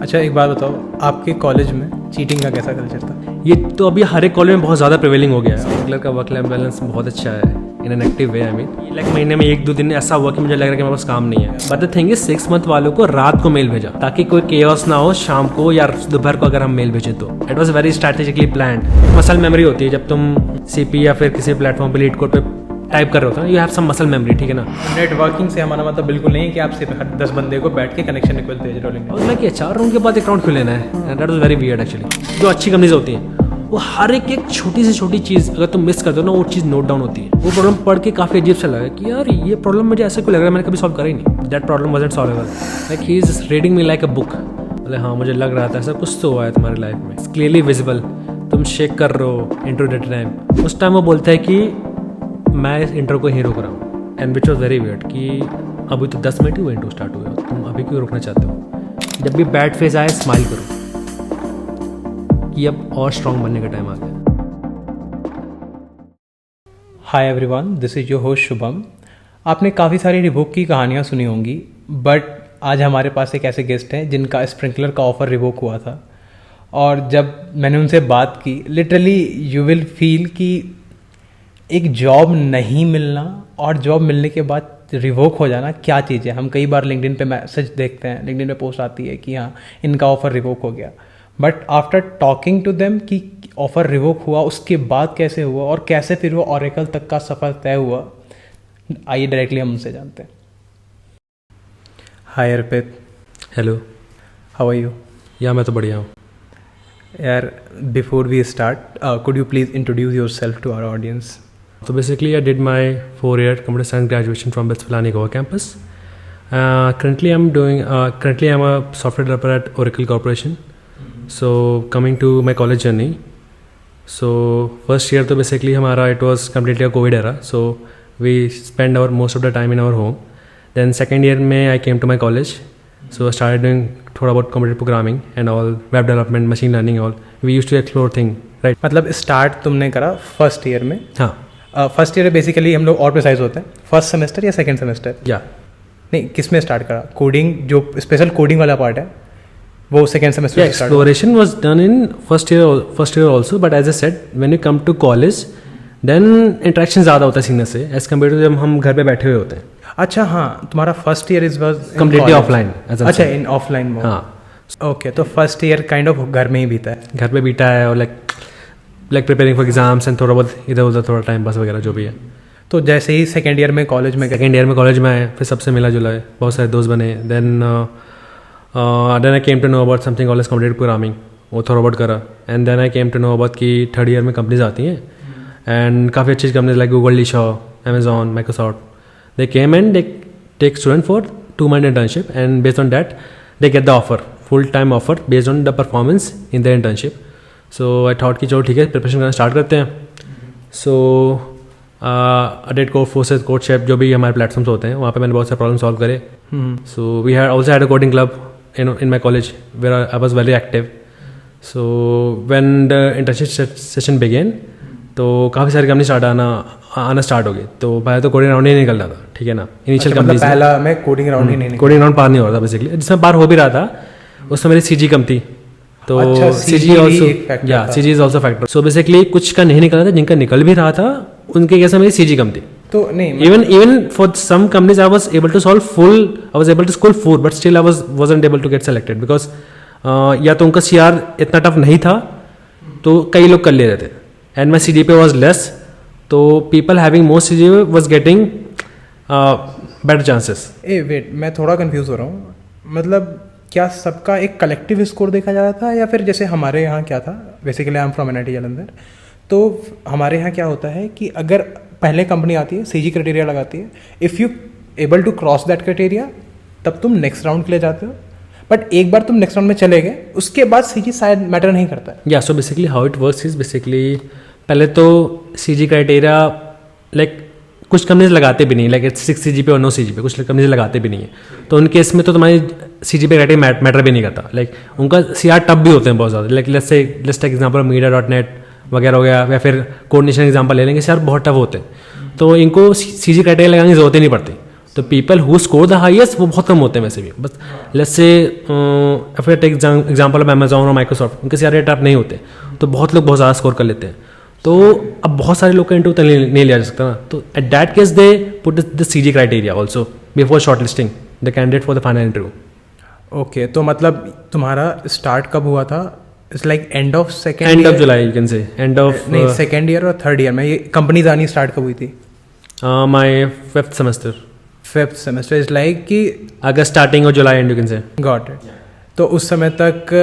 अच्छा एक बात बताओ, आपके कॉलेज में चीटिंग का कैसा कल्चर था? ये तो अभी हर एक कॉलेज में बहुत ज़्यादा प्रिवेलिंग हो गया है। रेगुलर का वर्क लाइफ बैलेंस बहुत अच्छा है in an active way. I mean like महीने में 1-2 दिन ऐसा हुआ कि मुझे लग रहा है कि मेरे पास काम नहीं है। But the thing is 6 month वालों को रात को मेल भेजा ताकि कोई केओस ना हो शाम को या दोपहर को अगर हम मेल भेजें तो। It was very strategically planned. Muscle memory होती है जब तुम सीपी या फिर किसी प्लेटफॉर्म पर लीड कोड पे टाइप कर रहे होता है, you have some muscle memory, ठीक है ना। नेटवर्किंग से हमारा मतलब बिल्कुल नहीं है कि आप सिर्फ 10 बंदे को बैठ के कनेक्शन रिक्वेस्ट भेज रहे हो। और मैं कि 4 रूम के बाद अकाउंट क्यों लेना है? That was very weird actually. जो अच्छी कंपनीज होती हैं वो हर एक छोटी से छोटी चीज़ अगर तुम मिस कर दो ना वो चीज़ नोट डाउन होती है। वो प्रॉब्लम पढ़ के काफ़ी अजीब सा लगा कि यार ये प्रॉब्लम मुझे ऐसे क्यों लग रहा है, मैंने कभी सॉल्व करा ही नहीं। That problem wasn't solvable. Like he is reading me like a book. मतलब हाँ मुझे लग रहा था ऐसा कुछ तो हुआ है तुम्हारी लाइफ में, इट्स क्लियरली विजिबल। तुम शेक कर रहे हो इंट्रो डेट टाइम। उस टाइम वो बोलता है कि मैं इस इंट्रो को ही रोक रहा हूँ। And which was very weird कि अभी तो 10 मिनट ही हुए इंट्रो स्टार्ट हुए, तुम अभी क्यों रोकना चाहते हो? जब भी बैड फेज आए स्माइल करो कि अब और स्ट्रॉन्ग बनने का टाइम आ गया। Hi everyone, this is your host Shubham. आपने काफ़ी सारी रिवोक की कहानियाँ सुनी होंगी, बट आज हमारे पास एक ऐसे गेस्ट हैं जिनका स्प्रिंकलर का ऑफ़र रिवोक हुआ था। और जब मैंने उनसे बात की, लिटरली यू विल फील कि एक जॉब नहीं मिलना और जॉब मिलने के बाद रिवोक हो जाना क्या चीज़ है। हम कई बार लिंक्डइन पे मैसेज देखते हैं, लिंक्डइन पे पोस्ट आती है कि हाँ इनका ऑफ़र रिवोक हो गया। But after talking to them कि ऑफ़र रिवोक हुआ उसके बाद कैसे हुआ और कैसे फिर वो ऑरेकल तक का सफ़र तय हुआ, आइए डायरेक्टली हम उनसे जानते हैं। Hi Arpit. Hello, how are you? Yeah मैं तो बढ़िया हूँ यार। Before we start, could you please introduce yourself to our audience? तो basically I did my 4-year computer science graduation from West Villani Goa campus. Currently I'm a software developer at Oracle Corporation. So coming to my college journey, so first year तो basically हमारा it was completely a COVID era, so we spend our most of the time in our home. Then second year में I came to my college, so I started doing थोड़ा बहुत computer programming and all, web development, machine learning, all. We used to explore thing, right? मतलब start तुमने करा first year में? हाँ। First year basically हम लोग और प्रिसाइज होते हैं, फर्स्ट सेमेस्टर या सेकंड सेमेस्टर? या नहीं, किस में स्टार्ट करा? कोडिंग, जो स्पेशल कोडिंग वाला पार्ट है वो second semester Yeah, exploration was done in first year also, but as I said, when you come to college, then interaction ज़्यादा होता है सीनियर से as compared to जब हम घर पे बैठे हुए होते हैं। अच्छा हाँ, तुम्हारा first year is was Completely offline, as I अच्छा, said. In offline mode. हाँ, ओके, तो फर्स्ट ईयर काइंड ऑफ घर में ही बीता है। घर पे बीता है और like preparing for exams and थोड़ा बहुत इधर उधर थोड़ा टाइम पास वगैरह जो भी है। तो जैसे ही सेकेंड ईयर में कॉलेज में गए? सेकेंड ईयर में कॉलेज में आए, फिर सबसे मिला जुला है, बहुत सारे दोस्त बने। Then I came to know about something college computer programming, वो थोड़ा बहुत करा। And then I came to know about कि थर्ड ईयर में कंपनीज आती हैं एंड काफ़ी अच्छी कंपनीज लाइक गूगल, लीशा, Amazon, Microsoft, they came and they take student for 2 month internship and based on that they get the offer, full time offer based on the performance in their internship. So I thought कि चलो ठीक है preparation करना start करते हैं। सो अडेट code, forces, code shape, जो भी हमारे प्लेटफॉर्म्स होते हैं वहाँ पे मैंने बहुत सारे प्रॉब्लम सॉल्व करे। So we had also had a coding club in my college where I was very active. So when the internship session began, तो काफ़ी सारी कंपनी आना स्टार्ट हो गई। तो पहले तो कोडिंग राउंड ही निकल रहा था, ठीक है ना। इनिशियल कंपनी पहला मैं कोडिंग राउंड ही नहीं, कोडिंग राउंड पार नहीं हो रहा था बेसिकली। जिसमें पार हो भी रहा था उसमें मेरी सीजी कम थी, तो CG is also factor. So basically कुछ का नहीं निकल रहा था, जिनका निकल भी रहा था उनके कैसे मेरी सीजी कम थी। तो नहीं, even for some companies I was able to score full, but still I wasn't able to get selected because या तो उनका CR इतना टफ नहीं था तो कई लोग कर ले रहे थे and my CGPA was less, तो people having more CGPA was getting better chances. Wait, मैं थोड़ा कंफ्यूज हो रहा हूँ। मतलब क्या सबका एक कलेक्टिव स्कोर देखा जा रहा था या फिर जैसे हमारे यहाँ क्या था? Basically I am from NIT Jalandhar, तो हमारे यहाँ क्या होता है कि अगर पहले कंपनी आती है, सीजी क्राइटेरिया लगाती है, if you able to cross that criteria तब तुम नेक्स्ट राउंड के लिए जाते हो। बट एक बार तुम नेक्स्ट राउंड में चले गए उसके बाद सीजी शायद मैटर नहीं करता है। या so basically how it works is basically पहले तो सीजी क्राइटेरिया लाइक कुछ कंपनीज लगाते भी नहीं, लाइक 6 CGPA और 9 CGPA, कुछ कंपनीज लगाते भी नहीं है। तो उनके इसमें तो तुम्हारी CGPA क्राइटेरिया मैटर भी नहीं करता। लाइक उनका CR टफ भी होते हैं बहुत ज़्यादा। लाइक लेट्स टेक एग्जांपल मीडिया.net वगैरह हो गया, या फिर कोऑर्डिनेशन एग्जांपल ले लेंगे, CR बहुत टफ होते हैं। तो इनको CG क्राइटेरिया लगाने की जरूरत ही नहीं पड़ती। तो people who score the highest वो बहुत कम होते हैं वैसे भी, बस let's say if I take example of Amazon और माइक्रोसॉफ्ट, उनके सारे रेट आप नहीं होते, तो बहुत लोग बहुत ज़्यादा स्कोर कर लेते हैं, तो अब बहुत सारे लोग का इंटरव्यू तो नहीं लिया जा सकता ना, तो at that case they put the CG criteria also before shortlisting the candidate for the final interview. Okay, तो मतलब तुम्हारा स्टार्ट कब हुआ था? It's like end of July you can say, end of नहीं, सेकेंड ईयर और third year में ये कंपनीज आनी स्टार्ट कब हुई थी? My fifth semester is like कि अगस्त स्टार्टिंग और July and you can say. Got it. तो उस समय तक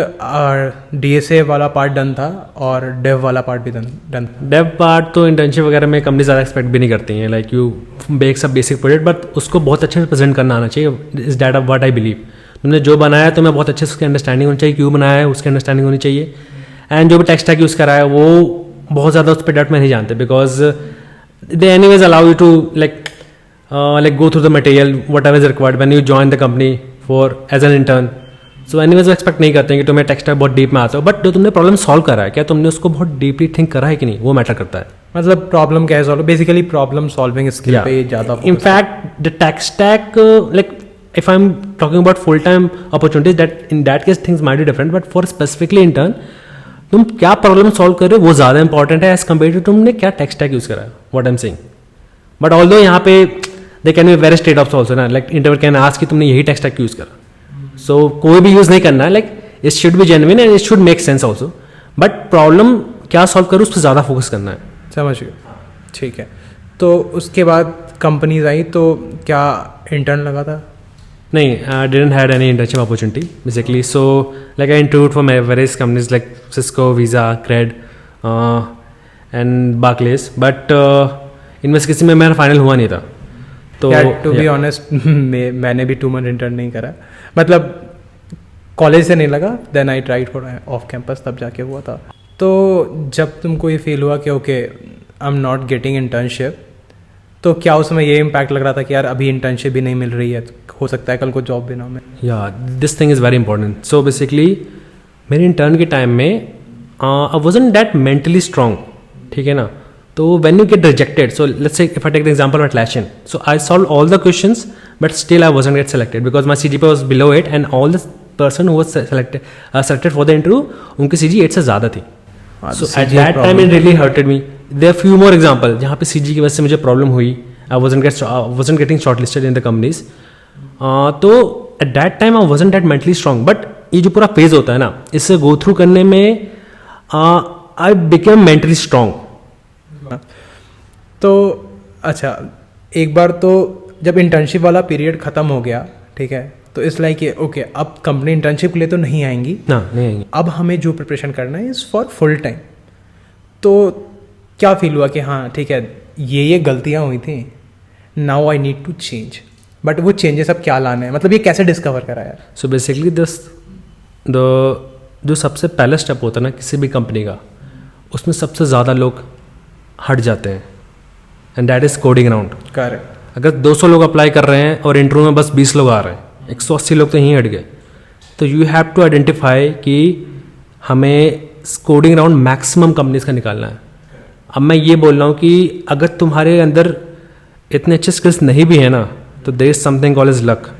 डीएसए वाला पार्ट डन था और डेव वाला पार्ट भी डन था। डेव पार्ट तो इंटर्नशिप वगैरह में कंपनी ज़्यादा एक्सपेक्ट भी नहीं करती हैं, लाइक यू बेक सब बेसिक प्रोजेक्ट, बट उसको बहुत अच्छे से प्रेजेंट करना आना चाहिए, is that of what I believe. तुमने जो बनाया तो मैं बहुत अच्छे से उसकी अंडरस्टैंडिंग होनी चाहिए, क्यों बनाया है उसकी अंडरस्टैंडिंग होनी चाहिए, एंड जो भी टेक्स्ट टैग यूज़ करा है वो बहुत ज़्यादा उस पर डेट में नहीं जानते, because they anyways allow you to like go through the material whatever is required when you join the company for as an intern. So anyways वो एक्सपेक्ट नहीं करते हैं कि तुम्हें टेक्स्ट टैग बहुत डीप में आता हो, बट जो तुमने प्रॉब्लम सॉल्व करा है, क्या तुमने उसको बहुत डीपली थिंक करा है कि नहीं, वो मैटर करता है। मतलब प्रॉब्लम क्या है solve, basically problem solving skill पे ज़्यादा। In fact the text tag like if I'm talking about full-time opportunities, that in that case things might be different, but for specifically intern तुम क्या प्रॉब्लम सॉल्व कर रहे हो वो ज़्यादा इंपॉर्टेंट है एज कम्पेयर टू तुमने क्या टेक्स्ट टैग यूज़ करा है, what I am saying. But although यहाँ पे they can be very straight of also ना, लाइक इंटरव्यू कैन आस्क कि तुमने यही टेक्स्ट टैग यूज़ करा, सो कोई भी यूज़ नहीं करना है, like it should be genuine and it should make sense also, but problem क्या सॉल्व करो उस पर ज़्यादा फोकस करना है। समझ गया, ठीक है। तो उसके बाद कंपनीज आई तो क्या इंटर्न लगा था? नहीं, I didn't had any internship opportunity basically. So like I interviewed for various companies like Cisco, Visa, Cred, and Barclays. But इनमें से किसी में मेरा फाइनल हुआ नहीं था। तो टू बी ऑनेस्ट मैंने भी 2 मंथ इंटर्न नहीं करा, मतलब कॉलेज से नहीं लगा, then I tried for off campus, तब जाके हुआ था। तो जब तुमको ये फील हुआ कि okay I am not getting internship, तो क्या उसमें ये इम्पैक्ट लग रहा था कि यार अभी इंटर्नशिप भी नहीं मिल रही है, हो सकता है कल को जॉब भी ना मिले? या this thing is very important. So basically मेरे इंटर्न के टाइम में I wasn't that mentally strong, ठीक है ना, तो when you get rejected, so let's say if I take the example of Atlassian, so I solve all the questions but still I wasn't get selected because my CGPA was below 8 and all the person who was selected for the interview उनकी CG 8 से ज़्यादा थी। So at that time it really hurted me. There are few more example जहाँ पे CG की वजह से मुझे प्रॉब्लम हुई, I wasn't getting shortlisted in the companies. तो at that time I wasn't that mentally strong, but ये जो पूरा फेज होता है ना, इससे गो थ्रू करने में आई बिकेम मेंटली स्ट्रांग। तो अच्छा, एक बार तो जब इंटर्नशिप वाला पीरियड ख़त्म हो गया, ठीक है, तो इस लाइक ये ओके अब कंपनी इंटर्नशिप के लिए तो नहीं आएंगी ना, नहीं आएंगी, अब हमें जो प्रिपरेशन करना है इज़ फॉर फुल टाइम। तो क्या फील हुआ कि हाँ ठीक है ये गलतियाँ हुई थी, now I need to change, but वो चेंजेस अब क्या लाने हैं, मतलब ये कैसे डिस्कवर करा यार? सो बेसिकली जो सबसे पहला स्टेप होता है ना किसी भी कंपनी का, उसमें सबसे ज़्यादा लोग हट जाते हैं, and that is coding round. Correct. अगर 200 लोग अप्लाई कर रहे हैं और इंटरव्यू में बस 20 लोग आ रहे हैं, 180 लोग तो यहीं हट गए, तो यू हैव टू आइडेंटिफाई कि हमें कोडिंग राउंड मैक्सिमम कंपनीज का निकालना है। अब मैं ये बोल रहा हूँ कि अगर तुम्हारे अंदर इतने अच्छे स्किल्स नहीं भी है ना, तो there is something called is luck.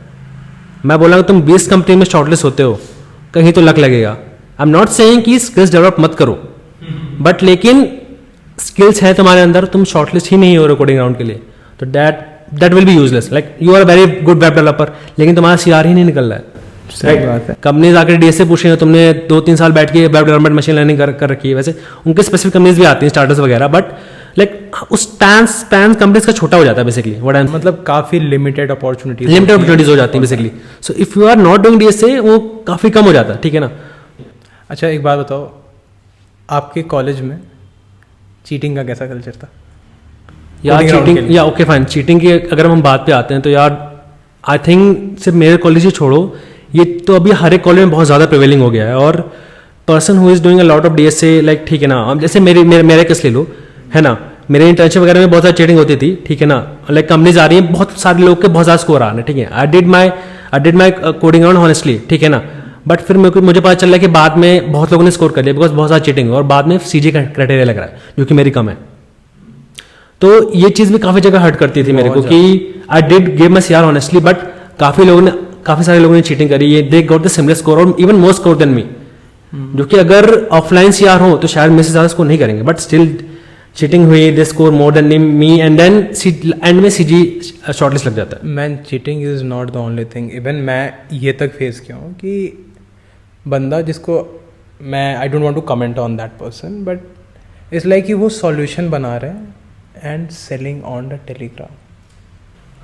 मैं बोल रहा हूँ तुम 20 कंपनी में शॉर्टलिस्ट होते हो, कहीं तो लक लगेगा। आई एम नॉट सेइंग कि स्किल्स डेवलप मत करो, बट लेकिन स्किल्स है तुम्हारे अंदर, तुम शॉर्टलिस्ट ही नहीं हो रहे कोडिंग राउंड के लिए, तो that will be useless. Like you are very good web developer, लेकिन तुम्हारा CR ही नहीं निकल रहा है। सही बात है। कंपनीज आकर DSA पूछ रही है, तुमने 2-3 साल बैठ के वेब डेवलपमेंट मशीन लर्निंग कर रखी है। वैसे उनके स्पेसिफिक कंपनीज भी आती हैं, स्टार्टअप्स वगैरह, बट लाइक उस स्पैन कंपनीज का छोटा हो जाता है बेसिकली। मतलब काफ़ी लिमिटेड अपॉर्चुनिटीज हो जाती है basically. So if you are not doing DSA वो काफ़ी कम हो जाता है, ठीक है ना। अच्छा एक बात बताओ, आपके कॉलेज में चीटिंग का कैसा कल्चर था? यार चीटिंग, या ओके फाइन, चीटिंग की अगर हम बात पे आते हैं तो यार आई थिंक सिर्फ मेरे कॉलेज ही छोड़ो, ये तो अभी हर एक कॉलेज में बहुत ज़्यादा प्रिवेलिंग हो गया है। और person who is doing a lot of DSA, like ठीक है ना, अब जैसे मेरे केस ले लो, है ना, मेरे इंटर्नशिप वगैरह में बहुत ज़्यादा चीटिंग होती थी, ठीक है ना। लाइक कंपनीज आ रही हैं, बहुत सारे लोग के बहुत ज़्यादा स्कोर आ रहे हैं, ठीक है। आई did my coding round honestly, ठीक है ना, बट फिर मुझे पता चल रहा है कि बाद में बहुत लोगों ने स्कोर कर लिया बिकॉज बहुत ज़्यादा चीटिंग, और बाद में CG क्राइटेरिया लग रहा है जो कि मेरी कम है। तो ये चीज़ भी काफ़ी जगह हर्ट करती थी मेरे को कि I did give my CR honestly, but काफ़ी सारे लोगों ने चीटिंग करी, ये they got the similar score और even more score than me, जो कि अगर ऑफलाइन सीआर हो तो शायद मेरे से ज़्यादा स्कोर नहीं करेंगे, बट स्टिल चीटिंग हुई, they score more than me and then end में सीजी शॉर्टलिस्ट लग जाता है। Man cheating is not the only thing, even मैं ये तक फेस किया हूँ कि बंदा जिसको मैं I don't want to comment on that person, but it's like कि वो सॉल्यूशन बना रहे हैं and selling on the Telegram.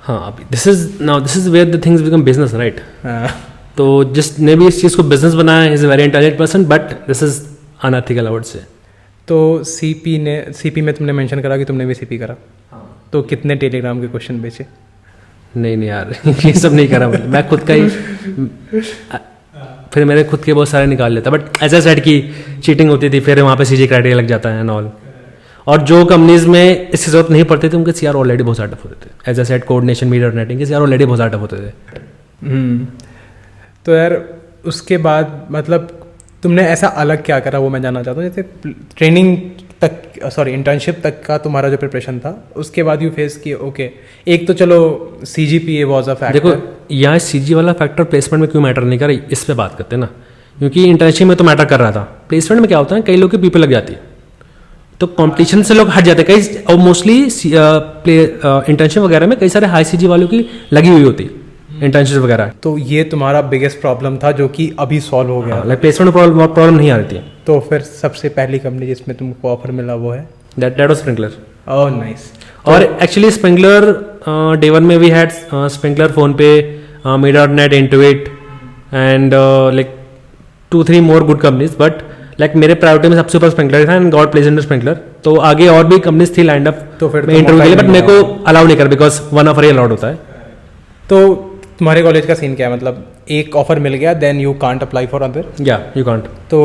हाँ, अभी this is where the things become business, right. तो जिसने भी इस चीज़ को बिजनेस बनाया is a very intelligent person, but this is unethical I would say. तो सीपी में तुमने मेंशन करा कि तुमने भी सीपी करा, तो कितने टेलीग्राम के क्वेश्चन बेचे? नहीं यार ये सब नहीं करा मैं खुद का ही फिर मेरे खुद के बहुत सारे निकाल लेता, बट एज ए सेट की चीटिंग होती थी, फिर वहाँ पे सीजी क्राइटेरिया लग जाता है एंड ऑल। और जो कंपनीज में इसकी जरूरत नहीं पड़ती थी उनके सीआर ऑलरेडी बहुत ज़्यादा टफ होते थे, as a set coordination media netting के सीआर ऑलरेडी बहुत ज़्यादा टफ होते थे। तो यार उसके बाद मतलब तुमने ऐसा अलग क्या करा वो मैं जानना चाहता हूँ। जैसे ट्रेनिंग तक इंटर्नशिप तक का तुम्हारा जो प्रिपरेशन था, उसके बाद यू फेस किए ओके, एक तो चलो CGPA वाज अ फैक्टर। देखो यहाँ सीजी वाला फैक्टर प्लेसमेंट में क्यों मैटर नहीं कर रही, इस पे बात करते हैं ना, क्योंकि इंटर्नशिप में तो मैटर कर रहा था। प्लेसमेंट में क्या होता है, कई लोग की पीपल लग जाती है तो कंपटीशन से लोग हट जाते हैं कई, और मोस्टली इंटर्नशिप वगैरह में कई सारे हाई सीजी वालों की लगी हुई होती इंटर्नशिप वगैरह। तो ये तुम्हारा बिगेस्ट प्रॉब्लम था जो कि अभी सॉल्व हो गया। लाइक प्लेसमेंट प्रॉब्लम नहीं आ रही थी। तो फिर सबसे पहली कंपनी जिसमें तुमको ऑफर मिला वो है that was sprinkler. Oh nice. और एक्चुअली स्प्रिंकलर डे वन में वी हैड स्प्रिंकलर, फोन पे, Meet.net, Intuit and like 2-3 more good companies, but like मेरे प्रायोरिटी में सबसे ऊपर स्प्रिंकलर था and got place in sprinkler. तो आगे और भी कंपनीज थी लाइंड अप, तो फिर मैं इंटरव्यू के लिए, बट मेरे को अलाउ नहीं कर बिकॉज 1 ऑफर ही अलाउड होता है। तो तुम्हारे कॉलेज का सीन क्या है, मतलब एक ऑफर मिल गया then you can't apply for other? या यू कांट। तो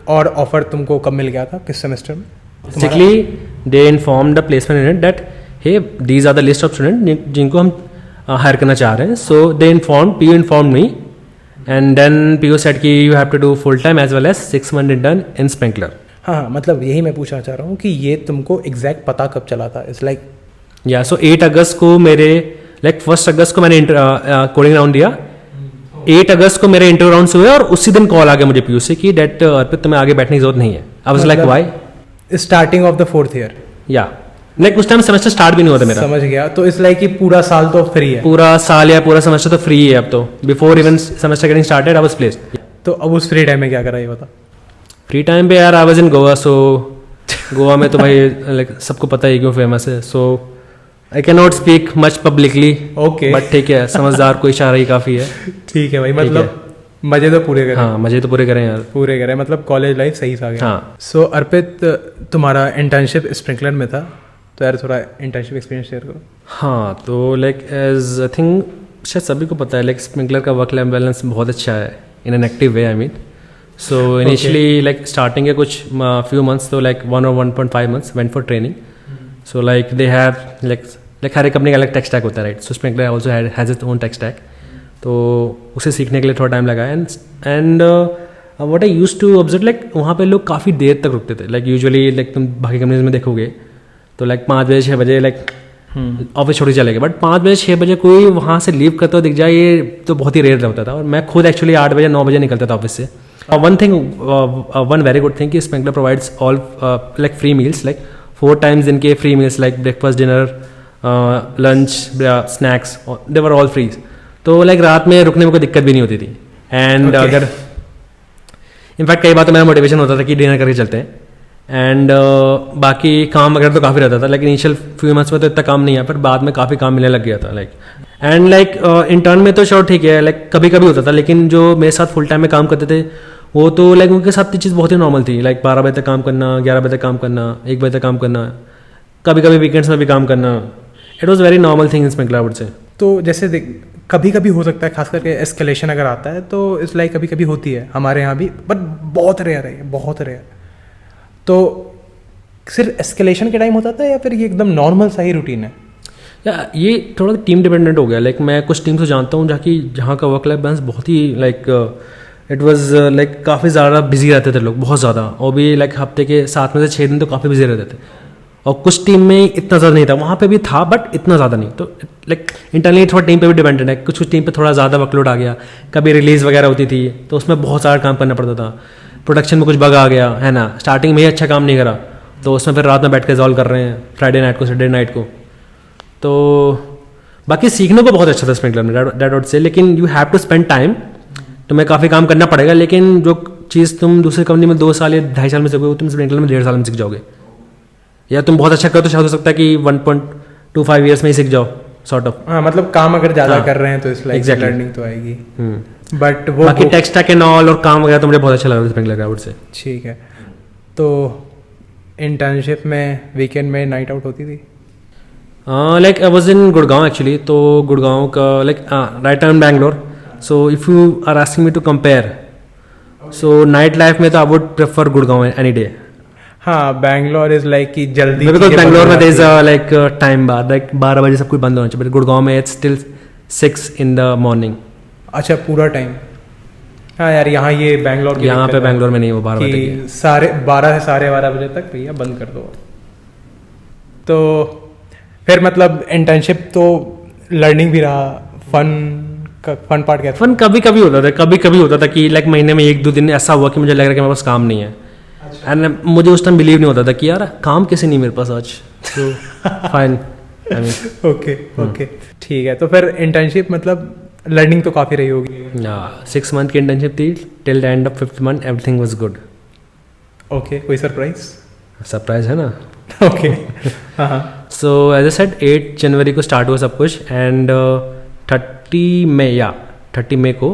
और ऑफर तुमको कब मिल गया था, किस सेमेस्टर में? Basically they inform the placement unit that hey these are the list of student जिनको हम हायर करना चाह रहे हैं। So they PU inform me and then PU said कि you have to do full time as well as 6 month intern in Sprinklr. हाँ, मतलब यही मैं पूछना चाह रहा हूँ कि ये तुमको एग्जैक्ट पता कब चला था? इट्स लाइक या सो 8 अगस्त को मेरे 1 अगस्त को मैंने कोडिंग राउंड दिया, 8 अगस्त को मेरे इंटरव्यू राउंड हुए और उसी दिन कॉल आ गया मुझे पीयू से कि डेट अर्पित तुम्हें आगे बैठने की जरूरत नहीं है। आई was like why? Starting of the 4th year. या लाइक उस टाइम सेमेस्टर स्टार्ट भी नहीं हुआ था मेरा। समझ गया। तो इस लाइक कि पूरा साल तो फ्री है? पूरा साल या पूरा सेमेस्टर तो फ्री है अब तो। Before even semester getting started I was placed. तो अब उस फ्री टाइम में क्या करा ये बता? फ्री टाइम पे यार आई वाज इन गोवा, सो गोवा में तो भाई लाइक सबको पता है क्यों फेमस है, so I can not speak much publicly. Okay, but ठीक है, समझदार को इशारा ही काफ़ी है। ठीक है भाई, मतलब मजे तो पूरे करें। हाँ, मजे तो पूरे करें यार, पूरे करें, मतलब कॉलेज लाइफ सही सा गया। हाँ। सो अर्पित, तुम्हारा इंटर्नशिप स्प्रिंकलर में था, तो यार थोड़ा इंटर्नशिप एक्सपीरियंस शेयर करो। हाँ, तो लाइक एज आई थिंक शायद सभी को पता है लाइक स्प्रिंकलर का वर्क लाइफ बैलेंस बहुत अच्छा है in an active way. I mean so initially like starting के कुछ फ्यू मंथ्स तो like 1 or 1.5 months went for training. So like they have like हर एक कंपनी का अलग टेक स्टैक होता है, right. So Sprinklr also has its own tech stack, तो उसे सीखने के लिए थोड़ा टाइम लगा। And what I used to observe, like वहाँ पे लोग काफ़ी देर तक रुकते थे। लाइक यूजुअली लाइक तुम बाकी कंपनीज में देखोगे तो लाइक 5 बजे 6 बजे लाइक ऑफिस छोड़ के चले गए, बट 5 बजे 6 बजे कोई वहाँ से लीव करता हुआ दिख जाए ये तो बहुत ही रेयर होता था। और मैं खुद एक्चुअली 8 बजे 9 बजे निकलता था ऑफिस से। वन वेरी गुड थिंग कि sprinkler provides all like free meals, like 4 times दिन के free meals, like breakfast, dinner, lunch, snacks, they were all free. तो लाइक रात में रुकने में कोई दिक्कत भी नहीं होती थी। एंड अगर इनफैक्ट कई बार तो मेरा मोटिवेशन होता था कि डिनर करके चलते हैं। एंड बाकी काम वगैरह तो काफ़ी रहता था, लेकिन इनिशियल फ्यू मंथ्स में तो इतना काम नहीं है, पर बाद में काफ़ी काम मिलने लग गया था। लाइक एंड लाइक इंटर्न में तो श्योर ठीक है, लाइक कभी कभी होता था, लेकिन जो मेरे साथ फुल टाइम में काम करते थे वो तो लाइक उनके साथ चीज़ बहुत ही नॉर्मल थी। लाइक 12 बजे तक काम करना, 11 बजे तक काम करना, 1 बजे तक काम करना, कभी कभी वीकेंड्स में भी काम करना। It was very normal thing in sprinkler would say. तो जैसे कभी कभी हो सकता है, खास करके एस्केलेशन अगर आता है तो इस लाइक कभी कभी होती है हमारे यहाँ भी, बट बहुत रेयर है, बहुत रेयर। तो सिर्फ एस्केलेशन के टाइम होता था या फिर ये एकदम नॉर्मल सा ही रूटीन है? या ये थोड़ा टीम डिपेंडेंट हो गया। लाइक मैं कुछ टीम से जानता हूँ जहाँ का वर्क लाइफ बैलेंस बहुत ही लाइक इट वाज लाइक काफ़ी ज़्यादा बिजी रहते थे लोग, बहुत ज़्यादा, और भी लाइक हफ्ते के 7 में से 6 दिन तो काफ़ी बिजी रहते थे। और कुछ टीम में इतना ज़्यादा नहीं था, वहाँ पे भी था बट इतना ज़्यादा नहीं। तो लाइक इंटरनली थोड़ा टीम पे भी डिपेंडेंट है, कुछ टीम पे थोड़ा ज़्यादा वर्कलोड आ गया, कभी रिलीज़ वगैरह होती थी तो उसमें बहुत सारा काम करना पड़ता था, प्रोडक्शन में कुछ बग आ गया है ना, स्टार्टिंग में ही अच्छा काम नहीं करा तो उसमें फिर रात में बैठ के रिजॉल्व कर रहे हैं फ्राइडे नाइट को, सैटरडे नाइट को। तो बाकी सीखने को बहुत अच्छा था स्प्रिंकलर में, दैट वुड से। लेकिन you have to spend time, तुम्हें काफ़ी काम करना पड़ेगा, लेकिन जो चीज़ तुम दूसरी कंपनी में 2 साल या 2.5 साल में सीखोगे वो तुम स्प्रिंकलर में 1.5 साल में सीख जाओगे, या तुम बहुत अच्छा करो तो शायद हो सकता है कि 1.25 ईयर्स में ही सीख जाओ सॉर्ट ऑफ। हाँ, मतलब काम अगर ज़्यादा हाँ, कर रहे हैं तो इस लाइक exactly. लर्निंग तो आएगी। बट वो बाकी टेक स्टैक एंड ऑल और काम वगैरह तो मुझे बहुत अच्छा लगा स्प्रिंकलर का से। ठीक है। तो इंटर्नशिप में वीकेंड में नाइट आउट होती थी? Like I was in Gurgaon actually, तो गुड़गांव का like right town Bangalore, so if you are asking me to compare, so nightlife में तो I would prefer Gurgaon any day. हाँ, बैंगलोर इज लाइक कि जल्दी, बिकॉज बैंगलोर में there is like time bar, like 12 बजे सब कुछ बंद होना चाहिए, बट गुड़गांव में it's still 6 in the morning। अच्छा, पूरा टाइम? हाँ यार, यहाँ ये बैंगलोर की यहाँ पे दिक्कत है बैंगलोर में नहीं, वो 12 बजे कि की है। साढ़े 12 से 12:30 बजे तक भैया बंद कर दो। तो फिर मतलब इंटर्नशिप तो लर्निंग भी रहा, फन पार्ट क्या था? फन कभी कभी होता था कि लाइक महीने में 1-2 दिन ऐसा हुआ कि मुझे लग रहा है कि मेरे पास काम नहीं है, एंड मुझे उस टाइम बिलीव नहीं होता था कि यार काम कैसे नहीं मेरे पास आज, तो फाइन। ओके, ठीक है। तो फिर इंटर्नशिप मतलब लर्निंग तो काफ़ी रही होगी। 6 month की इंटर्नशिप थी, till the end of 5th month everything was good. Okay, कोई सरप्राइज है ना? ओके। हाँ, सो एज आई सेड 8 जनवरी को स्टार्ट हुआ सब कुछ, एंड 30 मई को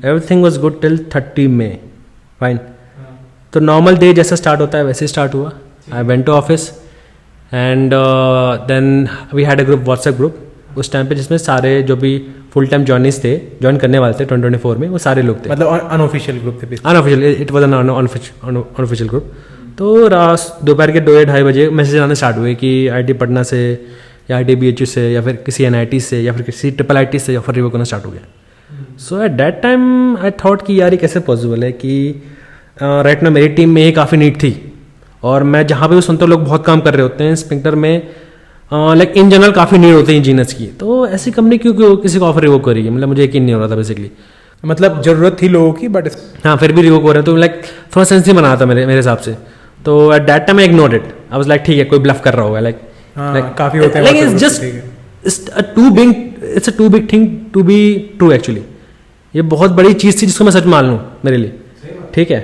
everything was good till 30 May, fine. तो नॉर्मल डे जैसा स्टार्ट होता है वैसे स्टार्ट हुआ। I went to office and then we had a group, WhatsApp group उस टाइम पे, जिसमें सारे जो भी फुल टाइम जॉइनिस थे, ज्वाइन करने वाले थे 2024 में, वो सारे लोग थे। मतलब अनऑफिशियल ग्रुप थे? Unofficial, it was an unofficial group. तो रात दोपहर के 2-2:30 बजे मैसेज आने स्टार्ट हुए कि IIT पटना से या IIT-BHU से या फिर किसी NIT से या फिर किसी IIIT से ऑफर रिवोक होना स्टार्ट हो गया। So at that time I thought कि यार ये कैसे पॉसिबल है कि राइट ना मेरी टीम में ही काफ़ी नीड थी, और मैं जहाँ पे भी सुनता हूँ लोग बहुत काम कर रहे होते हैं स्प्रिंकलर में, लाइक इन जनरल काफ़ी नीड होती है इंजीनियर्स की, तो ऐसी कंपनी क्यों किसी को ऑफर रिवोक करेगी, मतलब मुझे यकीन नहीं हो रहा था बेसिकली। मतलब ज़रूरत थी लोगों की, बट हाँ फिर भी रिवोक हो रहे हैं, तो लाइक थोड़ा सेंस नहीं बना था मेरे हिसाब से। तो at that time I ignored it, I was like ठीक है कोई ब्लफ कर रहा होगा, लाइक काफ़ी होते हैं, like it's just it's a too big thing to be true actually. ये बहुत बड़ी चीज़ थी जिसको मैं सच मान लूँ मेरे लिए, ठीक है।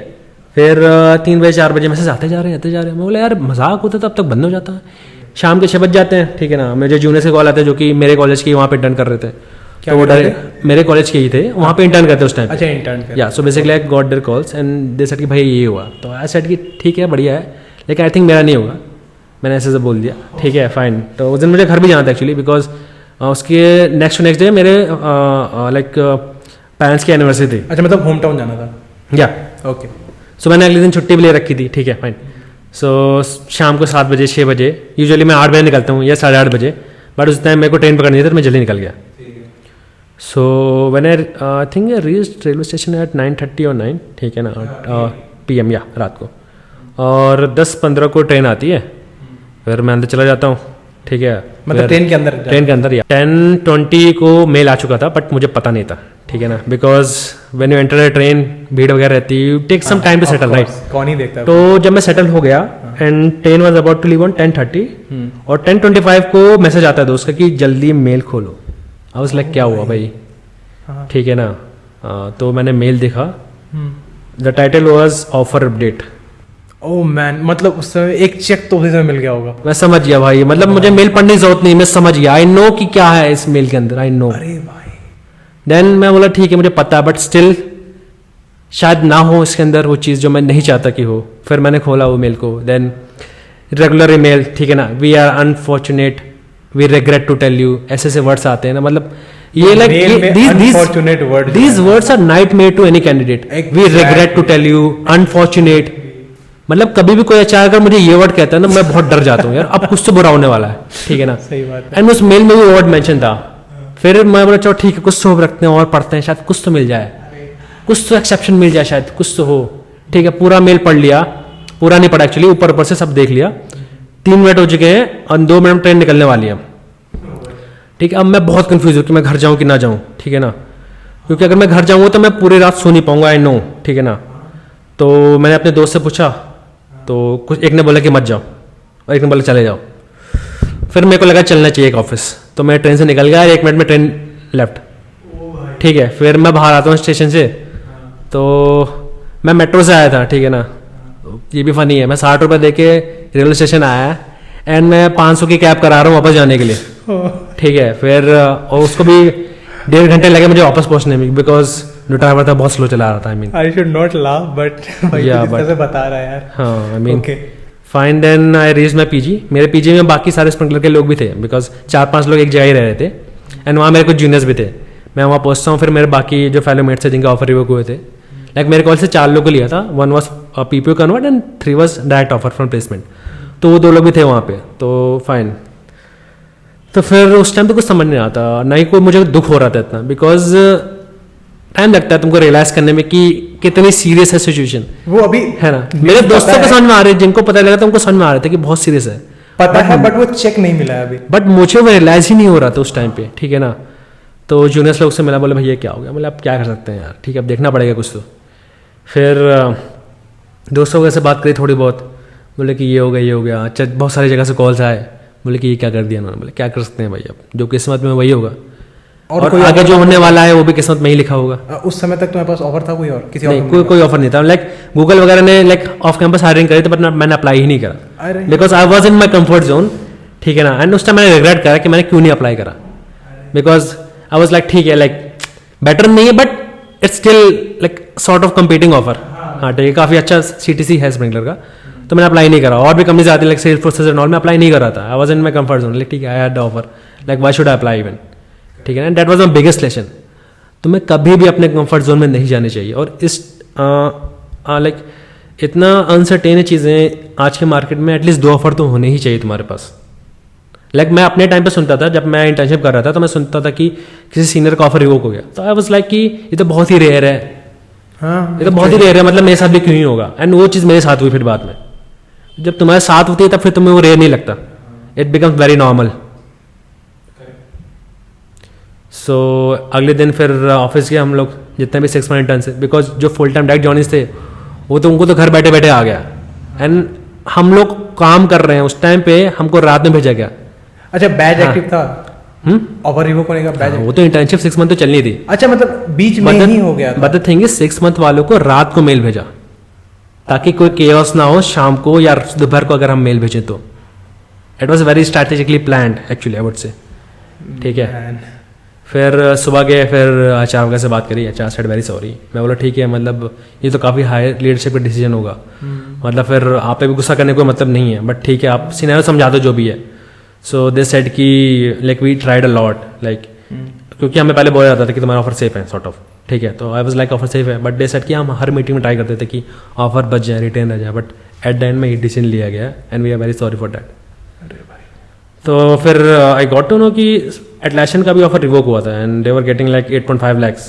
फिर 3 बजे 4 बजे मैसेज आते जा रहे हैं। मैं बोला यार मजाक होता था, अब तक बंद हो जाता है। शाम के 6 बज जाते हैं, ठीक है ना। मुझे जूनियर से कॉल आते हैं जो कि मेरे कॉलेज के वहाँ पे इंटर्न कर रहे थे, क्या तो वो मेरे कॉलेज के ही थे, वहाँ पे इंटर्न करते उस टाइम। अच्छा, इंटर्न कर, या so basically I got their calls and they said कि भाई ये हुआ, तो आई सेड कि ठीक है बढ़िया है, लेकिन आई थिंक मेरा नहीं होगा। मैंने ऐसे से बोल दिया, ठीक है फाइन। तो उस दिन मुझे घर भी जाना था एक्चुअली, बिकॉज उसके नेक्स्ट डे मेरे लाइक पेरेंट्स की एनिवर्सरी थी। अच्छा, मतलब होम टाउन जाना था? या ओके। सो मैंने अगले दिन छुट्टी भी ले रखी थी, ठीक है फाइन। सो शाम को 7 बजे 6 बजे, यूजुअली मैं 8 बजे निकलता हूँ या 8:30 बजे, बट उस टाइम मेरे को ट्रेन पकड़नी थी तो मैं जल्दी निकल गया। So when I think reached railway station at 9:30 और 9, ठीक है ना, PM या रात को, और 10:15 को ट्रेन आती है। फिर मैं अंदर चला जाता हूँ, ठीक है, मतलब ट्रेन के अंदर या 10:20 को मेल आ चुका था, बट मुझे पता नहीं था, ठीक है ना, because when you enter a train भीड़ वगैरह रहती है, you take some time to settle, right. कौन ही देखता है। तो जब मैं सेटल हो गया and train was about to leave on 10:30, और 10:25 को मैसेज आता है दोस्त का कि जल्दी मेल खोलो। आई वाज लाइक क्या हुआ भाई, ठीक है ना। तो मैंने मेल देखा, the title was offer update. Oh man, मतलब उस समय एक चेक तो उसी समय मिल गया होगा। मैं समझ गया भाई, मतलब मुझे मेल पढ़ने की जरूरत नहीं, मैं समझ गया, आई नो कि क्या है इस मेल के अंदर, आई नो। अरे भाई, देन मैं बोला ठीक है मुझे पता है, बट स्टिल शायद ना हो इसके अंदर वो चीज़ जो मैं नहीं चाहता कि हो। फिर मैंने खोला वो मेल को, देन रेगुलर ईमेल, ठीक है ना, we are unfortunate, we regret to tell you, ऐसे वर्ड्स आते हैं ना, मतलब ये like these words are nightmare to any candidate. We regret to tell you, unfortunate, मतलब कभी भी कोई अचानक अगर मुझे ये वर्ड कहता है ना, मैं बहुत डर जाता हूँ यार, अब कुछ तो बुरा होने वाला है, ठीक है ना। सही बात है। एंड उस मेल में भी वर्ड मेंशन था। फिर मैं बोला चलो ठीक है कुछ तो होप रखते हैं और पढ़ते हैं, शायद कुछ तो मिल जाए, कुछ तो एक्सेप्शन मिल जाए, शायद कुछ तो हो, ठीक है। पूरा मेल पढ़ लिया, पूरा नहीं पढ़ा एक्चुअली, ऊपर ऊपर से सब देख लिया। 3 मिनट हो चुके हैं और 2 मिनट में ट्रेन निकलने वाली है। ठीक है, अब मैं बहुत कंफ्यूज हूँ कि मैं घर जाऊँ कि ना जाऊँ। ठीक है ना, क्योंकि अगर मैं घर जाऊँगा तो मैं पूरी रात सो नहीं पाऊंगा, आई नो। ठीक है ना, तो मैंने अपने दोस्त से पूछा, तो कुछ एक ने बोला कि मत जाओ और एक ने बोला चले जाओ। फिर मेरे को लगा चलना चाहिए एक ऑफिस, तो मैं ट्रेन से निकल गया और 1 मिनट में ट्रेन लेफ्ट। ठीक है, फिर मैं बाहर आता हूँ स्टेशन से, तो मैं मेट्रो से आया था। ठीक है ना, ये भी फनी है, मैं 60 रुपये दे के रेलवे स्टेशन आया एंड मैं 500 की कैब करा रहा हूँ वापस जाने के लिए। ठीक है, फिर और उसको भी 1.5 घंटे लगे मुझे वापस पहुंचने में, बिकॉज जो ड्राइवर था बहुत स्लो चला रहा था। I mean I should not laugh but Yeah, but- कैसे बता रहा है यार। हाँ, I mean okay fine. Then I reach my PG. मेरे पीजी में बाकी सारे स्प्रिंकलर के लोग भी थे, बिकॉज 4-5 लोग एक जगह ही रह रहे थे एंड वहाँ मेरे कुछ जूनियर्स भी थे। मैं वहाँ पहुँचता हूँ, फिर मेरे बाकी जो फेलो मेट्स थे जिनके ऑफर रिवोक हुए थे, लाइक मेरे कॉल से 4 लोग को लिया था, 1 was PPO convert and 3 was direct offer from placement. तो वो 2 लोग भी थे वहाँ पे, तो फाइन। तो फिर उस टाइम तो कुछ समझ नहीं आता, ना ही कोई मुझे दुख हो रहा था इतना, बिकॉज टाइम लगता है तुमको रियलाइज करने में कि कितनी सीरियस है सिचुएशन, वो अभी है ना। मेरे दोस्तों को समझ में आ रहे, जिनको पता लगा था उनको समझ में आ रहा था कि बहुत सीरियस है, पता है बट वो चेक नहीं मिला है अभी। बट मुझे वो रियलाइज ही नहीं हो रहा था उस टाइम पे। ठीक है ना, तो जूनियर्स लोग से मिला, बोले भैया क्या हो गया, बोले आप क्या कर सकते हैं यार, ठीक है अब देखना पड़ेगा कुछ। तो फिर दोस्तों वगैरह से बात करी थोड़ी बहुत, बोले कि ये हो गया ये हो गया। अच्छा, बहुत सारी जगह से कॉल्स आए, बोले कि ये क्या कर दिया उन्होंने, बोले क्या कर सकते हैं भाई, अब जो किस्मत में वही होगा, और कोई आगे offer जो होने वाला है वो भी किस्मत में ही लिखा होगा। उस समय तक तुम्हारे पास ऑफर था कोई और किसी नहीं, और कोई ऑफर नहीं था। लाइक गूगल वगैरह ने लाइक ऑफ कैंपस हायरिंग करी थी, बट मैंने अप्लाई ही नहीं करा, अरे because I was in my comfort zone. ठीक है ना, एंड उस टाइम मैंने रिग्रेट करा कि मैंने क्यों नहीं अप्लाई करा, बिकॉज आई वॉज लाइक ठीक है, लाइक बेटर नहीं है but it's still like sort of competing offer. हाँ ठीक है, काफ़ी अच्छा सीटीसी है स्प्रिंकलर का, तो मैंने अप्लाई नहीं करा। और भी कंपनीज आती है like sales process and all, मैं अप्लाई नहीं कर रहा था, I was in my comfort zone, like ठीक है I had the offer, like why should I apply even. ठीक है ना, that was my biggest lesson. तो मैं कभी भी अपने कंफर्ट जोन में नहीं जाने चाहिए। और इस लाइक इतना अनसर्टेन है चीज़ें आज के मार्केट में, एटलीस्ट 2 ऑफर तो होने ही चाहिए तुम्हारे पास। लाइक मैं अपने टाइम पे सुनता था, जब मैं इंटर्नशिप कर रहा था तो मैं सुनता था कि किसी सीनियर का ऑफर रिवोक हो गया, तो आई वाज लाइक कि ये तो बहुत ही रेयर है, हाँ ये तो बहुत ही रेयर है, मतलब मेरे साथ भी क्यों ही होगा। एंड वो चीज़ मेरे साथ हुई फिर बाद में, जब तुम्हारे साथ होती है तब फिर तुम्हें वो रेयर नहीं लगता, इट बिकम्स वेरी नॉर्मल। सो अगले दिन फिर ऑफिस के हम लोग जितने भी 6 मंथ इंटर्न से, बिकॉज जो फुल टाइम डायरेक्ट जॉइनिस थे वो तो उनको तो घर बैठे बैठे आ गया, एंड हम लोग काम कर रहे हैं उस टाइम पे, हमको रात में भेजा गया। अच्छा बैच हाँ। एक्टिव था ऑफर रिवोक होने का बैच। वो तो इंटर्नशिप 6 मंथ तो चलनी थी, अच्छा मतलब बीच में ही हो गया था। But the thing is 6 month वालों को रात को मेल भेजा ताकि कोई केओस ना हो शाम को या दोपहर को अगर हम मेल भेजें तो। It was very strategically planned actually I would से। ठीक है, फिर सुबह गए, फिर आचार वगैरह से बात करी, आचार सेड वेरी सॉरी। मैं बोला ठीक है, मतलब ये तो काफ़ी हाई लीडरशिप का डिसीजन होगा, मतलब फिर आप पे भी गुस्सा करने का मतलब नहीं है, बट ठीक है आप सिनेरियो समझा दो जो भी है। सो दे सेड कि like we tried a lot, like क्योंकि हमें पहले बोला जाता था कि तुम्हारा ऑफर सेफ है सॉर्ट ऑफ। ठीक है, तो I was like offer safe है, बट दे सेड कि हम हर मीटिंग में ट्राई करते थे कि ऑफर बच जाए, रिटेन रह जाए, बट एट द एंड में ये डिसीजन लिया गया and we are very sorry for that. तो फिर आई गॉट टू नो कि एटलाशन का भी ऑफर रिवोक हुआ था and they were getting like 8.5 lakhs।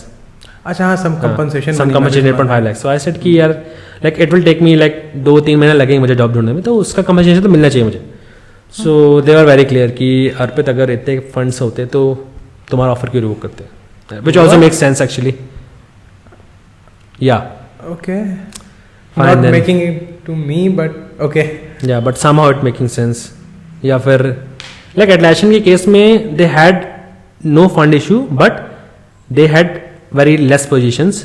अच्छा हाँ, some compensation 8.5 lakhs। So I said कि यार like it will take me like 2-3 महीने लगेंगे मुझे जॉब ढूंढने में, तो उसका कंपनसेशन तो मिलना चाहिए मुझे। सो दे आर वेरी क्लियर कि अर्पित अगर इतने फंड्स होते तो तुम्हारा ऑफर क्यों रिवोक करते, which also make sense actually. Yeah okay, Fine not then. Making it to me but okay. Yeah but somehow it making sense. या फिर लाइक एटलाशन के केस में they had no fund issue but they had very less positions.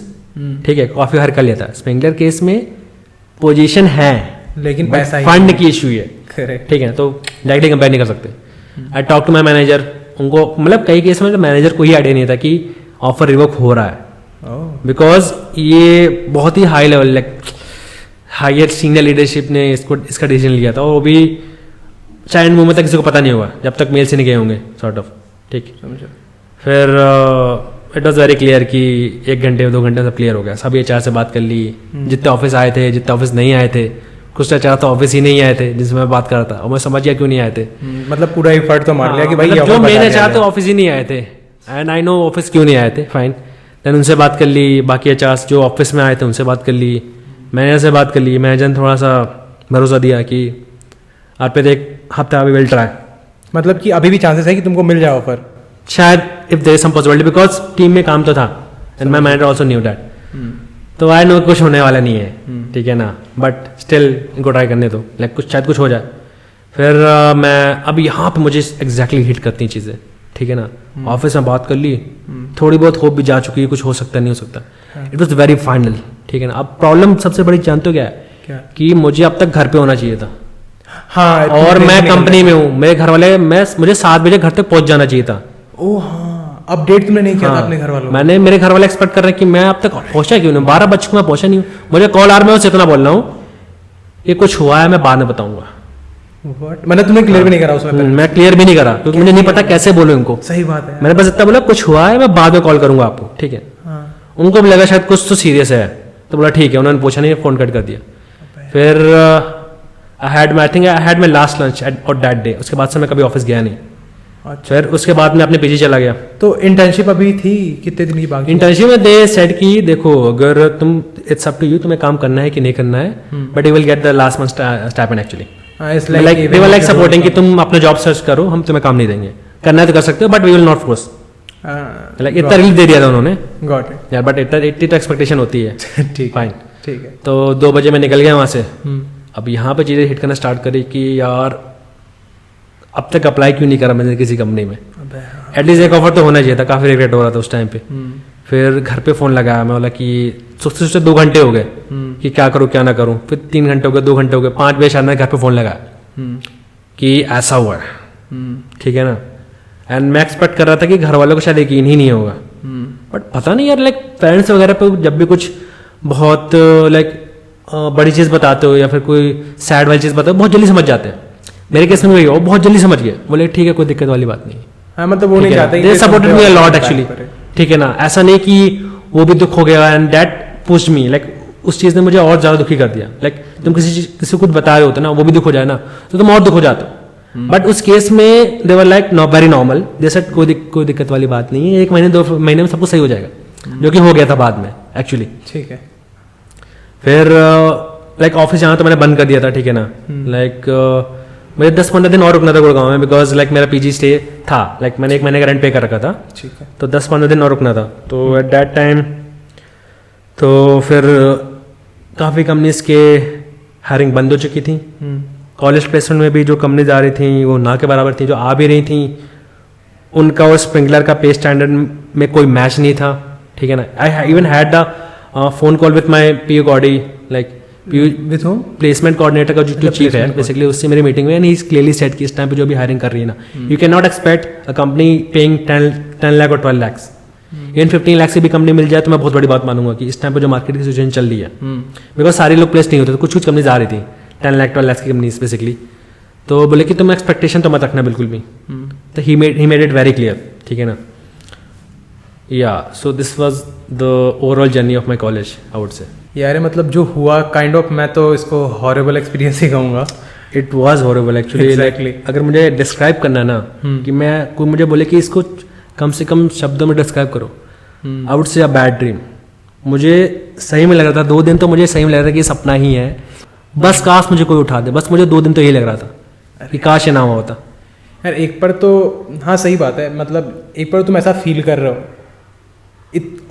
ठीक है, काफी हर कर लिया था। स्प्रिंकलर केस में पोजीशन है लेकिन पैसा ही फंड की इशू है। करेक्ट। ठीक है, तो डायरेक्टली कंपेयर नहीं कर सकते। I talk to my manager, उनको मतलब कई केस में मैनेजर को ही आइडिया नहीं था कि ऑफर रिवोक हो रहा है, बिकॉज ये बहुत ही high level like higher senior leadership ने इसका डिसीजन लिया था, और वो भी चाइल्ड मूव में तक किसी को पता नहीं होगा जब तक मेल से नहीं गए होंगे सॉर्ट ऑफ। ठीक, समझो। फिर इट वॉज वेरी क्लियर कि 1 घंटे 2 घंटे सब क्लियर हो गया। सभी एचआर से बात कर ली, जितने ऑफिस आए थे, जितने ऑफिस नहीं आए थे, कुछ एचआर तो ऑफिस ही नहीं आए थे जिनसे मैं बात कर रहा था, और मैं समझ गया क्यों नहीं आए थे। मतलब पूरा एफर्ट तो मार लिया कि भाई मतलब ये जो offer मेन बता एचआर दिया तो ऑफिस ही नहीं आए थे, एंड आई नो ऑफिस क्यों नहीं आए थे। फाइन, देन उनसे बात कर ली, बाकी एचआर जो ऑफिस में आए थे उनसे बात कर ली, मैनेजर से बात कर ली। मैनेजर ने थोड़ा सा भरोसा दिया कि और फिर एक हफ्ता वी विल ट्राई, मतलब कि अभी भी चांसेस है कि तुमको मिल जाए ऑफर? शायद if there is some possibility, because team में काम तो था and my manager also knew that, तो आई नो कुछ होने वाला नहीं है, ठीक है ना, बट स्टिल इनको ट्राई करने दो, लाइक कुछ शायद कुछ हो जाए। फिर मैं अब यहाँ पे मुझे एग्जैक्टली हिट करती हैं चीज़ें, ठीक है ना। ऑफिस में बात कर ली, थोड़ी बहुत होप भी जा चुकी है, कुछ हो सकता नहीं हो सकता, इट वॉज वेरी फाइनल, ठीक है ना। अब प्रॉब्लम सबसे बड़ी जानते हो क्या है? क्या? कि मुझे अब तक घर पे होना चाहिए था, हाँ, और मैं कंपनी में हूँ, मेरे घर वाले मुझे 7 बजे घर तक पहुंच जाना चाहिए था। ओ हाँ, अपडेट तुमने नहीं किया था अपने घर वालों? मैंने, मेरे घर वाले एक्सपेक्ट कर रहे हैं कि मैं अब तक पहुंचा क्यों नहीं, 12 बज चुके मैं पहुंचा नहीं हूँ, मुझे कॉल आ रहा, मैं उससे इतना बोल रहा हूँ ये कुछ हुआ है, मैं बाद में बताऊंगा। मैंने तुम्हें क्लियर भी नहीं करा उसमें? मैं क्लियर भी नहीं करा क्योंकि मुझे नहीं पता कैसे बोलूँ इनको। सही बात है। मैंने बस इतना बोला कुछ हुआ है, मैं बाद में कॉल करूंगा आपको, ठीक है। उनको भी लगा शायद कुछ तो सीरियस है, तो बोला ठीक है, उन्होंने पूछा नहीं, फोन कट कर दिया। फिर I had my last lunch on that day, उसके बाद से मैं कभी ऑफिस गया नहीं। अच्छा। फिर उसके बाद मैं अपने पीजी चला गया। तो इंटर्नशिप अभी थी कितने दिन की बाकी? इंटर्नशिप में दे सेड कि देखो अगर तुम, इट्स अप टू यू, तुम्हें काम करना है कि नहीं करना है, but you will get the last month stipend actually, like they were like supporting कि तुम अपना जॉब सर्च करो, हम तुम्हें काम नहीं देंगे, करना है तो कर सकते हो, but we will not force, like इतना रिलीफ दे दिया था उन्होंने। गॉट इट यार, बट इतनी तो एक्सपेक्टेशन होती है। ठीक, फाइन, ठीक है। तो 2 बजे मैं निकल गया वहाँ से। अब यहाँ पे चीज़ें हिट करना स्टार्ट करी कि यार अब तक अप्लाई क्यों नहीं करा मैंने किसी कंपनी में, एटलीस्ट एक ऑफर तो होना चाहिए था, काफ़ी रिग्रेट हो रहा था उस टाइम पे। फिर घर पे फ़ोन लगाया, मैं बोला कि सोचते सोचते 2 घंटे हो गए कि क्या करूँ क्या ना करूँ, फिर 3 घंटे हो गए, 2 घंटे हो गए, 5 बजे शायद मैंने घर पे फ़ोन लगाया कि ऐसा हुआ है, ठीक है ना। एंड मैं एक्सपेक्ट कर रहा था कि घर वालों को शायद यकीन ही नहीं होगा, बट पता नहीं यार, लाइक पेरेंट्स वगैरह पे जब भी कुछ बहुत लाइक बड़ी चीज़ बताते हो या फिर कोई सैड वाली चीज़ बताते हो, बहुत जल्दी समझ जाते हैं। मेरे केस में वही हो, बहुत जल्दी समझ गए, बोले ठीक है कोई दिक्कत वाली बात नहीं। हाँ, मतलब वो नहीं चाहते, they supported me a lot actually, ठीक है ना। ऐसा नहीं कि वो भी दुख हो गया and that pushed me, like उस चीज़ ने मुझे और ज़्यादा दुखी कर दिया। लाइक तुम किसी को कुछ बता रहे होते ना, वो भी दुख हो जाए ना, तो तुम और दुख हो जाते हो। बट उस केस में they were like very normal, they said कोई दिक्कत वाली बात नहीं है, 1 महीने 2 महीने में सब कुछ सही हो जाएगा, जो कि हो गया था बाद में एक्चुअली। ठीक है। फिर लाइक ऑफिस जाना तो मैंने बंद कर दिया था, ठीक है ना। लाइक मुझे 10-15 दिन और रुकना था गुड़गांव में, बिकॉज लाइक मेरा पीजी स्टे था, लाइक मैंने 1 महीने का रेंट पे कर रखा था, ठीक है। तो 10-15 दिन और रुकना था। तो एट दैट टाइम तो फिर काफ़ी कंपनीज के हायरिंग बंद हो चुकी थी। कॉलेज प्लेसमेंट में भी जो कंपनीज आ रही थी वो ना के बराबर थी, जो आ भी रही थी उनका और स्प्रिंकलर का पे स्टैंडर्ड में कोई मैच नहीं था, ठीक है ना। I even had the phone call with my पीयू गॉडी, like with home placement coordinator का जो चीफ है बेसिकली, उससे मेरी मीटिंग में, and he is clearly said कि इस टाइम पे जो भी हायरिंग कर रही है ना, you can not expect a company paying 10 lakh और 12 लाख, इवन 15 लाख से भी कंपनी मिल जाए तो मैं बहुत बड़ी बात मानूंगा कि इस टाइम पे जो मार्केट की सिचुएशन चल रही है, बिकॉज सारे लोग प्लेस नहीं होते, तो कुछ कंपनीज आ रही थी 10 लाख 12 लाख की कंपनीज बेसिकली। तो बोले कि तुम एक्सपेक्टेशन तो मत रखना बिल्कुल भी, तो he made it very clear, ठीक है ना। या so this was the overall journey of my college, I would से। यार मतलब जो हुआ काइंड ऑफ, मैं तो इसको हॉरेबल एक्सपीरियंस ही कहूँगा। It was horrible actually. Exactly. अगर मुझे डिस्क्राइब करना है ना, कि मैं, कोई मुझे बोले कि इसको कम से कम शब्दों में डिस्क्राइब करो, आई वुड से अ बैड ड्रीम। मुझे सही में लग रहा था 2 दिन तो मुझे सही में लग रहा था कि ये सपना ही है, बस काश मुझे कोई उठा दे, बस मुझे 2 दिन तो यही लग रहा था कि काश ये ना हुआ होता। यार एक पर तो हाँ सही बात है, मतलब एक पर तुम ऐसा फील कर रहे हो,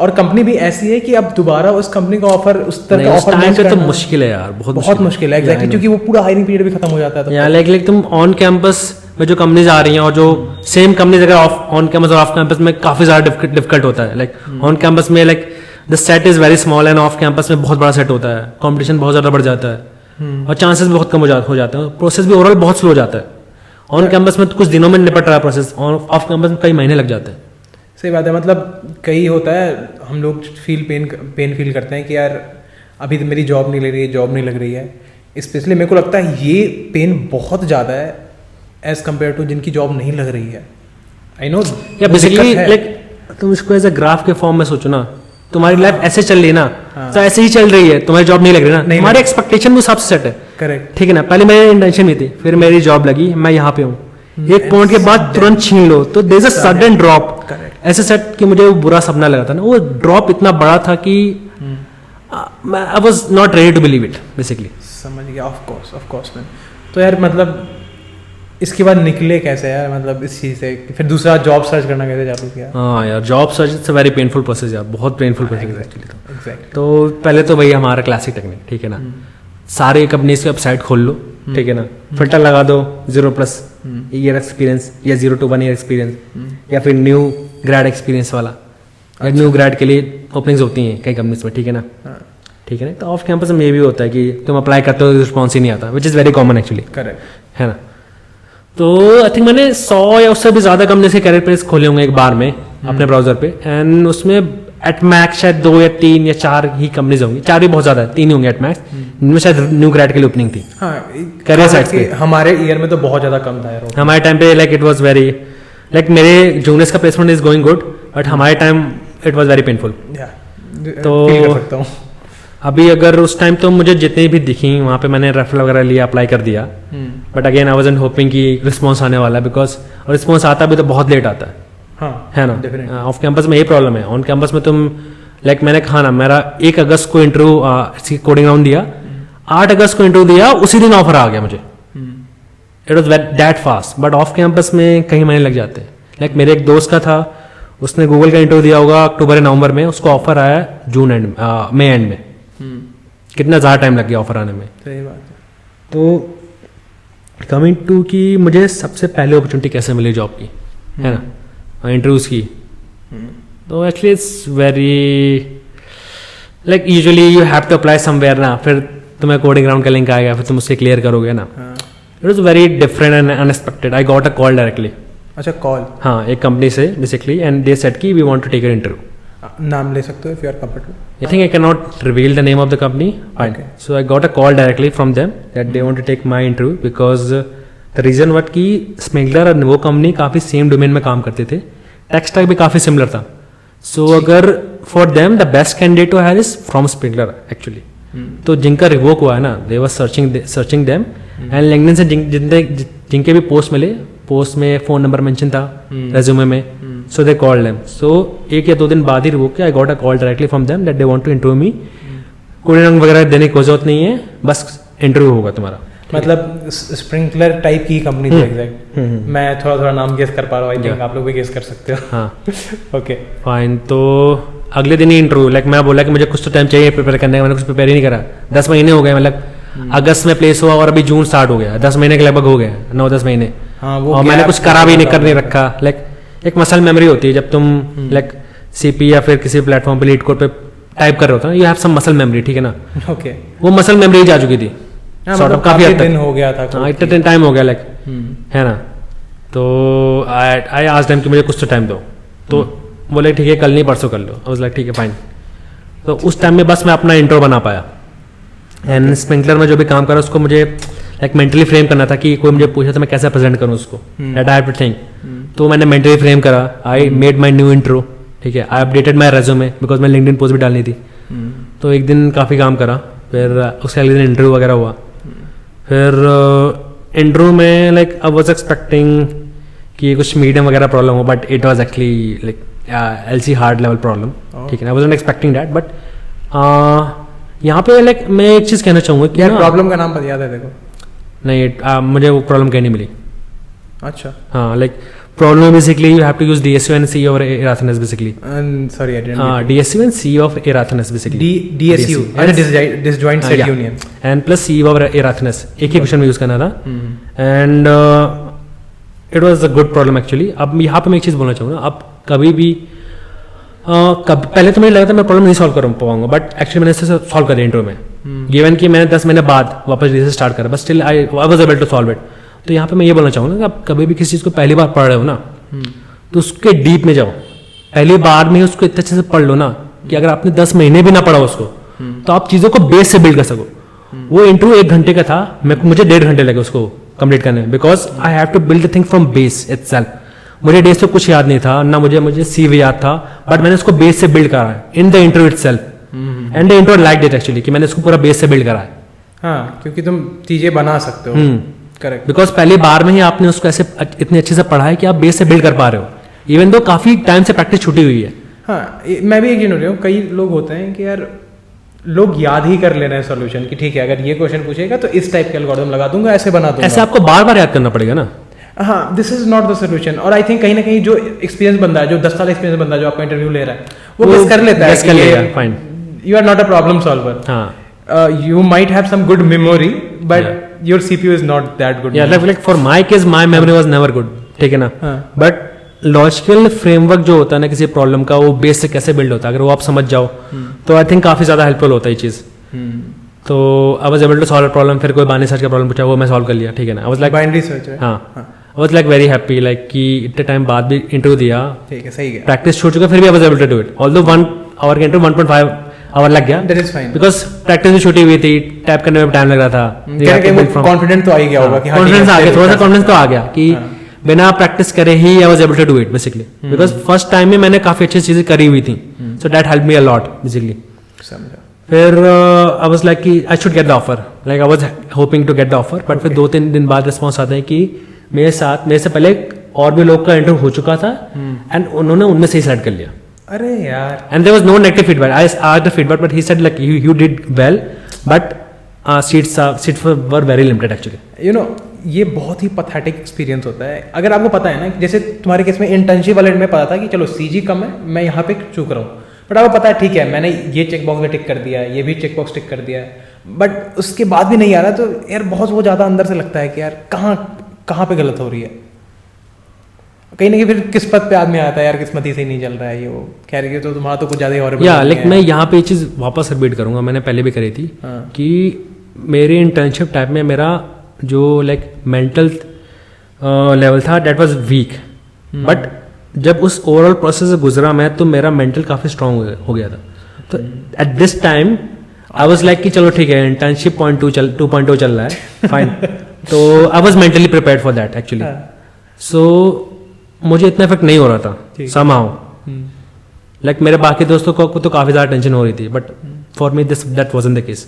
और कंपनी भी ऐसी है कि अब दोबारा उस कंपनी का ऑफर, उस तरह का ऑफर टाइम पे तो मुश्किल है यार, बहुत मुश्किल है एग्जैक्टली, क्योंकि वो पूरा हायरिंग पीरियड भी खत्म हो जाता है। यार लाइक तुम ऑन कैंपस में जो कंपनीज आ रही हैं और जो सेम कंपनीज अगर ऑन कैंपस और ऑफ कैंपस में काफी ज्यादा डिफिकल्ट होता है। लाइक ऑन कैंपस में like the set is very small end off campus में बहुत बड़ा सेट होता है, कॉम्पिटिशन बहुत ज्यादा बढ़ जाता है और चांसेस भी बहुत कम हो जाते हैं, प्रोसेस भी ओवरऑल बहुत स्लो हो जाता है। ऑन कैंपस में तो कुछ दिनों में निपट रहा है प्रोसेस, ऑफ कैंपस में कई महीने लग जाते हैं। सही बात है, मतलब कई होता है, हम लोग पेन फील करते हैं कि यार अभी तो मेरी जॉब नहीं लग रही है, जॉब नहीं लग रही है। स्पेशली मेरे को लगता है ये पेन बहुत ज़्यादा है एज कम्पेयर टू जिनकी जॉब नहीं लग रही है। आई नो या बेसिकली लाइक तुम इसको एज अ ग्राफ के फॉर्म में सोचो ना, तुम्हारी लाइफ ऐसे चल रही ना, तो ऐसे ही चल रही है, तुम्हारी जॉब नहीं लग रही ना, तुम्हारी एक्सपेक्टेशन भी सबसे सेट है, करेक्ट, ठीक है ना। पहले मेरी इंटेंशन भी थी, फिर मेरी जॉब लगी, मैं यहाँ पे हूँ, एक पॉइंट के बाद तुरंत छीन लो तो there is a sudden drop. ऐसे सेट कि मुझे वो बुरा सपना लगा था ना, वो ड्रॉप इतना बड़ा था कि I was not ready to believe it basically. समझ गया, ऑफ कोर्स मैन। तो यार मतलब इसके बाद निकले कैसे यार, मतलब इस चीज़ से फिर दूसरा जॉब सर्च करना कैसे चालू किया? हाँ यार, job search it's very painful process यार, बहुत पेनफुल प्रोसेस एक्चुअली। एग्जैक्टली। तो पहले तो भाई हमारा क्लासिक टेक्निक, ठीक है ना, सारे कंपनीज की वेबसाइट खोल लो, ठीक है ना, फिल्टर लगा दो 0+ ईयर एक्सपीरियंस या 0 to 1 ईयर एक्सपीरियंस या फिर न्यू ग्रेड एक्सपीरियंस वाला। न्यू ग्रेड के लिए ओपनिंग्स होती हैं कई कंपनीज में, ठीक है ना, ठीक है ना। तो ऑफ कैंपस में ये भी होता है कि तुम अप्लाई करते हो, रिस्पॉन्स ही नहीं आता, which is very common actually, correct है ना। तो आई थिंक मैंने 100 या उससे भी ज़्यादा कंपनी के कैरियर पेज खोले होंगे एक बार में अपने ब्राउजर पे, एंड उसमें एट मैक्स शायद 2 या 3 या 4 ही कंपनीज होंगी, 4 भी बहुत ज़्यादा है, 3 ही होंगे एट मैक्स, इनमें शायद न्यू ग्रेड के लिए ओपनिंग थी। हाँ, कैरियर साइट्स पे हमारे ईयर में तो बहुत ज़्यादा कम था यार। हमारे टाइम पे like it was very, like मेरे जूनियर्स का placement is going good, but हमारे time it was very painful. तो फील कर सकता हूँ। अभी अगर उस टाइम तो मुझे जितनी भी दिखी वहाँ पे मैंने रेफरल वगैरह लिया, अप्लाई कर दिया, but again I wasn't hopping कि रिस्पॉन्स आने वाला है, बिकॉज रिस्पॉन्स आता भी तो बहुत लेट आता है, हाँ, है ना। ऑफ कैंपस में ये प्रॉब्लम है, ऑन कैंपस में तुम लाइक मैंने कहा ना, मेरा 1 अगस्त को इंटरव्यू कोडिंग राउंड दिया, 8 अगस्त को इंटरव्यू दिया, उसी दिन ऑफर आ गया मुझे। It was that fast, but off campus में कहीं महीने लग जाते हैं। लाइक मेरे एक दोस्त का था, उसने गूगल का इंटरव्यू दिया होगा अक्टूबर या नवंबर में, उसको ऑफर आया जून एंड मई एंड में। कितना ज़्यादा टाइम लग गया ऑफर आने में। सही बात है। तो कमिंग टू कि मुझे सबसे पहले अपॉर्चुनिटी कैसे मिली जॉब की, है ना, इंटरव्यूज़ की, तो actually it's very like usually you have to apply somewhere ना, फिर तुम्हें कोडिंग राउंड का लिंक आएगा, फिर तुम उससे क्लियर करोगे ना। It was very different and unexpected. I got a call directly. अच्छा, कॉल? हाँ, एक कंपनी से बेसिकली, एंड दे सेड कि we want to take your interview. नाम ले सकते हो if you are comfortable? I think I cannot reveal the name of the company. Fine. Okay. So I got a call directly from them that they want to take my interview because the reason what कि Springler और वो company काफ़ी same domain में काम करते थे, tech stack भी काफ़ी सिमिलर था। सो अगर for them the best candidate to hire is from Springler actually. तो जिनका रिवोक हुआ है ना, they were searching them, and LinkedIn से जिनके भी पोस्ट मिले, पोस्ट में फ़ोन नंबर मेंशन था, रेज्यूमे में, सो दे कॉल्ड देम। सो 1 या 2 दिन बाद ही रिवोक किया। I got a call directly from them that they want to interview me. कोई रंग वगैरह देने की कोई जरूरत नहीं है, बस इंटरव्यू होगा तुम्हारा। मतलब स्प्रिंकलर टाइप की कंपनी थी एग्जैक्ट। मैं थोड़ा थोड़ा नाम गेस कर पा रहा हूँ, आई थिंक आप लोग भी गेस कर सकते हो। हाँ ओके फाइन। तो अगले दिन ही इंटरव्यू, लाइक मैं बोला कि मुझे कुछ तो टाइम चाहिए प्रिपेयर करने का, मैंने कुछ प्रिपेयर ही नहीं करा। 10 महीने हो गए, मतलब अगस्त में प्लेस हुआ और अभी जून स्टार्ट हो गया, 10 महीने के लगभग हो गए, 9-10 महीने। हाँ, वो और मैंने कुछ करा भी नहीं, कर नहीं रखा। लाइक एक मसल मेमोरी होती है जब तुम लाइक सीपी या फिर किसी प्लेटफॉर्म पे लीड कोड पे टाइप कर रहे होता है, you have some muscle memory, ठीक है ना। ओके, वो मसल मेमोरी जा चुकी थी, सॉर्ट ऑफ काफी हद दिन हो गया था। हाँ, इतना टाइम हो गया लाइक, है ना। तो आई आस्क्ड देम कि मुझे कुछ तो टाइम दो, तो बोले ठीक है कल नहीं परसों कर लो। आई वाज लाइक ठीक है फाइन। तो उस टाइम में बस मैं अपना इंट्रो बना पाया, एंड स्प्रिंकलर में जो भी काम करा उसको मुझे लाइक मेंटली फ्रेम करना था कि कोई मुझे पूछा तो मैं कैसे प्रेजेंट करूँ उसको, that I have to think. तो मैंने मेंटली फ्रेम करा, I made my new intro, ठीक है, I updated my resume because मैं लिंक्डइन पोस्ट भी डालनी थी। तो एक दिन काफ़ी काम करा, फिर उसके अगले दिन इंटरव्यू वगैरह हुआ। फिर इंटरव्यू में लाइक आई वाज एक्सपेक्टिंग कि कुछ मीडियम वगैरह प्रॉब्लम हो, but it was actually like LC hard level problem, ठीक है। I wasn't expecting that, but यहाँ पे लाइक मैं एक चीज़ कहना चाहूँगा कि यार प्रॉब्लम का नाम याद है देखो? नहीं, मुझे वो प्रॉब्लम कहीं नहीं मिली। अच्छा, हाँ, like problem basically you have to use DSU and C of Erathines basically. Sorry, I didn't. DSU and C of Erathines basically. DSU, disjoint set union. And plus C of Erathines, एक ही question में use करना था, and it was a good problem actually. अब यहाँ पे मैं एक चीज़ बोलना चाहूँगा, अब कभी भी पहले तो मुझे लगा था मैं प्रॉब्लम नहीं सॉल्व कर पाऊंगा, बट एक्चुअली मैंने इसे सॉल्व कर दिया इंटरव्यू में, गिवन कि मैंने 10 महीने बाद वापस रीसे स्टार्ट करा, but still I was able to solve it. तो यहाँ पे मैं ये बोलना चाहूँगा कि आप कभी भी किसी चीज़ को पहली बार पढ़ रहे हो ना, तो उसके डीप में जाओ, पहली बार में उसको इतने अच्छे से पढ़ लो ना कि अगर आपने 10 महीने भी ना पढ़ा उसको, तो आप चीज़ों को बेस से बिल्ड कर सको। वो इंटरव्यू 1 घंटे का था, मुझे 1.5 घंटे लगे उसको कंप्लीट करने में, because I have to build the thing from base itself. मुझे डेज से कुछ याद नहीं था ना, मुझे CV याद था, बट मैंने उसको बेस से बिल्ड करा है in the interview itself, and the interview like it actually कि मैंने उसको पूरा बेस से बिल्ड करा है। हाँ, क्योंकि तुम चीजें बना सकते हो। करेक्ट, बिकॉज पहली बार में ही आपने उसको ऐसे इतने अच्छे से पढ़ा है कि आप बेस से बिल्ड कर पा रहे हो, इवन दो काफी टाइम से प्रैक्टिस छूटी हुई है। हाँ, मैं भी यकीन हो रहा हूँ, कई लोग होते हैं कि यार लोग याद ही कर ले रहे हैं सॉल्यूशन कि ठीक है अगर ये क्वेश्चन पूछेगा तो इस टाइप के एल्गोरिथम लगा दूंगा, ऐसे बना दूंगा। ऐसे आपको बार बार याद करना पड़ेगा ना, हाँ, this is not the solution. और आई थिंक कहीं ना कहीं जो एक्सपीरियंस बंदा है, जो 10 साल एक्सपीरियंस बंदा है जो आपका इंटरव्यू ले रहा है, वो गेस कर लेता है, guess कर लेगा, fine. You are not a problem solver. हाँ, you might have some good memory but your CPU is not that good. yeah, like for my case my memory was never good, ठीक है ना, but logical framework जो होता है ना किसी problem का, वो बेस से कैसे बिल्ड होता है, अगर वो आप समझ जाओ तो आई थिंक काफी ज्यादा हेल्पफुल होता है ये चीज। तो I was able to solve problem, फिर कोई बाइनरी सर्च का प्रॉब्लम पूछा, वो मैं सॉल्व कर लिया, ठीक है ना। आई वाज लाइक बाइनरी सर्च है। हाँ, आई was like very happy, like कि इतने टाइम बाद भी इंटरव्यू दिया, ठीक है, सही है, प्रैक्टिस छूट चुका, फिर भी I was able to do it, although 1 hour के इंटरव्यू 1.5 आवर लग गया, that is fine, because practice भी छूटी हुई थी, टाइप करने में टाइम लग रहा था, कॉन्फिडेंट तो आ ही गया होगा कि कॉन्फिडेंस आ गया, थोड़ा सा कॉन्फिडेंस तो आ गया कि बिना प्रैक्टिस करे ही I was able to do it basically, because first time में मैंने काफी अच्छी चीजें करी हुई थी, so that help me a lot basically. समझा। फिर आई वाज लाइक कि I should get the offer, like I was hoping to get the offer, but फिर 2-3 दिन बाद रिस्पॉन्स आता है कि मेरे से पहले और भी लोग का इंटरव्यू हो चुका था एंड उन्होंने उनमें से ही सेलेक्ट कर लिया। अरे यार, and there was no negative feedback, I asked the feedback but he said like you did well, but seats were very limited actually. You know, ये बहुत ही पथेटिक एक्सपीरियंस होता है। अगर आपको पता है ना, जैसे तुम्हारे केस में इंटर्नशिप वाले में पता था कि चलो सीजी कम है, मैं यहाँ पे चूक रहा हूँ, बट आपको पता है ठीक है मैंने ये चेक बॉक्स में टिक कर दिया है, ये भी चेक बॉक्स टिक कर दिया है, बट उसके बाद भी नहीं आ रहा, तो यार बहुत वो ज़्यादा अंदर से लगता है कि यार कहाँ पे गलत हो रही है। कहीं ना कहीं फिर किस्मत पे आदमी आता है, यार किस्मत ही से नहीं चल रहा है ये वो, खैर ये तो तुम्हारा तो कुछ ज़्यादा ही और या लाइक मैं यहाँ पे ये चीज़ वापस रिपीट करूँगा, मैंने पहले भी करी थी कि मेरे इंटर्नशिप टाइम में मेरा जो लाइक मेंटल लेवल था डेट वाज वीक, बट जब उस ओवरऑल प्रोसेस से गुजरा मैं, तो मेरा मेंटल काफ़ी स्ट्रांग हो गया था। तो at this time I was like कि चलो ठीक है, इंटर्नशिप 2.0 चल रहा है, फाइन। तो I was mentally prepared for that actually, so मुझे इतना इफेक्ट नहीं हो रहा था समहाउ, लाइक मेरे बाकी दोस्तों को तो काफ़ी ज़्यादा टेंशन हो रही थी, but for me that wasn't the case.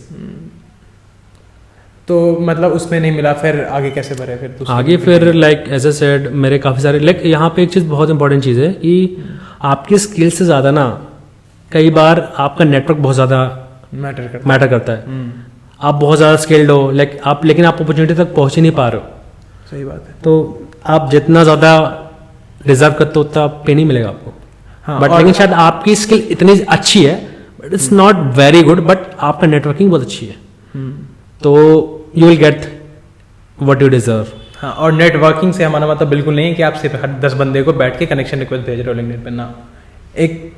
तो मतलब उसमें नहीं मिला, फिर आगे कैसे बढ़े? फिर आगे फिर लाइक एज ए सेड मेरे काफ़ी सारे लाइक यहाँ पे एक चीज़ बहुत इंपॉर्टेंट चीज़ है कि आपकी स्किल से ज़्यादा ना कई बार आपका नेटवर्क बहुत ज़्यादा मैटर करता है। आप बहुत ज़्यादा स्किल्ड हो लाइक आप, लेकिन आप अपॉर्चुनिटी तक पहुँच ही नहीं पा रहे हो। सही बात है। तो आप जितना ज़्यादा रिजर्व करते हो उतना पे नहीं मिलेगा आपको। हाँ, बट लेकिन शायद आपकी स्किल इतनी अच्छी है but it's not very good, but आपका नेटवर्किंग बहुत अच्छी है, तो you will get what you deserve. हाँ, और नेटवर्किंग से हमारा मतलब बिल्कुल नहीं है कि आप सिर्फ हर 10 बंदे को बैठ के कनेक्शन रिक्वेस्ट भेज रहे हो लिंक्डइन पे ना, एक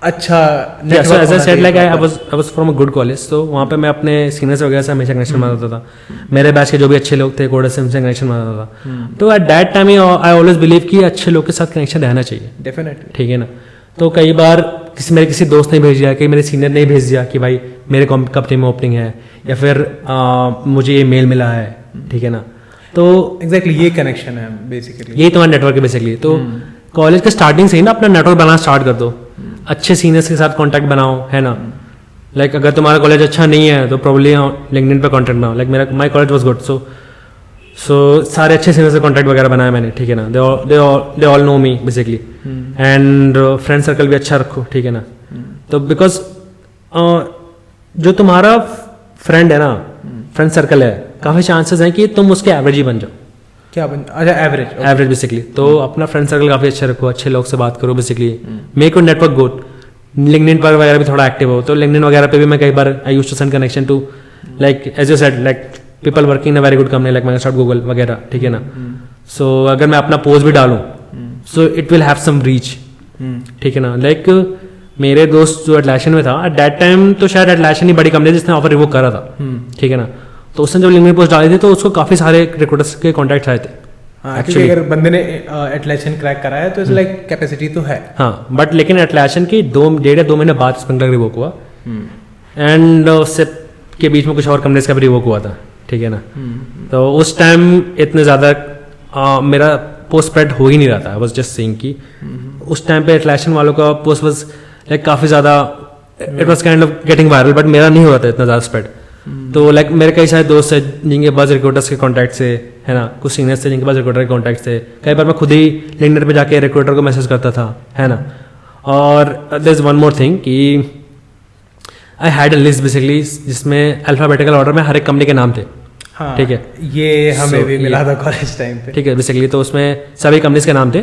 अच्छा network. As I said like I was from a good college, तो वहाँ पे मैं अपने सीनियर्स वगैरह से हमेशा कनेक्शन बनाता था, मेरे बैच के जो भी अच्छे लोग थे कोडर से उनसे कनेक्शन बनाता था। तो at that time I always believe कि अच्छे लोग के साथ कनेक्शन रहना चाहिए, डेफिनेटली, ठीक है ना। तो कई बार मेरे किसी दोस्त ने भेज दिया, कहीं मेरे सीनियर ने भेज दिया कि भाई मेरे कंपनी में ओपनिंग है, या फिर मुझे ये मेल मिला है, ठीक है ना। तो एग्जैक्टली ये कनेक्शन है बेसिकली, यही तुम्हारा नेटवर्क है बेसिकली। तो कॉलेज के स्टार्टिंग से ही ना अपना नेटवर्क बनाना स्टार्ट कर दो, अच्छे सीनियर्स के साथ कांटेक्ट बनाओ, है ना। लाइक अगर तुम्हारा कॉलेज अच्छा नहीं है तो प्रॉब्ली लिंक्डइन पे कांटेक्ट बनाओ। लाइक मेरा माय कॉलेज वाज गुड, सो सारे अच्छे सीनियर्स से कांटेक्ट वगैरह बनाया मैंने, ठीक है ना। They all know me basically, and friend circle भी अच्छा रखो, ठीक है ना। तो बिकॉज जो तुम्हारा फ्रेंड है ना, फ्रेंड सर्कल है, काफ़ी चांसेस हैं कि तुम उसके एवरेज ही बन जाओ। क्या बन? अच्छा, एवरेज बेसिकली। तो अपना फ्रेंड सर्कल काफ़ी अच्छा रखो, अच्छे लोग से बात करो basically, make your network good. LinkedIn पर वगैरह भी थोड़ा एक्टिव हो, तो लिंक्डइन वगैरह पे भी मैं कई बार I used to send connection to like as you said like people working in a very good company like Microsoft, Google वगैरह, ठीक है ना। सो अगर मैं अपना पोस्ट भी डालूँ so it will have some reach, ठीक है ना। लाइक मेरे दोस्त जो एटलैशन में था एट दैट टाइम, तो शायद एटलैशन ही बड़ी कंपनी जिसने ऑफर रिवोक करा था, ठीक है ना। तो उसने जब लिंक्डइन पोस्ट डाली थी तो उसको काफ़ी सारे रिक्रूटर्स के कॉन्टैक्ट्स आए थे। एक्चुअली अगर बंदे ने एटलैशन क्रैक करा है तो इट्स लाइक कैपेसिटी तो है। हाँ, बट लेकिन एटलैशन की 1.5 या 2 महीने बाद स्प्रिंकलर रिवोक हुआ, एंड उससे के बीच में कुछ और कंपनीज का भी रिवोक हुआ था, ठीक है ना। तो उस टाइम इतने ज़्यादा मेरा पोस्ट स्प्रेड हो ही नहीं रहा था। आई वाज जस्ट सेइंग कि उस टाइम पे एटलैशन वालों का पोस्ट वाज लाइक काफ़ी ज़्यादा, it was kind of getting viral, but मेरा नहीं हो रहा था इतना ज़्यादा स्प्रेड। तो लाइक मेरे कई सारे दोस्त हैं जिनके पास रिक्रूटर्स के कॉन्टैक्ट से, है ना, कुछ सीनियर्स थे जिनके पास रिक्रूटर के कॉन्टैक्ट थे। कई बार मैं खुद ही लिंक्डइन पे जाके रिक्रूटर को मैसेज करता था, है ना। और there is one more thing कि I had a list basically जिसमें अल्फाबेटिकल ऑर्डर में हर एक कंपनी के नाम थे। हाँ, ठीक है, ये हमें So, भी मिला ये- था कॉलेज टाइम पे। ठीक है बेसिकली। तो उसमें सभी कंपनीज के नाम थे,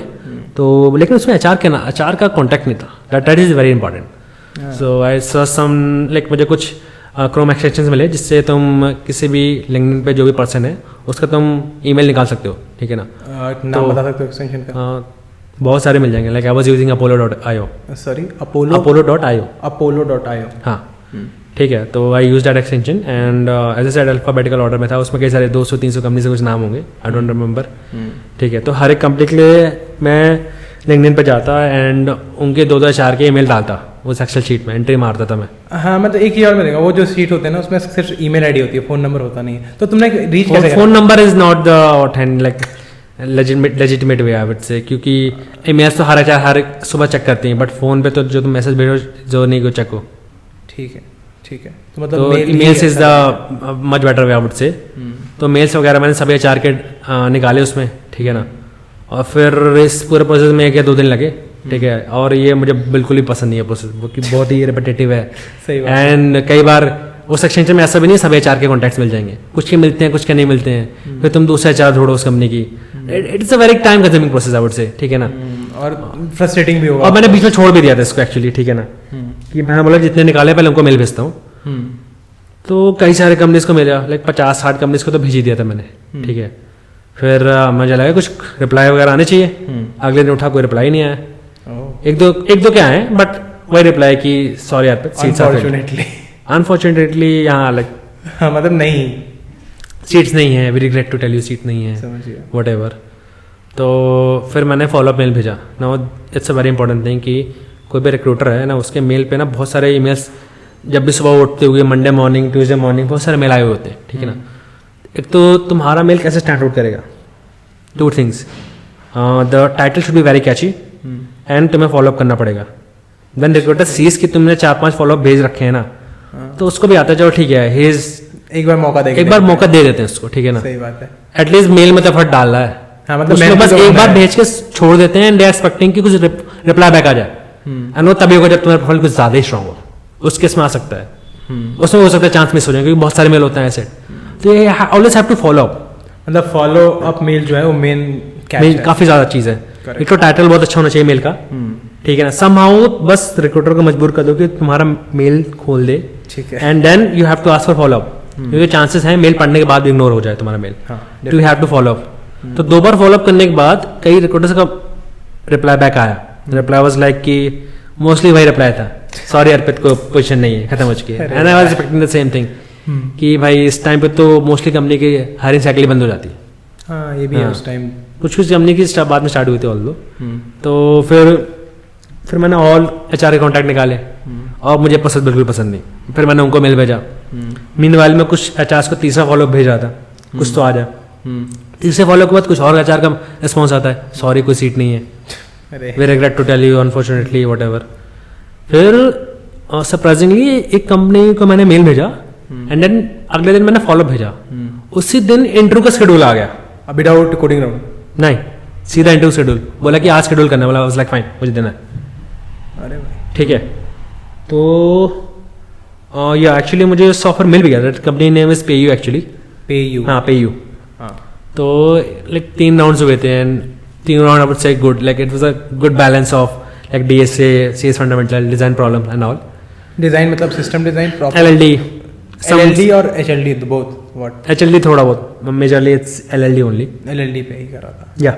तो लेकिन उसमें एचआर का कॉन्टैक्ट नहीं था। That is very important. So I search some like मुझे कुछ क्रोम एक्सटेंशंस मिले जिससे तुम किसी भी लिंक्डइन पे जो भी पर्सन है उसका तुम ईमेल निकाल सकते हो, ठीक है ना। नाम बता सकते हो एक्सटेंशन का? बहुत सारे मिल जाएंगे, like I was using apollo.io। Sorry, Apollo apollo.io। apollo.io। हाँ, ठीक है। तो I use that extension and as a said alphabetical order में था। उसमें कई सारे 200-300 कंपनी से कुछ नाम होंगे, आई डोंट रिमेंबर, ठीक है। तो हर एक कंपनी के लिए मैं लिंक्डइन पे जाता एंड उनके 2-2 HR के ईमेल डालता उस एक्सेल शीट में, एंट्री मारता था मैं। हाँ, मतलब एक ही और में देखा, वो जो सीट होते हैं ना उसमें सिर्फ ईमेल आईडी होती है, फोन नंबर होता नहीं है। तो तुमने रीच कैसे करा? Phone number is not the authentic like legitimate way I would से, क्योंकि ईमेल्स तो हर HR हर सुबह चेक करती हैं, बट फोन पे तो जो तुम मैसेज भेजो जो नहीं को चेक हो। ठीक है, ठीक है। तो तो मतलब emails is the much better way I would say. तो मेल्स वगैरह मैंने सभी HR के निकाले उसमें, ठीक है ना। और फिर इस पूरे प्रोसेस में 1 या 2 दिन लगे, ठीक है। और ये मुझे बिल्कुल ही पसंद नहीं है प्रोसेस, क्योंकि बहुत ही रिपीटेटिव है। सही बात। एंड कई बार उस एक्सटेंशन में ऐसा भी नहीं सभी HR के कॉन्टैक्ट्स मिल जाएंगे, कुछ के मिलते हैं कुछ के नहीं मिलते हैं, फिर तुम दूसरा HR ढूंढो उस कंपनी की। It is a very time consuming process I would से, ठीक है ना। और फ्रस्ट्रेटिंग भी होगा। और मैंने बीच में छोड़ भी दिया था इसको एक्चुअली, ठीक है ना, कि मैंने बोला जितने निकाले पहले उनको मेल भेजता हूँ। तो कई सारे कंपनीज को मिला, लाइक 50-60 कंपनीज को तो भेज ही दिया था मैंने, ठीक है। फिर मुझे लगा कुछ रिप्लाई वगैरह आने चाहिए। अगले दिन उठा, कोई रिप्लाई नहीं आया। एक दो क्या आए, बट वही रिप्लाई कि सॉरी यार सीट्स अनफॉर्चुनेटली। अनफॉर्चुनेटली यहाँ लाइक हाँ, मतलब नहीं, सीट्स नहीं है, we regret to tell you seat नहीं है, समझ गया। Whatever. तो फिर मैंने फॉलोअप मेल भेजा ना। It's a very important thing कि कोई भी रिक्रूटर है ना, उसके मेल पे ना बहुत सारे ईमेल्स जब भी सुबह उठते हुए मंडे मॉर्निंग, ट्यूसडे मॉर्निंग बहुत सारे मेल आए हुए होते हैं, ठीक है ना। एक तो तुम्हारा मेल कैसे स्टैंड आउट करेगा, 2 things, the title should be very catchy and तुम्हें फॉलोअप करना पड़ेगा। देन रिक्रूटर सीज कि तुमने 4-5 फॉलोअप भेज रखे हैं ना, तो उसको भी आता है चलो ठीक है, ही इज एक बार मौका देंगे, एक बार मौका दे देते हैं उसको, ठीक है ना। सही बात है। एटलीस्ट मेल में तो एफर्ट डाल रहा है। हाँ, मतलब उसको मेहनत बस तो एक करना बार है। भेज के छोड़ देते हैं एंड दे एक्सपेक्टिंग कि कुछ रिप्लाई बैक आ जाए। एंड वो तभी होगा जब तुम्हारा प्रोफाइल कुछ ज्यादा ही स्ट्रांग हो, उस केस में आ सकता है। उसमें हो सकता है चांस मिस हो जाए, क्योंकि बहुत सारे मेल होते हैं ऐसे। तो ये always have to follow up, मतलब फॉलो अप मेल जो है वो मेन कैच मेल है। काफी ज्यादा चीज है। Correct. एक तो टाइटल बहुत अच्छा होना चाहिए मेल का, ठीक है ना। समहाउ बस रिक्रूटर को मजबूर कर दो कि तुम्हारा मेल खोल दे, ठीक है। And then you have to ask for follow up, क्योंकि चांसेस हैं मेल पढ़ने के बाद भी इग्नोर हो जाए तुम्हारा मेल। हाँ, तो you have to follow up. तो 2 बार फॉलो अप करने के बाद कई रिक्रूटर्स का रिप्लाई बैक आया। रिप्लाई वाज लाइक कि मोस्टली वही रिप्लाई था, सॉरी अर्पित को पोजीशन नहीं है, खत्म हो चुकी है। And I was expecting the same thing कि भाई इस टाइम पे तो मोस्टली कंपनी की हायरिंग साइकिल ही बंद हो जाती है। हाँ, ये भी है हाँ। उस टाइम। कुछ कंपनी की बाद में स्टार्ट हुई थी ऑल दो। तो फिर मैंने ऑल HR के कॉन्टैक्ट निकाले और मुझे बिल्कुल पसंद नहीं। फिर मैंने उनको मेल भेजा। मीनवाइल में कुछ HRs को तीसरा फॉलोअप भेजा था, कुछ तो आ जाए। तीसरे फॉलोअप के बाद कुछ और HR का रिस्पॉन्स आता है, सॉरी कोई सीट नहीं है, अरे we regret to tell you unfortunately whatever. फिर सरप्राइजिंगली एक कंपनी को मैंने मेल भेजा एंड देन अगले दिन मैंने फॉलोअप भेजा। उसी दिन इंटरव्यू का शेड्यूल आ गया। Without coding round? नहीं, सीधा इंटरव्यू शेड्यूल बोला कि आज शेड्यूल करना, बोला वाज लाइक फाइन मुझे देना है, अरे भाई, ठीक है। तो या एक्चुअली मुझे ऑफर मिल भी गया। Company name is PayU actually. PayU? हाँ पेयू। हाँ, तो लाइक 3 राउंड्स हुए थे and 3 round I would say good, like it was a good balance of like DSA, CS fundamental, design problem and all. Design मतलब system design proper? LLD LLD और HLD both? What? HLD थोड़ा बहुत, majorly it's LLD only. LLD पे ही कर रहा था। या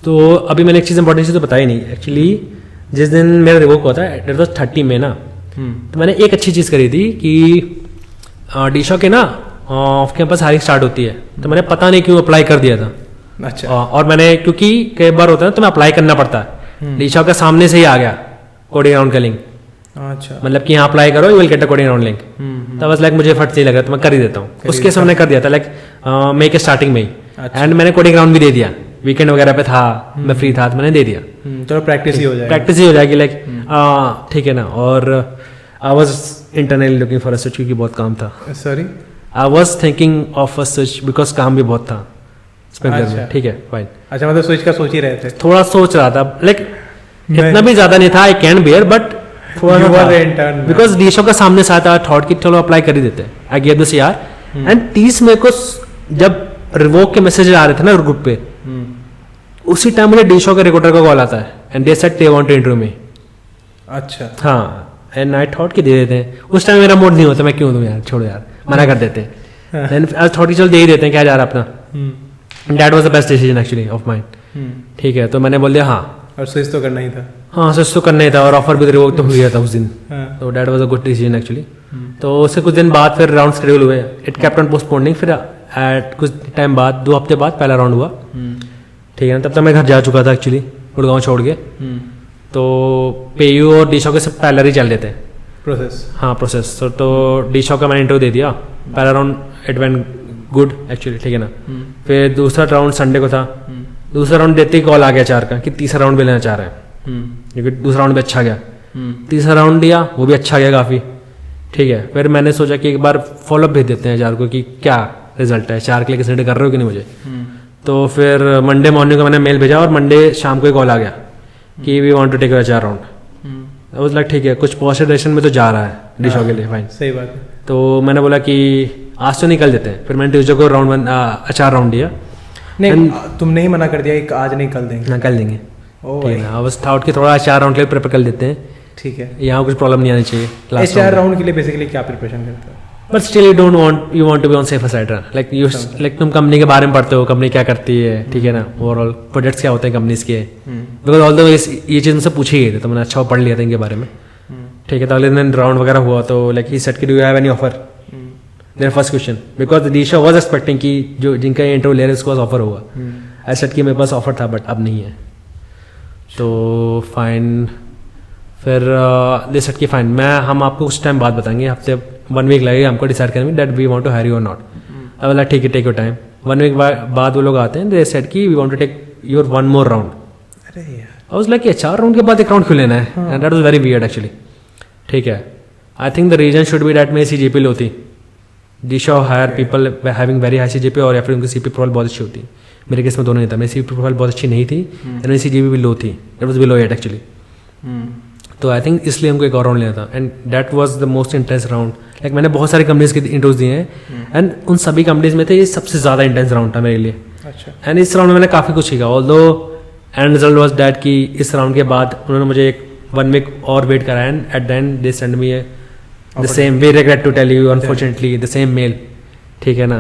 तो अभी मैंने एक चीज़ इंपॉर्टेंट चीज़ तो बताई नहीं एक्चुअली। जिस दिन मेरा रिवोक हुआ था इट वाज 30 में ना, तो मैंने एक अच्छी चीज़ करी थी कि डीशा के ना ऑफ कैंपस हायरिंग स्टार्ट होती है, तो मैंने पता नहीं क्यों अप्लाई कर दिया था। अच्छा। और मैंने क्योंकि कई बार होता है ना तो मैं अप्लाई करना पड़ता है, डीशा का सामने से ही आ गया कोडिंग राउंड का लिंक, अच्छा। मतलब कि यहाँ अप्लाई करो you will get a coding round link. तब बस लाइक मुझे फट से ही लग रहा तो मैं कर ही देता हूँ। उसके समय कर दिया था लाइक मई के स्टार्टिंग में ही। एंड मैंने कोडिंग राउंड भी दे दिया, वीकेंड वगैरह पे था, मैं फ्री था तो मैंने दे दिया। चलो प्रैक्टिस ही हो जाएगी। प्रैक्टिस ही हो जाएगी लाइक, ठीक है ना। और I was internally looking for a switch, क्योंकि बहुत काम था। Sorry? I was thinking of a switch because काम भी बहुत था स्प्रिंगलर अच्छा। में, ठीक है फाइन। अच्छा, मतलब स्विच का सोच ही रहे थे? थोड़ा सोच रहा था लाइक, इतना भी ज्यादा नहीं था, आई कैन बियर, बट थोड़ा You सा were the intern, बिकॉज डीशो का सामने से आता थॉट कि चलो अप्लाई कर ही देते हैं। आई गेव दिस यार एंड 30 मई को जब रिवोक के मैसेज आ रहे थे ना ग्रुप पे, उसी टाइम मुझे डी शो के रिकॉर्डर का कॉल आता है and they said they want to interview me. अच्छा। हाँ, एंड आई थॉट कि दे देते हैं। उस टाइम मेरा मूड नहीं होता, मैं क्यों दूं यार, छोड़ो यार, मना कर देते हैं। देन आई थॉट कि चल दे ही देते हैं, क्या जा रहा है अपना। That was the best decision actually of mind. ठीक है, तो मैंने बोल दिया हाँ, और स्विच तो करना ही था। हाँ स्विच तो करना ही था, और ऑफर भी रिवोक तो हो गया था उस दिन। हाँ। तो that was a good decision actually. तो उससे कुछ दिन बाद फिर राउंड शेड्यूल हुए, इट केप्ट ऑन पोस्टपोनिंग। फिर एट कुछ टाइम बाद, 2 हफ्ते बाद पहला राउंड हुआ। ठीक है ना, तब तक मैं घर जा चुका था एक्चुअली, गुड़गांव छोड़ के। तो पेयू और डी शॉक के सब पैलर ही चल रहे थे प्रोसेस। हाँ प्रोसेस। तो डी शॉक का मैंने इंटरव्यू दे दिया, पहला round it went good actually. ठीक है ना, फिर दूसरा राउंड संडे को था। दूसरा राउंड देते ही कॉल आ गया चार का कि तीसरा राउंड भी लेना चाह रहे हैं, क्योंकि दूसरा राउंड भी अच्छा गया। तीसरा राउंड दिया, वो भी अच्छा गया काफ़ी। ठीक है, फिर मैंने सोचा कि एक बार फॉलोअप भेज देते हैं चार को कि क्या रिजल्ट है, चार के लिए कंसिडर कर रहे हो कि नहीं मुझे। तो फिर मंडे मॉर्निंग को मैंने मेल भेजा और मंडे शाम को ही कॉल आ गया कि वी वांट टू टेक चार राउंड। आई वाज लाइक ठीक है, कुछ पॉजिटिव डायरेक्शन में तो जा रहा है डी शॉक के लिए, फाइन। सही बात है। तो मैंने बोला कि आज तो निकल देते हैं। फिर मैंने ट्यूजडे को राउंड 1 चार राउंड दिया। नहीं, तुमने ही मना कर दिया कि आज नहीं कल देंगे। ना कल देंगे। ओ ठीक है ना, बस थाउट के थोड़ा 4 राउंड के लिए प्रिपेयर कर देते हैं। ठीक है, यहाँ कुछ प्रॉब्लम नहीं आनी चाहिए लास्ट 4 राउंड के लिए बेसिकली क्या प्रिपरेशन करते हो? But still you want to be on safer side. Like तुम कंपनी के बारे में पढ़ते हो, कंपनी क्या करती है, ठीक है ना, ओवरऑल प्रोजेक्ट्स क्या होते हैं कंपनीज के। बिकॉज ऑल दो ये चीज़ मुझसे पूछी गई थी, तो मैंने अच्छा पढ़ लिया था इनके बारे में। ठीक है, तो अगले दिन राउंड वगैरह हुआ तो लाइक ही सेट कि do you have any offer, there first question, because DE Shaw was expecting कि जो जिनका इंटरव्यू ले रहे उसको ऑफर होगा। आई सेट कि मेरे पास ऑफर था बट अब नहीं है। तो फाइन, फिर दे सेट कि फाइन, हम आपको कुछ टाइम बाद बताएंगे, हफ्ते 1 वीक लगेगा हमको डिसाइड करने में that we want to hire you और नॉट। आई बोला ठीक है, टेक योर टाइम। 1 वीक बाद वो लोग आते हैं, दे सेट कि we want to take your 1 more round. अरे यार, आई वाज लाइक 4 राउंड के बाद एक राउंड क्यों लेना है, and that was very weird actually. ठीक है, I think the reason should be that मेरी सीजीपी लो थी। DE Shaw hire people having very high CGPA, और या फिर उनकी सीपी प्रोफाइल बहुत अच्छी होती है। मेरे केस में दोनों नहीं था, मेरी सीपी प्रोफाइल बहुत अच्छी नहीं थी एंड मेरी सीजीपी भी लो थी, इट वाज बिलो 8 एक्चुअली। तो आई थिंक इसलिए हमको एक और राउंड लेना था, and that was the most intense round. Like मैंने बहुत सारी कंपनीज के इंटरव्यूज दिए हैं एंड उन सभी कंपनीज में थे ये सबसे ज़्यादा इंटेंस राउंड था मेरे लिए। अच्छा। एंड इस राउंड में मैंने काफ़ी कुछ सीखा, although and result was that कि इस राउंड के बाद उन्होंने मुझे एक 1 वीक और वेट कराया and at the end they send me the same, we regret to tell you unfortunately the same mail. ठीक है ना,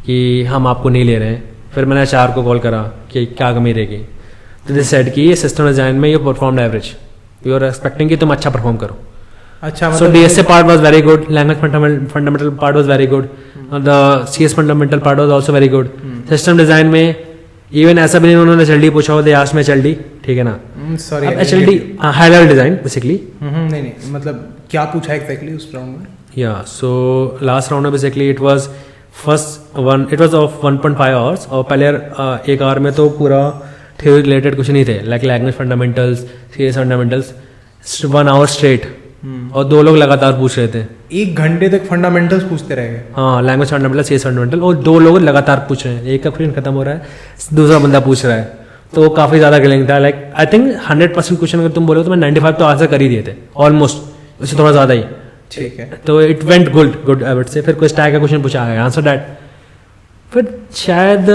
कि हम आपको नहीं ले रहे हैं। फिर मैंने HR को कॉल करा कि क्या कमी रहेगी, तो दे सेड कि ये सिस्टम डिजाइन में you perform average, you are expecting कि तुम अच्छा परफॉर्म करो। अच्छा, so DSA part was very good, language fundamental part was very good, the CS fundamental part was also very good. System design में even ऐसा भी नहीं उन्होंने HLD पूछा हो, दे आस्क्ड मी HLD। ठीक है ना, sorry, HLD high level design basically. नहीं, मतलब क्या पूछा एग्जैक्टली उस राउंड में? या सो लास्ट राउंड में basically it was it was of 1.5 hours, और पहले 1 आवर में तो पूरा थ्योरी रिलेटेड कुछ नहीं थे, like language fundamentals, CS fundamentals, 1 hour straight, और 2 लोग लगातार पूछ रहे थे। 1 घंटे तक फंडामेंटल्स पूछते रह गए? हाँ, लैंग्वेज फंडामेंटल, CS फंडामेंटल, और 2 लोग लगातार पूछ रहे हैं। एक का क्वेश्चन खत्म हो रहा है, दूसरा बंदा पूछ रहा है, तो काफ़ी ज़्यादा ग्रिलिंग था। लाइक आई थिंक 100% क्वेश्चन अगर तुम बोलो तो मैं 95 तो आंसर कर ही दिए थे ऑलमोस्ट, उससे थोड़ा ज़्यादा ही। ठीक है, तो it went good I would say. फिर कुछ टाइप का क्वेश्चन पूछा गया, आंसर दैट। फिर शायद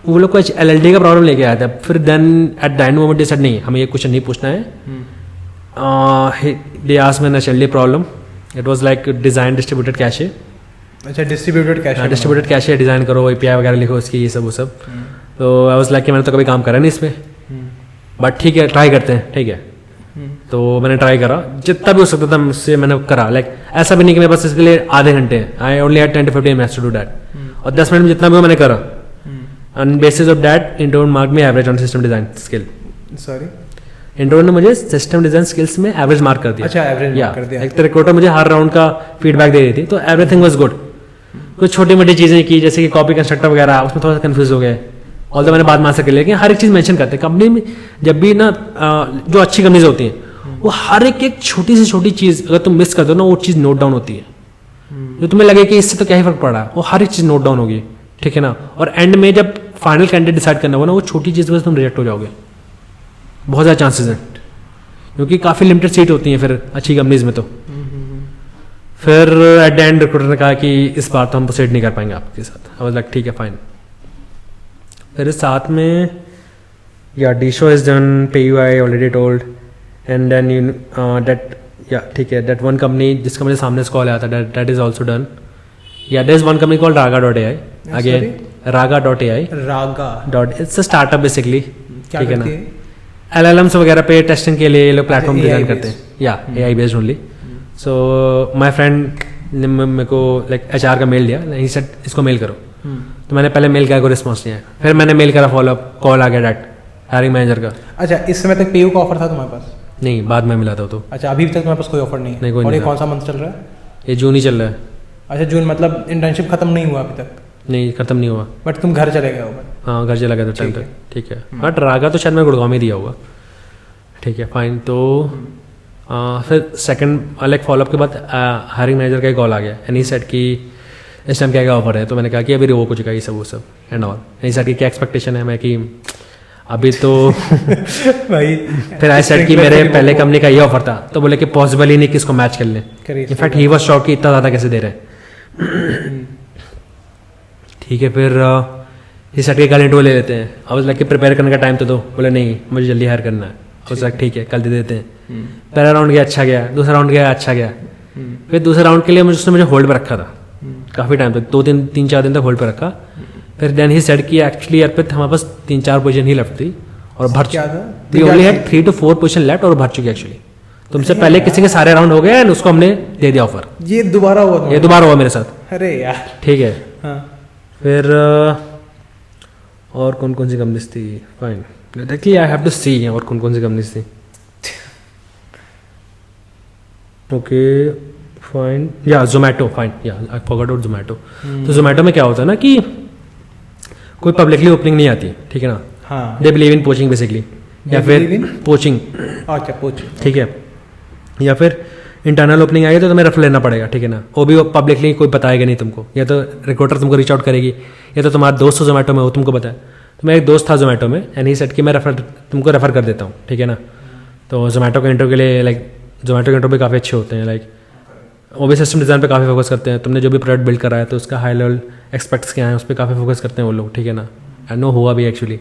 वो लोग कुछ LLD का प्रॉब्लम लेके आया था। फिर then at the end moment they said नहीं, हमें ये क्वेश्चन नहीं पूछना है। They asked me an HLD problem, it was like design distributed cache. अच्छा, distributed cache, distributed cache design करो, API वगैरह लिखो उसकी, ये सब वो सब। तो आई वाज लाइक कि मैंने तो कभी काम करा नहीं इसमें, बट ठीक है ट्राई करते हैं। ठीक है, तो मैंने ट्राई करा जितना भी हो सकता था मुझसे, मैंने करा। लाइक ऐसा भी नहीं कि मेरे पास इसके लिए आधे घंटे, I only had 10 to 15 minutes to do that, और 10 मिनट में जितना भी हो मैंने करा। On basis of that interview mark में average on system design skill. Sorry, interview ने मुझे सिस्टम डिजाइन स्किल्स में एवरेज मार्क कर दिया। अच्छा, एवरेज मार्क कर दिया। एक रिक्रूटर मुझे हर राउंड का फीडबैक दे रही थी, तो एवरीथिंग वाज गुड। कुछ छोटी मोटी चीजें की, जैसे कि कॉपी कंस्ट्रक्टर वगैरह, उसमें थोड़ा सा कंफ्यूज हो गए, ऑल तो मैंने बाद में आंसर कर लिया। लेकिन हर एक चीज मेंशन करते हैं कंपनी में, जब भी ना जो अच्छी कंपनीज होती हैं वो हर एक छोटी से छोटी चीज अगर तुम मिस कर दो ना, वो चीज नोट डाउन होती है। जो तुम्हें लगे कि इससे तो क्या ही फर्क पड़ रहा है, वो हर एक चीज नोट डाउन होगी। ठीक है ना, और एंड में जब फाइनल कैंडिडेट डिसाइड करना होगा ना, वो छोटी चीज वजह तुम रिजेक्ट हो जाओगे, बहुत ज़्यादा चांसेस हैं, क्योंकि काफ़ी लिमिटेड सीट होती हैं फिर अच्छी कंपनीज में। तो फिर एट द एंड रिक्रूटर ने कहा कि इस बार तो हम प्रोसीड नहीं कर पाएंगे आपके साथ। आई वाज लाइक ठीक है फाइन। फिर साथ में yeah D Shaw is done, पे you I already told, and then you that yeah ठीक है दैट वन कंपनी जिसका मुझे सामने से कॉल आया था that is also done. Yeah there is one company called raga.ai again raga.ai it's a startup basically, ठीक है ना। LLMs वगैरह पे टेस्टिंग के लिए ये लोग प्लेटफॉर्म डिजाइन करते हैं, या AI based only. So my friend ने मेरे को लाइक HR का मेल दिया, ही सेड इसको मेल करो। तो मैंने पहले मेल किया, कोई रिस्पॉन्स नहीं आया। फिर मैंने मेल करा, फॉलोअप कॉल आ गया डायरेक्ट हायरिंग मैनेजर का। अच्छा, इस समय तक पेयू का ऑफर था तुम्हारे पास? नहीं, बाद में मिला था तो। अच्छा, अभी तक तुम्हारे पास कोई ऑफर नहीं है? नहीं, कोई और नहीं ये कौन सा मंथ चल रहा है? ये जून ही चल रहा है। अच्छा, जून मतलब इंटर्नशिप खत्म नहीं हुआ अभी तक? नहीं, खत्म नहीं हुआ। बट तुम घर चले गए हो? हाँ, घर चला गया था टाइम तक, ठीक है। बट रागा तो शायद मैं गुड़गांव में दिया होगा, ठीक है फाइन। तो फिर सेकंड लाइक फॉलोअप के बाद हायरिंग मैनेजर का एक कॉल आ गया, एंड ही सेड कि इस टाइम क्या क्या ऑफर है। तो मैंने कहा कि अभी रिवोक हो चुका है ये सब वो सब एंड ऑल। ही सेड कि क्या एक्सपेक्टेशन है, मैं कि अभी तो भाई। फिर आई सेड कि मेरे पहले कंपनी का ये ऑफर था, तो बोले कि पॉसिबल ही नहीं कि इसको मैच कर लें। इनफैक्ट ही वाज शॉक कि इतना ज़्यादा कैसे दे रहे हैं। ठीक है, फिर ये सेट के कल इंटरव्यू ले लेते हैं। आई वाज लाइक कि प्रिपेयर करने का टाइम तो दो। बोले नहीं, मुझे जल्दी हायर करना है। उस लाइक ठीक है, कल दे देते हैं। पहला राउंड गया, अच्छा गया। दूसरा राउंड गया, अच्छा गया। फिर दूसरे राउंड के लिए उसने मुझे होल्ड पर रखा था काफ़ी टाइम तक, 2-3-4 दिन तक होल्ड पर रखा। फिर देन ही सेड कि एक्चुअली अर्पित हमारे पास 3-4 पोजीशन ही लेफ्ट थी और भर we only had 3 to 4 position left और भर चुकी एक्चुअली। तुमसे पहले किसी के सारे राउंड हो गए एंड उसको हमने दे दिया ऑफर। ये दोबारा हुआ? ये दोबारा हुआ मेरे साथ। अरे यार, ठीक है। हाँ। फिर और कौन कौन सी कंपनीज थी? फाइन, देखिए आई हैव टू सी और कौन कौन सी कंपनीज थी। ओके फाइन, या जोमेटो, फाइन, या आई फॉरगॉट अबाउट जोमेटो। तो जोमेटो में क्या होता है ना कि कोई पब्लिकली ओपनिंग नहीं आती, ठीक है ना। हाँ, they believe in poaching basically, या फिर पोचिंग। अच्छा, पोचिंग, ठीक है। या फिर इंटरनल ओपनिंग आएगी तो तुम्हें रेफर लेना पड़ेगा, ठीक है ना। वो भी पब्लिकली कोई बताएगा नहीं तुमको, या तो रिक्रूटर तुमको रीच आउट करेगी, या तो तुम्हारा दोस्त हो जोमेटो में वो तुमको बताए। तो मेरा एक दोस्त था जोमेटो में एंड ही सेड कि मैं तुमको रेफर कर देता हूँ, ठीक है ना। तो जोमेटो के इंटरव्यू के लिए लाइक जोमेटो के इंटरव्यू काफ़ी अच्छे होते हैं, लाइक वो भी सिस्टम डिज़ाइन पे काफ़ी फोकस करते हैं। तुमने जो भी प्रोडक्ट बिल्ड करा है तो उसका हाई लेवल एक्सपेक्ट्स क्या है उस पर काफ़ी फोकस करते हैं वो लोग, ठीक है ना। एंड नो हुआ भी एक्चुअली,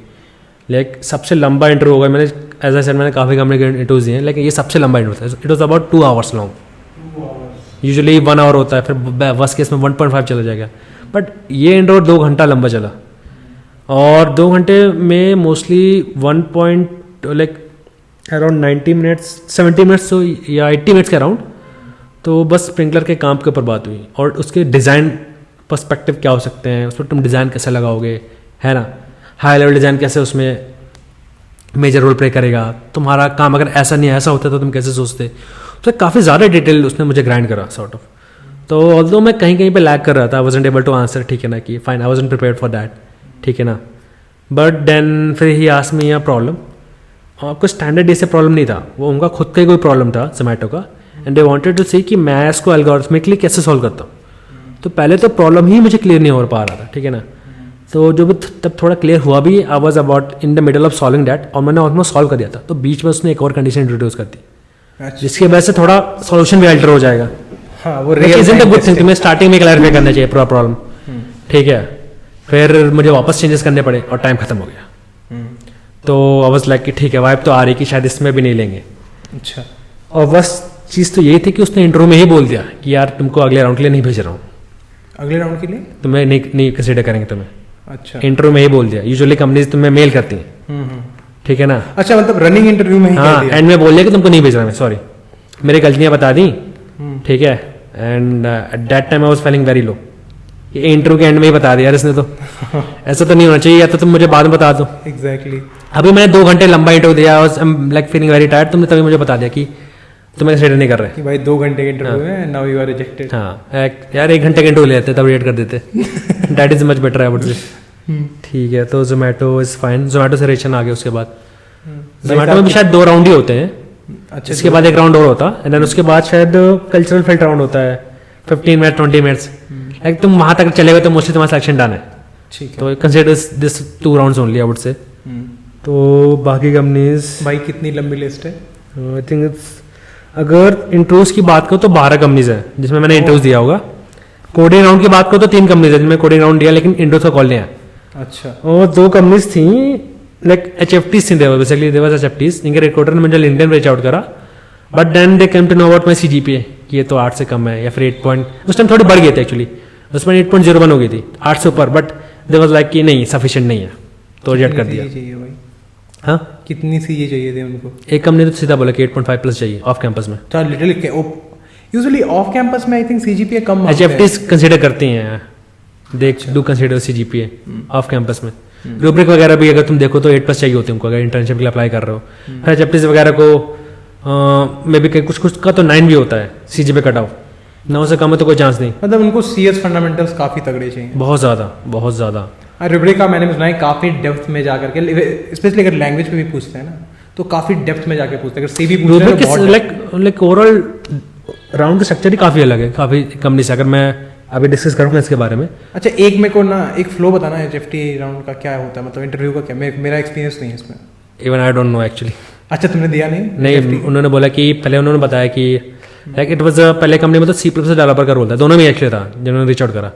लाइक सबसे लंबा इंटरव्यू होगा। मैंने एज आई सेड मैंने काफ़ी कंपनी के इंटरव्यूज दिए हैं, लेकिन ये सबसे लंबा इंटरव्यू था। It was about 2 hours long. Usually 1 hour होता है, फिर वर्स्ट केस में 1.5 चला जाएगा। बट ये इंटरव्यू 2 घंटा लंबा चला, और 2 घंटे में मोस्टली 90 मिनट्स 70 मिनट्स या 80 मिनट्स के अराउंड तो बस स्प्रिंकलर के काम के ऊपर बात हुई, और उसके डिज़ाइन पर्सपेक्टिव क्या हो सकते हैं, उस पर तुम डिज़ाइन कैसे लगाओगे, है ना। हाई लेवल डिज़ाइन कैसे उसमें मेजर रोल प्ले करेगा, तुम्हारा काम अगर ऐसा नहीं ऐसा होता तो तुम कैसे सोचते। तो काफ़ी ज़्यादा डिटेल उसने मुझे ग्राइंड करा सॉर्ट ऑफ। तो ऑल्दो मैं कहीं कहीं पे लैग कर रहा था, I wasn't able to answer, ठीक है ना, कि fine I wasn't prepared for that, ठीक है ना। बट देन फिर he asked me a problem, और कुछ स्टैंडर्ड डे से प्रॉब्लम नहीं था, वो उनका खुद का ही कोई प्रॉब्लम था जोमेटो का, एंड दे वांटेड टू सी कि मैं इसको एल्गोरिथमिकली कैसे सॉल्व करता हूँ। तो पहले तो प्रॉब्लम ही मुझे क्लियर नहीं हो पा रहा था, ठीक है ना। तो जो भी तब थोड़ा क्लियर हुआ भी, I was about in the middle of solving that, और मैंने ऑलमोस्ट सॉल्व कर दिया था। तो बीच में उसने एक और कंडीशन इंट्रोड्यूस कर दी, जिसकी वजह से थोड़ा सॉल्यूशन भी अल्टर हो जाएगा। हाँ, वो इज़न्ट अ गुड थिंग, तुम्हें स्टार्टिंग में क्लैरिफाई करना चाहिए पूरा प्रॉब्लम, ठीक है। फिर मुझे वापस चेंजेस करने पड़े और टाइम खत्म हो गया। तो आई वाज लाइक कि ठीक है, वाइब तो आ रही कि शायद इसमें भी नहीं लेंगे। अच्छा, और बस चीज़ तो यही थी कि उसने इंटरव्यू में ही बोल दिया कि यार तुमको अगले राउंड के लिए नहीं भेज रहा हूँ, अगले राउंड के लिए तुम्हें नहीं कंसिडर करेंगे तुम्हें। अच्छा, इंटरव्यू में ही बोल दिया। यूजुअली कंपनीज तुम्हें मेल करती हैं, ठीक है ना। अच्छा, मतलब रनिंग इंटरव्यू में ही कह हाँ, दिया। एंड में बोल दिया कि तुमको नहीं भेज रहा मैं, सॉरी मेरी गलतियाँ बता दी, ठीक है। And eight that time I was feeling very low, ये इंटरव्यू के एंड में ही बता दिया यार इसने तो। ऐसा तो नहीं होना चाहिए, या तो तुम मुझे बाद में बता दो। एग्जैक्टली। अभी मैंने 2 घंटे लंबा इंटरव्यू दिया, आई was like feeling very tired, तुमने तभी मुझे बता दिया कि तुम्हें कंसिडर नहीं कर रहे कि भाई 2 घंटे के इंटरव्यू है, नाउ यू आर रिजेक्टेड। हाँ यार 1 घंटे के इंटरव्यू लेते तब रेट कर देते, that is much better I would से। ठीक है, तो जोमेटो इज फाइन। जोमेटो से रेशन आ गया उसके बाद। जोमेटो में भी शायद 2 राउंड ही होते हैं। अच्छा, इसके बाद 1 राउंड और होता है, एंड देन उसके बाद शायद कल्चरल फिल्ट राउंड होता है 15 मिनट 20 मिनट्स। लाइक तुम वहां तक चले गए तो मोस्टली तुम्हारा सिलेक्शन डन है, ठीक है। तो consider this 2 rounds only I would say. तो बाकी कंपनीज भाई कितनी लंबी लिस्ट है? आई थिंक इट्स अगर इंटरव्यूज की बात करूँ तो 12 कंपनीज है जिसमें मैंने इंटरव्यूज दिया होगा। कोडिंग राउंड की बात करूँ तो 3 कंपनीज है जिनमें कोडिंग राउंड दिया लेकिन इंटरव्यू का कॉल नहीं आया। अच्छा। और 2 कंपनीज थी लाइक HFTs थी, बेसिकली देवर HFTs, इनके रिक्रूटर ने मुझे लिंक्डइन रीच आउट करा, but then they came to know about my CGPA कि ये तो 8 से कम है या फिर 8 पॉइंट, उस टाइम थोड़ी बढ़ गई थी एक्चुअली, उसमें 8.01 हो गई थी 8 से ऊपर, बट दे वाज लाइक कि नहीं सफिशिएंट नहीं है तो रिजेक्ट कर दिया। चाहिए भाई? हाँ, कितनी CA चाहिए थे उनको? एक कंपनी तो सीधा बोला कि 8.5 प्लस चाहिए ऑफ कैंपस में। तो लिटिल यूजुअली ऑफ कैंपस में आई थिंक CGPA कम मांगते हैं। HFTs कंसीडर करती हैं, देख do consider CGPA off campus में। रूब्रिक वगैरह भी अगर तुम देखो तो 8 प्लस चाहिए होती है उनको अगर इंटर्नशिप के लिए अप्लाई कर रहे हो। फिर HFTs वगैरह को मे भी कुछ कुछ का तो 9 भी होता है CGPA कट ऑफ, 9 से कम है तो कोई चांस नहीं। मतलब उनको CS फंडामेंटल्स काफी तगड़े चाहिए। बहुत ज़्यादा बहुत ज़्यादा। रूब्रिक का मैंने सुना है काफी डेप्थ में जाकर के, स्पेशली अगर लैंग्वेज पे भी पूछते हैं ना तो काफी डेप्थ में जाके पूछते हैं। अगर CV पूछ रहे हैं तो बहुत लाइक ओवरऑल राउंड का स्ट्रक्चर ही काफ़ी अलग है काफ़ी कंपनी से। अगर मैं अभी डिस्कस करूँगा इसके बारे में। अच्छा, एक मेरे को ना एक फ्लो बताना है HFT राउंड का क्या होता है, मतलब इंटरव्यू का क्या, मेरा एक्सपीरियंस नहीं है इसमें। Even I don't know actually. अच्छा, तुमने दिया नहीं, उन्होंने बोला कि पहले उन्होंने बताया कि लाइक इट वाज पहले कंपनी में तो C++ डेवलपर का रोल था, दोनों में एक्चुअली था जिन्होंने रीच आउट करा,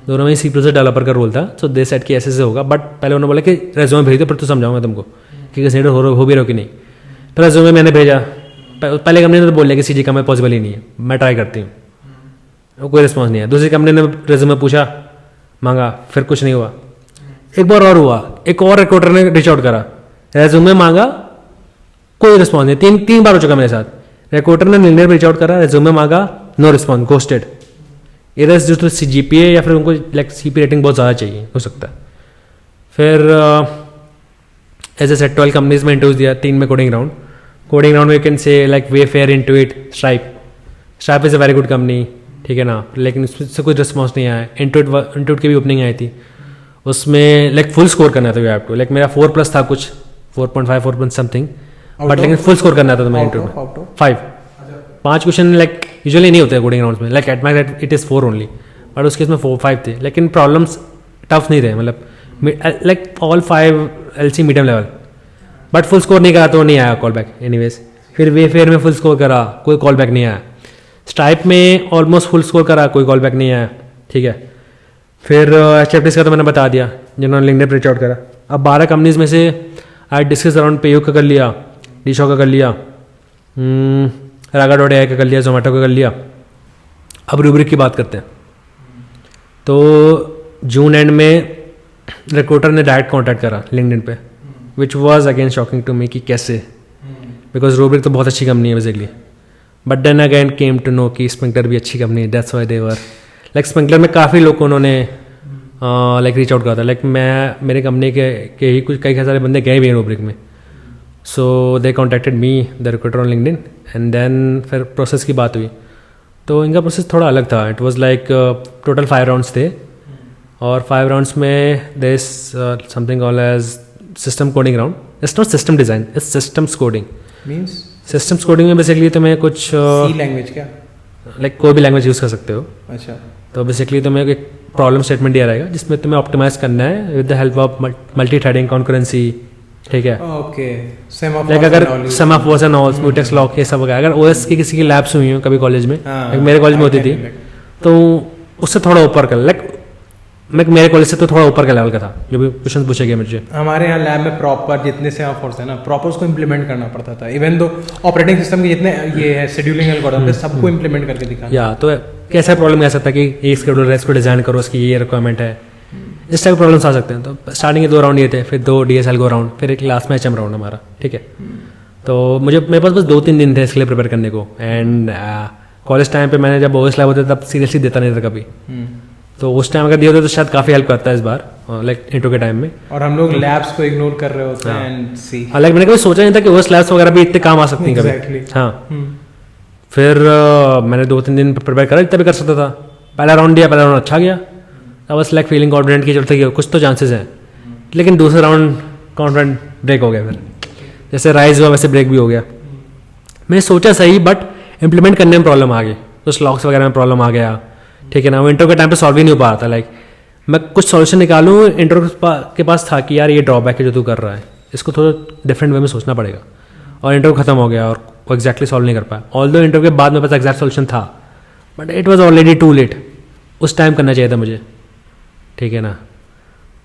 दोनों में C++ डेवलपर का रोल था। सो दे सेट कि ऐसे होगा, बट पहले उन्होंने बोला कि रेज्यूमे भेज दो फिर तो समझाऊंगा तुमको कि कंसीडर हो भी रहो कि नहीं। तो रेज्यूमे मैंने भेजा, पहले कंपनी ने तो बोल दिया कि CG का मैं पॉसिबल ही नहीं है, मैं ट्राई करती हूँ, कोई रिस्पॉन्स नहीं है। दूसरी कंपनी ने रेज्यूमे पूछा मांगा, फिर कुछ नहीं हुआ। एक बार और हुआ, एक और रिक्रूटर ने रीच आउट करा, रेज्यूमे मांगा, कोई रिस्पॉन्स नहीं। तीन बार हो चुका मेरे साथ। रिक्रूटर ने लिंक्डइन रीच आउट करा, रेज्यूमे मांगा, नो रिस्पॉन्स, घोस्टेड। इधर जो तो CGPA या फिर उनको लाइक CP रेटिंग बहुत ज़्यादा चाहिए हो सकता है। फिर एज ए सेट 12 कंपनीज में इंटरव्यूज दिया, 3 में कोडिंग राउंड में यू कैन से like Wayfair, Intuit, Stripe is a very good company, ठीक है ना, लेकिन उससे कोई रिस्पॉन्स नहीं आया। Intuit की भी ओपनिंग आई थी, उसमें लाइक फुल स्कोर करना था, यू हैव टू लाइक मेरा 4+ था कुछ 4.5 4 point समथिंग, बट लेकिन फुल स्कोर करना था तो मैं Intuit में 5 क्वेश्चन लाइक यूजुअली नहीं होते कोडिंग राउंड्स में, like at my it is 4 only, but उसके इसमें 4-5 थे, लेकिन प्रॉब्लम्स टफ नहीं रहे, मतलब like all 5 LC medium level, but full score नहीं करा तो नहीं आया कॉल बैक एनीवेज। फिर Wayfair में फुल स्कोर करा, कोई कॉल बैक नहीं आया। Stripe में ऑलमोस्ट फुल स्कोर करा, कोई कॉल बैक नहीं आया, ठीक है। फिर HFTs का तो मैंने बता दिया जिन्होंने लिंक्डइन रीच आउट करा। अब 12 कंपनीज में से आई डिस्कस अराउंड पेयू का कर लिया, डीशो का कर लिया, Raga.ai का कर लिया, Zomato का कर लिया। अब रूब्रिक की बात करते हैं। तो जून एंड में रिक्रूटर ने डायरेक्ट कॉन्टैक्ट करा लिंक्डइन पे, which was again shocking to me कि कैसे, बिकॉज रूब्रिक तो बहुत अच्छी कंपनी है basically, but then again came to know कि स्प्रिंकलर भी अच्छी कंपनी है, that's why they were like Sprinklr में काफ़ी लोग को उन्होंने लाइक रीच आउट करा था, लाइक मैं मेरे कंपनी के ही कुछ कई सारे बंदे गए भी हैं रूब्रिक में। So they contacted me the recruiter on LinkedIn and then फिर प्रोसेस की बात हुई, तो इनका प्रोसेस थोड़ा अलग था। It was like total 5 rounds थे, और 5 राउंड्स में there is something called as system coding round. It's not system design, it's systems coding. Means systems coding में बेसिकली तुम्हें कुछ C लैंग्वेज क्या, लाइक कोई भी लैंग्वेज यूज़ कर सकते हो। अच्छा, तो बेसिकली तुम्हें एक प्रॉब्लम स्टेटमेंट दिया रहेगा जिसमें तुम्हें ऑप्टिमाइज करना है with the help of multi threading, concurrency, ठीक है। ओके, लाइक अगर semaphores and all, mutex lock, ये सब वगैरह अगर OS की किसी की लैब्स हुई हो कभी कॉलेज में, like मेरे कॉलेज में होती थी, तो उससे थोड़ा ऊपर का लाइक मेरे कॉलेज से तो थोड़ा ऊपर का लेवल का था जो भी क्वेश्चन पूछे गए मुझे। हमारे यहाँ लैब में प्रॉपर जितने सेमाफोर्स है ना, प्रॉपर उसको इम्प्लीमेंट करना पड़ता था। इवन दो ऑपरेटिंग सिस्टम के जितने ये है शेड्यूलिंग एल्गोरिथम सबको इम्प्लीमेंट करके दिखाना। या तो कैसा प्रॉब्लम आ सकता है कि एक शेड्यूल इसको डिजाइन करो, उसकी ये रिक्वायरमेंट है, इस टाइप के प्रॉब्लम्स आ सकते हैं। तो स्टार्टिंग के 2 राउंड ये थे, फिर 2 DSL गो राउंड, फिर एक लास्ट में HM राउंड हमारा, ठीक है। तो मेरे पास बस 2-3 दिन थे इसके लिए प्रिपेयर करने को, एंड कॉलेज टाइम पे मैंने जब OS लैब होता तब सीरियसली देता नहीं था कभी, तो उस टाइम अगर दिया होता तो शायद काफ़ी हेल्प करता है इस बार लाइक इंट्रो के टाइम में। और हम लोग लैब्स को इग्नोर कर रहे होते हैं एंड सी, लाइक मैंने कभी सोचा नहीं था कि OS लैब्स वगैरह भी इतने काम आ सकती हैं कभी। हाँ, फिर मैंने 2-3 दिन प्रिपेयर करा जितना भी कर सकता था। पहला राउंड दिया, पहला राउंड अच्छा गया, अब बस लाइक फीलिंग कॉन्फिडेंट की जरूरत है, कुछ तो चांसेस हैं, लेकिन दूसरा राउंड कॉन्फिडेंट ब्रेक हो गया। फिर जैसे राइज हुआ वैसे ब्रेक भी हो गया। मैंने सोचा सही, बट इम्प्लीमेंट करने में प्रॉब्लम आ गई, तो लॉक्स वगैरह में प्रॉब्लम आ गया, ठीक है ना। वो इंट्रो के टाइम पे सॉल्व ही नहीं हो पा रहा था। लाइक मैं कुछ सॉल्यूशन निकालूँ, इंट्रो के पास था कि यार ये ड्रॉबैक है जो तू कर रहा है, इसको थोड़ा डिफरेंट वे में सोचना पड़ेगा, और इंट्रो खत्म हो गया और वो एग्जैक्टली सॉल्व नहीं कर पाया। ऑल्दो इंटरव्यू के बाद मेरे पास एग्जैक्ट सोल्यूशन था, but it was already too late. उस टाइम करना चाहिए था मुझे, ठीक है ना।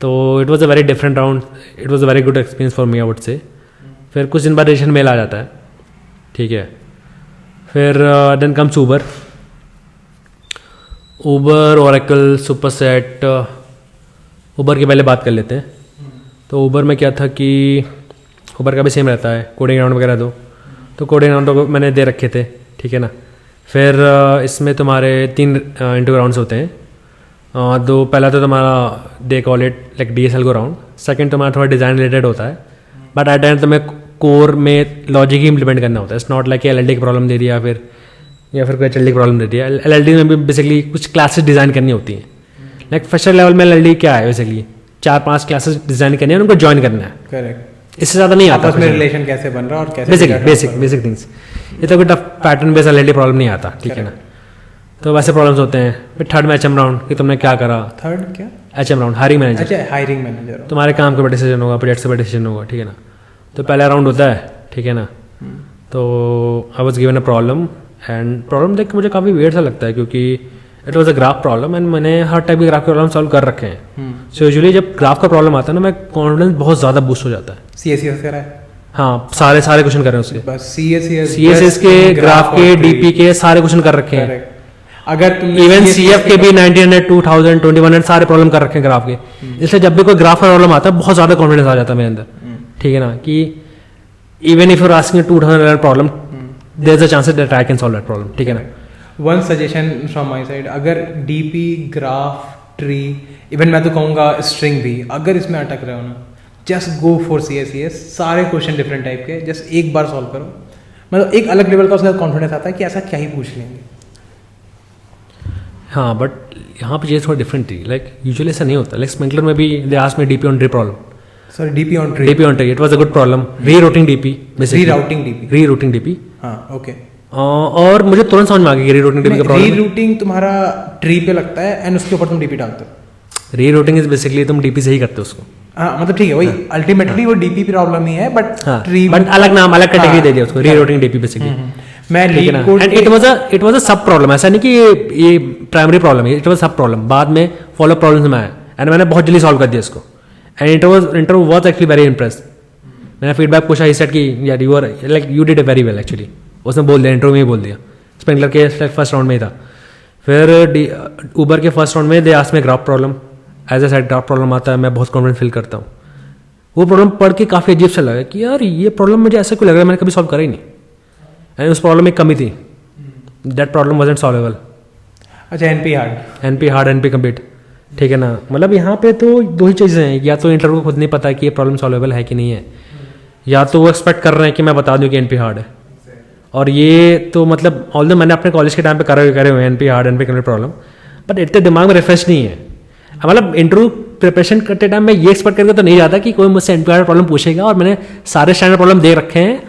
तो it was a very different round, it was a very good experience for me I would say. फिर कुछ दिन बाद रजिस्ट्रेशन मेल आ जाता है, ठीक है। फिर then comes Uber, Oracle, Superset. Uber की पहले बात कर लेते हैं। तो ऊबर में क्या था कि ऊबर का भी सेम रहता है, कोडिंग राउंड वगैरह दो, तो कोडिंग राउंड तो मैंने दे रखे थे, ठीक है ना। फिर इसमें तुम्हारे 3 इंटरव्यू राउंड्स होते हैं। दो, पहला तो तुम्हारा they call it like DSL को राउंड, सेकंड तुम्हारा थोड़ा डिज़ाइन रिलेटेड होता है, बट एट एंड तुम्हें कोर में लॉजिक ही इंप्लीमेंट करना होता है। इट्स नॉट लाइक LLD की प्रॉब्लम दे दिया या फिर कोई HLD की प्रॉब्लम दे दिया। LLD में भी बेसिकली कुछ क्लासेस डिज़ाइन करनी होती हैं। लाइक फ्रेशर लेवल में LLD क्या है, बेसिकली 4-5 क्लासेस डिज़ाइन करनी है, उनको ज्वाइन करना है। करेक्ट। इससे ज़्यादा नहीं आता। आपस में रिलेशन कैसे बन रहा है और कैसे बेसिक थिंग्स। ये तो कोई tough pattern based LLD problem नहीं आता, ठीक है ना। तो वैसे प्रॉब्लम्स होते हैं। फिर थर्ड में HM राउंड कि तुमने क्या करा। थर्ड क्या? HM round, hiring manager. अच्छा, हायरिंग मैनेजर। तुम्हारे काम के ऊपर डिसीजन होगा, प्रोजेक्ट से डिसीजन होगा, ठीक है ना। तो पहला राउंड होता है, ठीक है ना। तो I was given a problem, and problem देख के मुझे काफ़ी वेयर सा लगता है, क्योंकि it was a graph problem, and मैंने हर टाइप के ग्राफ के प्रॉब्लम सॉल्व कर रखे हैं। सो यूजुअली जब ग्राफ का प्रॉब्लम आता है ना, मैं कॉन्फिडेंस बहुत ज़्यादा बूस्ट हो जाता है। CSS करा है? हाँ, सारे क्वेश्चन कर रहे हैं उसके, बस CSS के, ग्राफ के, DP के सारे क्वेश्चन कर रखे हैं। अगर तुम इवन CF के भी 1900, 2000, 2100 सारे प्रॉब्लम कर रखे हैं ग्राफ के। इसलिए जब भी कोई ग्राफ का प्रॉब्लम आता है, बहुत ज़्यादा कॉन्फिडेंस आ जाता है मेरे अंदर, ठीक है ना, कि even if you are asking 2000 problem, there is a chances that I can solve that problem, ठीक है ना। One suggestion from my side, अगर DP, ग्राफ, ट्री, इवन मैं तो कहूँगा स्ट्रिंग भी, अगर इसमें अटक रहे हो ना, जस्ट गो फॉर CSS। सारे क्वेश्चन डिफरेंट टाइप के, जस्ट एक बार सॉल्व करो, मतलब एक अलग लेवल का उसका कॉन्फिडेंस आता है कि ऐसा क्या ही पूछ लेंगे। हाँ, बट यहाँ पे चीज़ थोड़ा डिफरेंट थी। लाइक यूजुअली ऐसा नहीं होता। लाइक स्प्रिंकलर में भी दे asked me DP on tree problem. Sorry, DP on tree. DP on tree, it was a good problem. Rerouting DP, basically rerouting DP। हाँ, ओके। और मुझे तुरंत समझ में आ गया कि रीरूटिंग DP का प्रॉब्लम। रीरूटिंग तुम्हारा ट्री पे लगता है एंड उसके ऊपर तुम DP डालते हो। रीरूटिंग इज बेसिकली तुम DP से ही करते हो उसको। हाँ, मतलब ठीक है, वही अल्टीमेटली वो DP प्रॉब्लम ही है, बट ट्री, बट अलग नाम, अलग कैटेगरी दे दिया उसको, रीरूटिंग DP बेसिकली। मैं leet code, and it was अ सब प्रॉब्लम। ऐसा नहीं कि ये प्राइमरी प्रॉब्लम है, इट वाज सब प्रॉब्लम। बाद में फॉलो प्रॉब्लम्स में आया, एंड मैंने बहुत जल्दी सॉल्व कर दिया इसको, and interview was actually very impressed. मैंने फीडबैक पूछा, ही सेड कि यार you are like you did it very well actually. उसने बोल दिया, इंटरव्यू में ही बोल दिया, स्प्रिंकलर के फर्स्ट राउंड में ही था। फिर ऊबर के फर्स्ट राउंड में they asked me graph problem. As a side graph problem आता है, मैं बहुत कॉन्फिडेंट फील करता हूँ। वो प्रॉब्लम पढ़ के काफ़ी अजीब सा लगा कि यार ये प्रॉब्लम मुझे ऐसा क्यों लग रहा है, मैंने कभी सॉल्व करा ही नहीं। एंड उस प्रॉब्लम में कमी थी, दैट प्रॉब्लम वाजंट सॉल्वेबल। अच्छा, NP हार्ड, NP कंप्लीट, ठीक है ना। मतलब यहाँ पे तो दो ही चीज़ें हैं, या तो इंटरव्यू को खुद नहीं पता कि ये प्रॉब्लम सॉल्वेबल है कि नहीं है, या तो वो एक्सपेक्ट कर रहे हैं कि मैं बता दूं कि NP हार्ड है। और ये तो मतलब ऑल्दो मैंने अपने कॉलेज के टाइम पे करे हुए हैं NP hard, NP complete problem, but इतने दिमाग में रिफ्रेश नहीं है। मतलब इंटरव्यू प्रिपरेशन करते टाइम मैं ये एक्सपेक्ट करके तो नहीं जाता कि कोई मुझसे NP हार्ड प्रॉब्लम पूछेगा और मैंने सारे स्टैंडर्ड प्रॉब्लम दे रखे हैं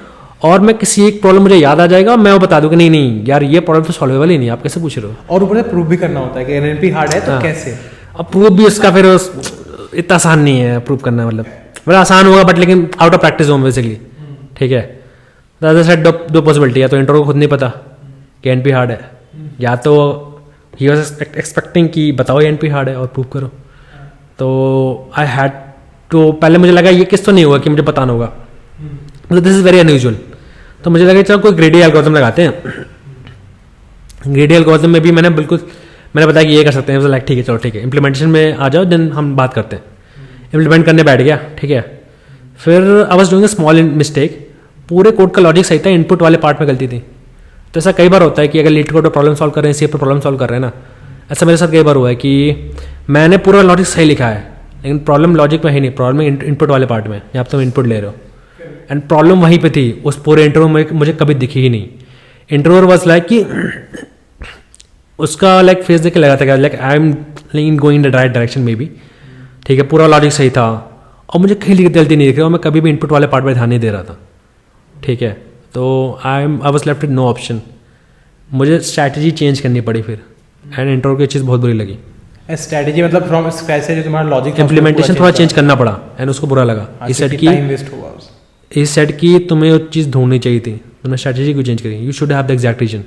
और मैं किसी एक प्रॉब्लम मुझे याद आ जाएगा और मैं वो बता दूं कि नहीं यार ये प्रॉब्लम तो सॉल्वेबल ही नहीं, आप कैसे पूछ रहे हो। और ऊपर से प्रूव भी करना होता है कि NP हार्ड है तो कैसे। अब प्रूव भी उसका फिर इतना आसान नहीं है प्रूव करना, मतलब आसान होगा बट लेकिन आउट ऑफ प्रैक्टिस होगा बेसिकली, ठीक है। दो पॉसिबिलिटी, या तो इंटरव्यू को खुद नहीं पता कि NP हार्ड है, या तो ही वाज एक्सपेक्टिंग कि बताओ ये NP हार्ड है और प्रूव करो। तो आई हैड तो पहले मुझे लगा ये किस तो नहीं होगा कि मुझे बताना होगा, मतलब दिस इज़ वेरी अनयूजुअल। तो मुझे लगा चलो कोई ग्रेडी एल्गोरिथम लगाते हैं। ग्रेडी एल्गोरिथम में भी मैंने बताया कि ये कर सकते हैं, लाइक ठीक है चलो ठीक है, इम्प्लीमेंटेशन में आ जाओ देन हम बात करते हैं। इम्प्लीमेंट करने बैठ गया, ठीक है। फिर I was doing a small mistake, पूरे कोड का लॉजिक सही था, इनपुट वाले पार्ट में गलती थी। तो ऐसा कई बार होता है कि अगर लीड कोड पर प्रॉब्लम सॉल्व कर रहे हैं, सी पर प्रॉब्लम सॉल्व कर रहे हैं ना, ऐसा मेरे साथ कई बार हुआ है कि मैंने पूरा लॉजिक सही लिखा है लेकिन प्रॉब्लम लॉजिक में है नहीं, प्रॉब्लम इनपुट वाले पार्ट में, जहाँ तुम इनपुट ले रहे हो, एंड प्रॉब्लम वहीं पे थी। उस पूरे इंटरव्यू में मुझे कभी दिखी ही नहीं। इंटरव्यूअर वाज लाइक कि उसका लाइक फेस देख के लगा था like I am going in the right direction में भी, ठीक है, पूरा लॉजिक सही था और मुझे कहीं गलती नहीं दिख रही और मैं कभी भी इनपुट वाले पार्ट में ध्यान नहीं दे रहा था, ठीक है। तो I was left with no option, मुझे स्ट्रैटेजी चेंज करनी पड़ी फिर, एंड इंटरव्यू की चीज़ बहुत बुरी लगी। स्ट्रैटेजी मतलब फ्रॉम स्क्रैच से जो तुम्हारा लॉजिक इम्प्लीमेंटेशन थोड़ा चेंज करना पड़ा एंड उसको बुरा लगा। इस सेट की तुम्हें वो चीज़ ढूंढनी चाहिए थी, तुमने स्ट्रैटेजी क्यों चेंज करी? You should have the exact reason.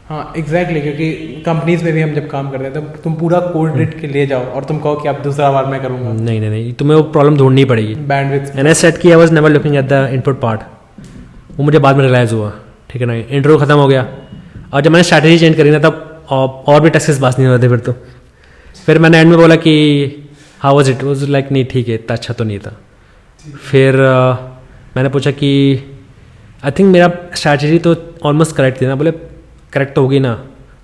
हाँ एग्जैक्टली, क्योंकि कंपनीज में भी हम जब काम करते हैं तो तुम पूरा कोड रिट के ले जाओ और तुम कहो कि अब दूसरा बार मैं करूँगा. नहीं, तुम्हें वो प्रॉब्लम ढूंढनी पड़ेगी. बैंडविड्थ. एंड आई सेड कि I was never looking at the input part. वो मुझे बाद में रियलाइज़ हुआ. ठीक है ना, इंटरव्यू खत्म हो गया और जब मैंने स्ट्रैटेजी चेंज करी ना तब और भी टेक्सेस पास नहीं होते. फिर मैंने एंड में बोला कि how was it. Was like नहीं ठीक है, इतना अच्छा तो नहीं था. फिर मैंने पूछा कि आई थिंक मेरा स्ट्रैटेजी तो ऑलमोस्ट करेक्ट थी ना. बोले करेक्ट तो होगी ना.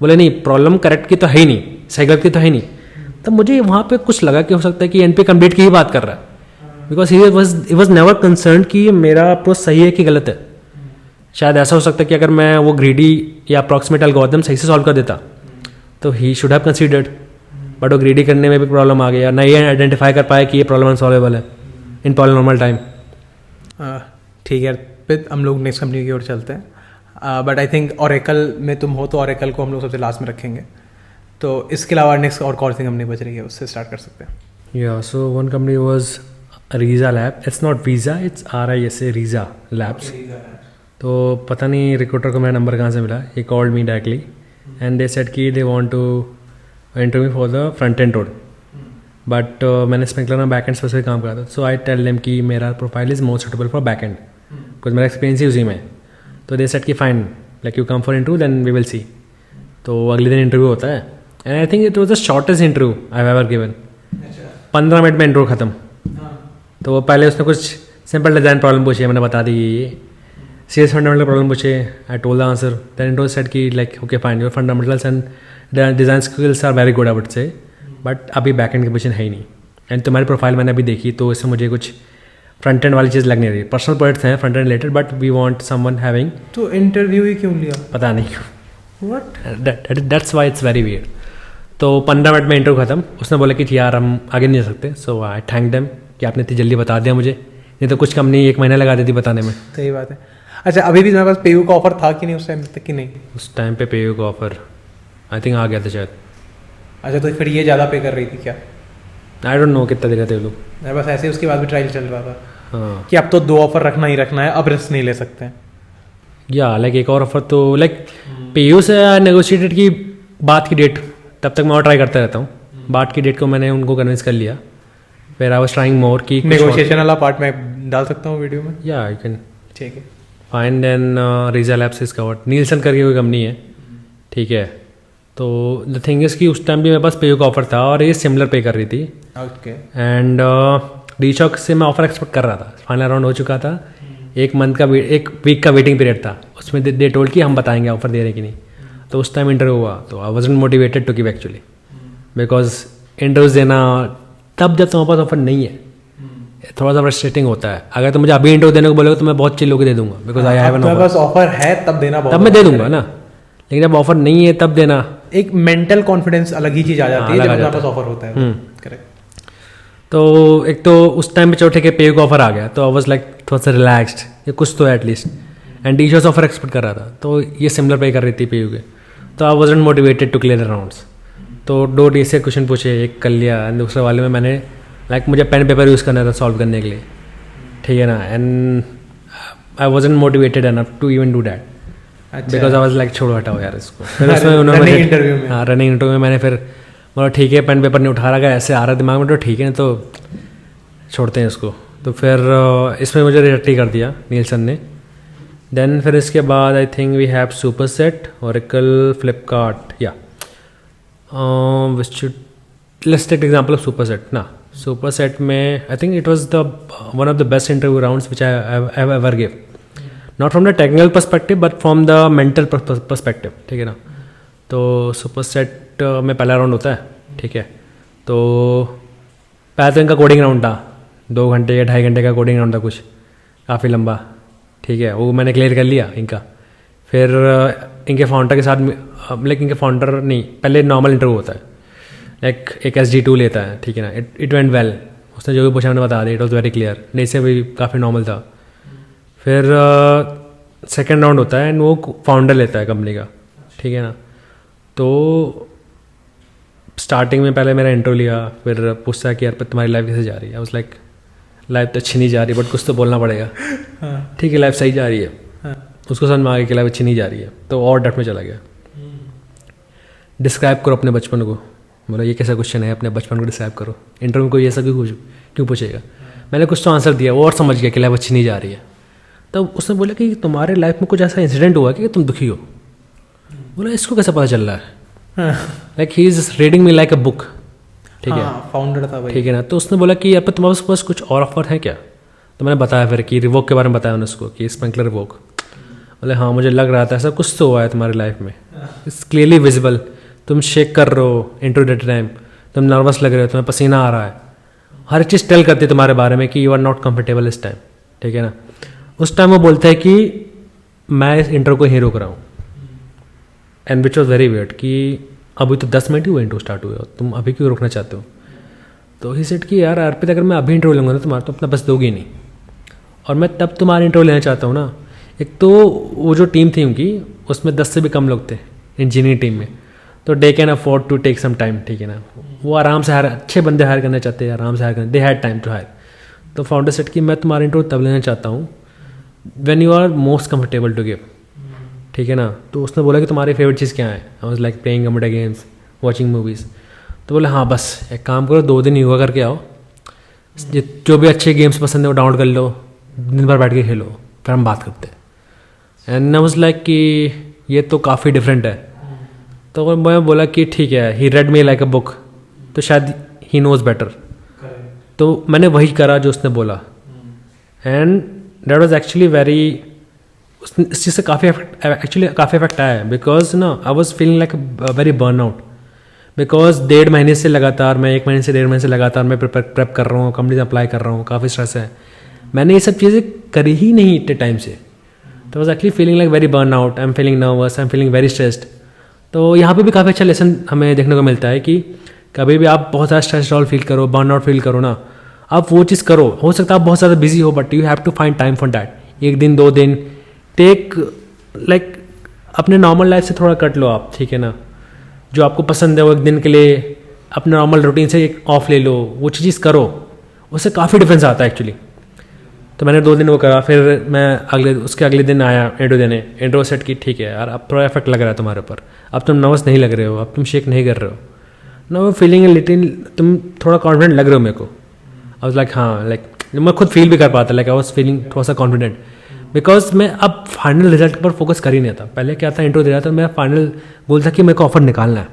बोले नहीं, प्रॉब्लम करेक्ट की तो है ही नहीं, सही गलत की तो है नहीं. तब मुझे वहाँ पे कुछ लगा कि हो सकता है कि एनपी कंप्लीट की ही बात कर रहा है. Because he was never concern कि मेरा अप्रोच सही है कि गलत है. शायद ऐसा हो सकता है कि अगर मैं वो ग्रीडी या अप्रॉक्सीमेट एल्गोरिथम सही से सॉल्व कर देता तो he should have considered. But वो ग्रीडी करने में भी प्रॉब्लम आ गया, ना ये आइडेंटिफाई कर पाया कि ये प्रॉब्लम अनसॉल्वेबल है इन पॉलिनॉर्मल टाइम. ठीक है, फिर हम लोग नेक्स्ट कंपनी की ओर चलते हैं. बट आई थिंक ओरेकल में तुम हो तो ओरेकल को हम लोग सबसे लास्ट में रखेंगे. तो इसके अलावा नेक्स्ट और कौन सी कंपनी बच रही है, उससे स्टार्ट कर सकते हैं. Yeah so one company was RISA lab. It's not visa, it's RISA, RISA labs. तो पता नहीं रिक्रूटर को मेरा नंबर कहाँ से मिला. He called me directly and they said कि they want to interview for the front end role. But मैंने स्प्रिंकलर में बैक एंड स्पेसिफिक काम करा था. सो आई टेल देम कि मेरा profile is more suitable for back end because मेरा experience ही उसी में. तो दे सेड कि fine, like you come for interview then we will see. तो अगले दिन इंटरव्यू होता है and I think it was the shortest interview I have ever given. 15 minute में इंटरव्यू खत्म. तो वो पहले उसने कुछ सिंपल डिज़ाइन प्रॉब्लम पूछी, मैंने बता दी ये CS फंडामेंटल प्रॉब्लम पूछे. I told the answer. Then it was said कि like okay fine, your fundamentals and design skills are very good I would say, but अभी बैक एंड की position है ही नहीं. एंड तुम्हारी प्रोफाइल मैंने अभी देखी तो इससे मुझे कुछ फ्रंट एंड वाली चीज़ लग नहीं रही. पर्सनल प्रोजेक्ट्स हैं front end related, but we want someone having. तो इंटरव्यू ही क्यों लिया? पता नहीं, what, that's why it's very weird. तो 15 मिनट में इंटरव्यू खत्म. उसने बोला कि यार हम आगे नहीं जा सकते. सो आई थैंक देम कि आपने इतनी जल्दी बता दिया मुझे, नहीं तो कुछ कंपनी 1 महीना लगा देती बताने में. सही बात है. अच्छा, अभी भी तुम्हारे पास पेयू का ऑफर था कि नहीं उस टाइम तक कि नहीं? उस टाइम पे पेयू का ऑफर आई थिंक आ गया था शायद. अच्छा, तो फिर ये ज़्यादा पे कर रही थी क्या? आई डोंट नो कितना दे रहे थे वो लोग. मेरे पास ऐसे उसके बाद भी ट्रायल चल रहा था. हाँ, कि अब तो 2 ऑफर रखना ही रखना है, अब रिस्क नहीं ले सकते हैं. या लाइक एक और ऑफर तो लाइक पेयू से नेगोशिएटेड की बात की डेट, तब तक मैं और ट्राई करता रहता हूँ. बात की डेट को मैंने उनको कन्विंस कर लिया. फिर आई वाज ट्राइंग मोर की नेगोशिएशन वाला पार्ट मैं डाल सकता हूँ वीडियो में. या यू कैन ठीक है. Fine. Then RISA labs is covered. Nielsen करके कोई कंपनी है. ठीक है. तो द थिंग इज़ कि उस टाइम भी मेरे पास पेयू का ऑफर था और ये सिमिलर पे कर रही थी. ओके. एंड रीचॉक से मैं ऑफर एक्सपेक्ट कर रहा था. फाइनल राउंड हो चुका था. 1 वीक का वेटिंग पीरियड था. उसमें दे टोल्ड कि हम बताएंगे ऑफर दे रहे कि नहीं. तो उस टाइम इंटरव्यू हुआ तो I wasn't motivated to give actually, because interviews देना तब जब तुम्हारे पास ऑफर नहीं है थोड़ा सा फ्रस्ट्रेटिंग होता है. अगर तुम मुझे अभी इंटरव्यू देने को बोलोगे तो मैं बहुत चिल होकर दे दूंगा, because I have an offer. बस ऑफर है तब देना, तब मैं दे दूंगा ना. लेकिन जब ऑफर नहीं है तब देना, एक मेंटल कॉन्फिडेंस अलग ही चीज आ जाती है जब तुम्हारे पास ऑफर होता है. करेक्ट. तो एक तो उस टाइम पे चौथे के पे का ऑफर आ गया तो आई वाज लाइक थोड़ा सा रिलैक्स्ड, ये कुछ तो है at least. And teachers offer expect कर रहा था तो ये सिमिलर पे कर रही थी पे के. तो I wasn't motivated to clear the rounds. तो 2 डे से क्वेश्चन पूछे, एक कर लिया एंड दूसरे वाले में मैंने लाइक मुझे पेन पेपर यूज़ करना था सॉल्व करने के लिए. ठीक है ना. And I wasn't motivated enough to even do that because I was like छोड़ो हटाओ यार इसको. फिर उसमें उन्होंने इंटरव्यू में, हाँ रनिंग इंटरव्यू में मैंने फिर बोला ठीक है पेन पेपर नहीं उठा रहा है, ऐसे आ रहा दिमाग में तो ठीक है तो छोड़ते हैं इसको. तो फिर इसमें मुझे रिजेक्ट ही कर दिया नीलसन ने. देन फिर इसके बाद I think we have Superset, Oracle, Flipkart. या let's take example of Superset ना. सुपरसेट में I think it was the one of the best interview rounds which I have ever give. Not from the technical perspective but from the mental perspective. ठीक है ना. तो superset में पहला round होता है. ठीक है. तो पहले तो इनका कोडिंग राउंड था, 2 घंटे या 2.5 घंटे का कोडिंग राउंड था कुछ काफ़ी लंबा. ठीक है. वो मैंने क्लियर कर लिया इनका. फिर इनके फाउंडर के साथ लाइक इनके फाउंडर नहीं, पहले नॉर्मल इंटरव्यू होता है लाइक एक SD2 लेता है. ठीक है ना. It went well. उसने जो भी पूछा मैंने बता दिया. It was very clear. नहीं से भी काफ़ी नॉर्मल था. फिर सेकेंड राउंड होता है एंड वो फाउंडर लेता है कंपनी का. ठीक है ना. तो स्टार्टिंग में पहले मेरा इंटरव्यू लिया, फिर पूछता है कि यार तुम्हारी लाइफ कैसे जा रही है. आई वाज लाइक लाइफ तो अच्छी नहीं जा रही बट कुछ तो बोलना पड़ेगा. ठीक है लाइफ सही जा रही है. उसको समझ में आ गया कि लाइफ अच्छी नहीं जा रही है, तो और डट में चला गया। डिस्क्राइब करो अपने बचपन को। बोला ये कैसा क्वेश्चन है, अपने बचपन को डिस्क्राइब करो, इंटरव्यू में कोई ऐसा क्यों पूछेगा। मैंने कुछ तो आंसर दिया, वो और समझ गया कि लाइफ अच्छी नहीं जा रही है। तब उसने बोला कि तुम्हारे लाइफ में कुछ ऐसा इंसिडेंट हुआ कि तुम दुखी हो। बोला इसको कैसे पता चल रहा है, like he is reading me like a book, ठीक है, फाउंडर था भाई, ठीक है ना। तो उसने बोला कि अब तुम्हारे पास कुछ और ऑफर है क्या। तो मैंने बताया फिर कि रिवोक के बारे में बताया मैंने उसको कि स्प्रिंकलर रिवोक। बोले हाँ मुझे लग रहा था ऐसा कुछ तो हुआ है तुम्हारी लाइफ में, इट्स क्लियरली विजिबल, तुम शेक कर रहे हो इंटरव्यू डेट टाइम, तुम नर्वस लग रहे हो, तुम्हें पसीना आ रहा है, हर चीज़ टेल करती है तुम्हारे बारे में कि यू आर नॉट कंफर्टेबल इस टाइम, ठीक है ना। उस टाइम वो बोलते हैं कि मैं इस इंटरव्यू को ही रोक रहा हूँ, and which was very weird कि अभी तो 10 मिनट ही हुए इंटरव्यू स्टार्ट हुए, तुम अभी क्यों रोकना चाहते हो। तो ही सेड कि यार अर्पित अगर मैं अभी इंटरव्यू लूँगा ना तुम्हारा तो अपना बस दोगी नहीं, और मैं तब तुम्हारा इंटरव्यू लेना चाहता हूँ ना। एक तो वो जो टीम थी उनकी उसमें 10 से भी कम लोग थे इंजीनियरिंग टीम में, तो they can afford to take some time, ठीक है ना। वो आराम से अच्छे बंदे हायर करना चाहते हैं, आराम से हायर करना, they had time to hire. तो फाउंडर सेट कि मैं तुम्हारा इंटरव्यू तब लेना चाहता हूँ when you are most comfortable to give, ठीक है ना। तो उसने बोला कि तुम्हारी फेवरेट चीज़ क्या है। आई was like playing computer games, watching movies. तो बोले हाँ बस एक काम करो 2 दिन योगा करके आओ, जो भी अच्छे गेम्स पसंद है वो डाउनलोड कर लो, दिन भर बैठ के खेलो, फिर हम बात करते हैं। एंड आई वाज लाइक कि ये तो काफ़ी डिफरेंट है। तो मैं बोला कि ठीक है, he read me like a book, तो शायद ही नोज़ बेटर। तो मैंने वही करा जो उसने बोला, and that was actually very, इस चीज़ से काफ़ी इफेक्ट आया है। बिकॉज ना आई was feeling like very burn out, because 1.5 महीने से लगातार, मैं 1 महीने से 1.5 महीने से लगातार मैं प्रेप कर रहा हूँ, कंपनी अप्लाई कर रहा हूँ, काफ़ी स्ट्रेस है, मैंने ये सब चीज़ें करी ही नहीं इतने टाइम से। तो was actually feeling like very burn out, I am feeling nervous, I am feeling very stressed. तो यहाँ पे भी काफ़ी अच्छा लेसन हमें देखने को मिलता है कि कभी भी आप बहुत ज़्यादा स्ट्रेस आउट फील करो, बर्न आउट फील करो ना, आप वो चीज़ करो। हो सकता है आप बहुत ज़्यादा बिजी हो, but you have to find time for that. 1 दिन 2 दिन टेक, लाइक अपने नॉर्मल लाइफ से थोड़ा कट लो आप, ठीक है ना। जो आपको पसंद है वो 1 दिन के लिए अपने नॉर्मल रूटीन से एक ऑफ ले लो, वो चीज़ करो, उससे काफ़ी डिफरेंस आता है एक्चुअली। तो मैंने 2 दिन वो करा, फिर मैं उसके अगले दिन आया इंटरव्यू देने। इंटरव्यू सेट की, ठीक है यार अब थोड़ा इफेक्ट लग रहा है तुम्हारे ऊपर, अब तुम नर्वस नहीं लग रहे हो, अब तुम शेक नहीं कर रहे हो ना, वो फीलिंग लिटिल, तुम थोड़ा कॉन्फिडेंट लग रहे हो मेरे को। आई वाज लाइक हाँ, लाइक मैं खुद फील भी कर पाता, लाइक आई वाज फीलिंग थोड़ा सा कॉन्फिडेंट, बिकॉज मैं अब फाइनल रिजल्ट पर फोकस कर ही नहीं था। पहले क्या था, इंटरव्यू दे रहा था, मेरा फाइनल गोल था कि मेरे को ऑफर निकालना है।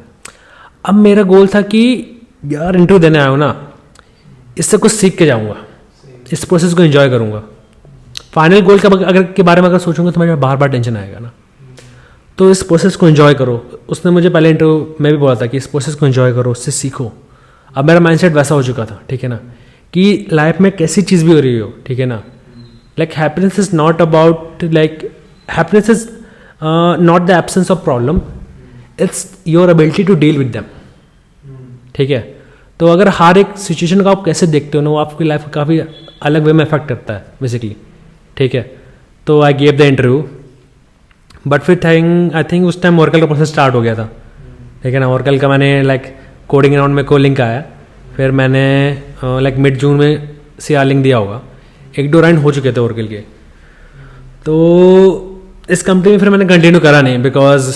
अब मेरा गोल था कि यार इंटरव्यू देने आया हूँ ना, इससे कुछ सीख के जाऊँगा, इस प्रोसेस को एंजॉय करूँगा। फाइनल गोल के बारे में अगर सोचूंगा तो मुझे बार बार टेंशन आएगा ना। तो इस प्रोसेस को एंजॉय करो। उसने मुझे पहले इंटरव्यू में भी बोला था कि इस प्रोसेस को एंजॉय करो, उससे सीखो। अब मेरा माइंडसेट वैसा हो चुका था, ठीक है ना, कि लाइफ में कैसी चीज़ भी हो रही हो, ठीक है ना, like happiness is not about, like happiness is not the absence of problem, it's your ability to deal with them, ठीक है। तो अगर हर एक सिचुएशन को आप कैसे देखते हो ना, वो आपकी लाइफ को काफ़ी अलग वे में इफेक्ट करता है बेसिकली, ठीक है। तो I gave the interview, but फिर आई थिंक उस टाइम ओरेकल का प्रोसेस स्टार्ट हो गया था, ठीक है ना। ओरेकल का मैंने लाइक कोडिंग राउंड में को लिंक आया, फिर मैंने लाइक मिड जून में CR लिंक दिया होगा, 1-2 राउंड हो चुके थे ओरेकल के। तो इस कंपनी में फिर मैंने कंटिन्यू करा नहीं, बिकॉज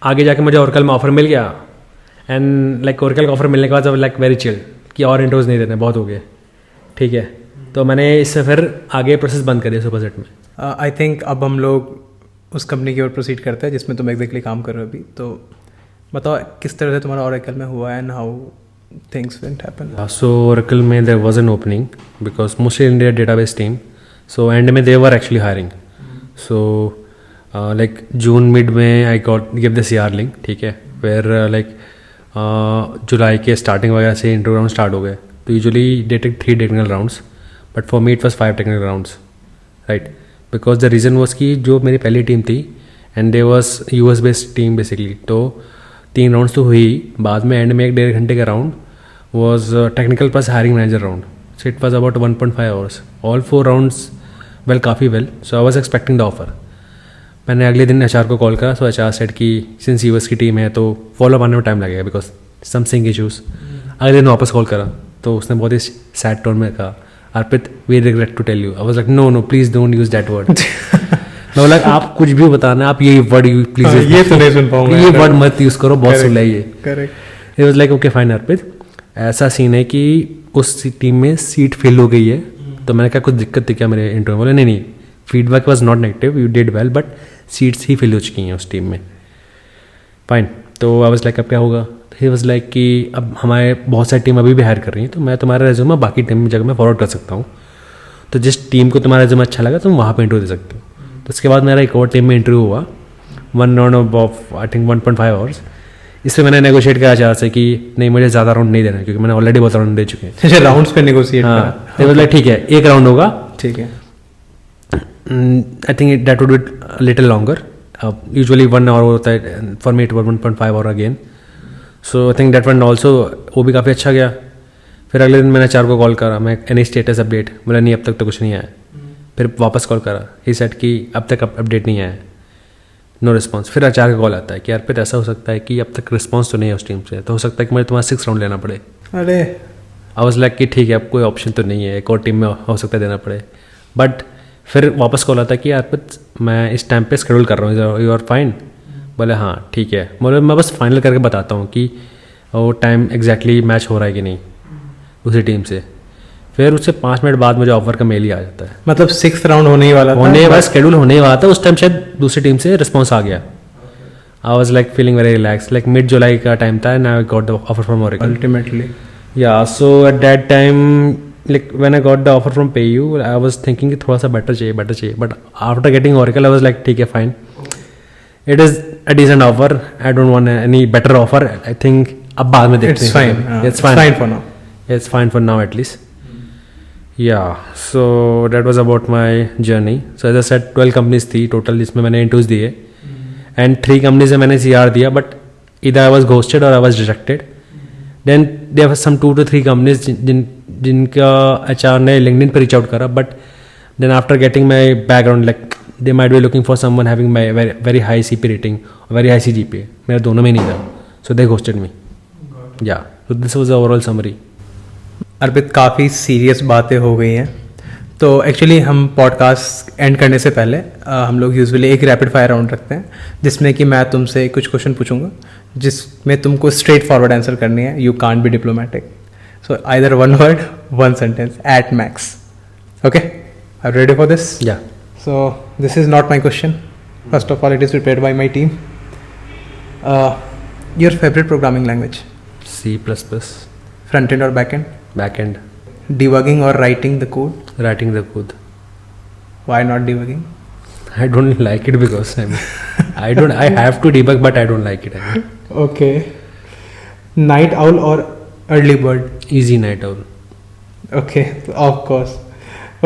आगे जाके मुझे ओरेकल में ऑफर मिल गया, एंड लाइक ओरेकल का ऑफर मिलने के बाद अब लाइक वेरी चिल कि और इंटरव्यूज नहीं देने, बहुत हो गए, ठीक है। तो मैंने इससे फिर आगे प्रोसेस बंद कर दिया सुपरसेट में। आई थिंक अब हम लोग उस कंपनी की ओर प्रोसीड करते हैं जिसमें तुम एग्जैक्टली काम कर रहे हो अभी। तो बताओ किस तरह से तुम्हारा ओरेकल में हुआ and how things went happen. So Oracle में there was an opening because mostly in their database team, so end में they were actually hiring. So like June mid में I got give the CR link, ठीक है। फिर like जुलाई के starting वगैरह से interview round start हो गए। तो usually they take 3 technical rounds, but for me it was 5 technical rounds, right. Because the reason was कि जो मेरी पहली टीम थी and they was US based team basically, तो 3 राउंड्स तो हुई, बाद में एंड में 1-1.5 घंटे का round was technical plus hiring manager round. So it was about 1.5 hours, all 4 rounds well, काफ़ी वेल। So I was expecting the offer. मैंने अगले दिन HR को कॉल करा, सो HR सेड कि सिंस US की टीम है तो फॉलो आने में टाइम लगेगा बिकॉज सम सिंग इशूज़। अगले दिन वापस कॉल करा तो उसने बहुत ही सैड टोन में कहा, Arpit we regret to tell you. I was like no please don't use that word. मैं बोला आप कुछ भी बताना, आप ये वर्ड प्लीज ये तो नहीं सुन पाऊंगा, ये वर्ड मत यूज करो, बहुत सुन है ये। Correct. It was like okay fine Arpit, ऐसा सीन है कि उस टीम में सीट फिल हो गई है, तो मैंने कहा कुछ दिक्कत थी क्या मेरे इंटरव्यू? बोले नहीं नहीं, feedback was not negative, you did well, but seats ही फिल हो चुकी हैं उस टीम में। फाइन, तो आई वाज लाइक अब क्या होगा? ही वाज लाइक कि अब हमारे बहुत सारी टीम अभी भी हायर कर रही हैं, तो मैं तुम्हारा रेज्यूमे बाकी टीम में जगह में फॉरवर्ड कर सकता हूँ, तो जिस टीम को तुम्हारा रेज्यूमे अच्छा लगा तुम वहाँ पे इंटरव्यू दे सकते हो। तो उसके बाद मेरा एक और टीम में इंटरव्यू हुआ, 1 round of I think 1.5 hours. इस पर मैंने नेगोशिएट किया चार से कि नहीं मुझे ज़्यादा राउंड नहीं देना, क्योंकि मैंने ऑलरेडी बहुत राउंड दे चुके हैं। अच्छा, राउंड्स पे नेगोशिएट करा। हाँ, तो मतलब ठीक है एक राउंड होगा, ठीक है। I think that would be little longer, usually 1 hour होता है, for me it was 1.5 hour again. So I think that one also, वो भी काफ़ी अच्छा गया। फिर अगले दिन मैंने चार को कॉल करा, मैं एनी स्टेटस अपडेट, बोला नहीं अब तक तो कुछ नहीं आया। फिर वापस कॉल करा, ही सेड कि अब तक अपडेट नहीं आया, नो रिस्पॉन्स। फिर आचार का कॉल आता है कि यार फिर ऐसा हो सकता है कि अब तक रिस्पॉन्स तो नहीं है उस टीम से, तो हो सकता है कि मुझे तुम्हारा 6 राउंड लेना पड़े। अरे आई वाज लाइक कि ठीक है अब कोई ऑप्शन तो नहीं है, एक और टीम में हो सकता है देना पड़े। बट फिर वापस कॉल आता है कि यार मैं इस टाइम पे शेड्यूल कर रहा हूँ, यू आर फाइन? बोले हाँ ठीक है। बोले मैं बस फाइनल करके बताता हूँ कि वो टाइम एग्जैक्टली मैच हो रहा है कि नहीं उसी टीम से। फिर उससे 5 मिनट बाद मुझे ऑफर का मेल ही आ जाता है। मतलब 6th राउंड होने ही वाला था, होने वाला, शेड्यूल होने ही वाला था, उस टाइम शायद दूसरी टीम से रिस्पॉन्स आ गया। I was like feeling very relax, like mid July का टाइम था and I got the offer from Oracle ultimately. Yeah so at that time like when I got the offer from PayU I was thinking कि थोड़ा सा better चाहिए, but after getting Oracle I was like ठीक है fine, it is a decent offer, I don't want any better offer. I think अब बाद में देखते हैं। It's fine for now, it's fine for now at least. Yeah, so that was about my journey. So as I said 12 companies थी total जिसमें मैंने interviews दिए, and 3 companies में मैंने CR दिया, बट इधर आई वॉज घोस्टेड और I was rejected. Then there was some 2 to 3 companies जिनका HR ने लिंक्डइन पर रीच आउट करा, but then after getting my background like they might be looking for someone having my very high CP rating, very high CGPA, मेरा दोनों में नहीं था, सो दे ghosted me. Yeah so this was overall summary. Arpit काफ़ी serious बातें हो गई हैं, तो एक्चुअली हम पॉडकास्ट एंड करने से पहले हम लोग यूजुअली एक रैपिड फायर राउंड रखते हैं, जिसमें कि मैं तुमसे कुछ क्वेश्चन पूछूंगा जिसमें तुमको स्ट्रेट फॉरवर्ड आंसर करनी है, you can't be diplomatic, so either 1 word 1 sentence at max. Okay, are you ready for this? Yeah so this is not my question, first of all it is prepared by my team. Your favourite programming language? C++, front end और back end? backend, Debugging or writing the code? writing the code. Why not debugging? I don't like it because I have to debug, but I don't like it. Okay. Night owl or early bird? Easy night owl. Okay, of course.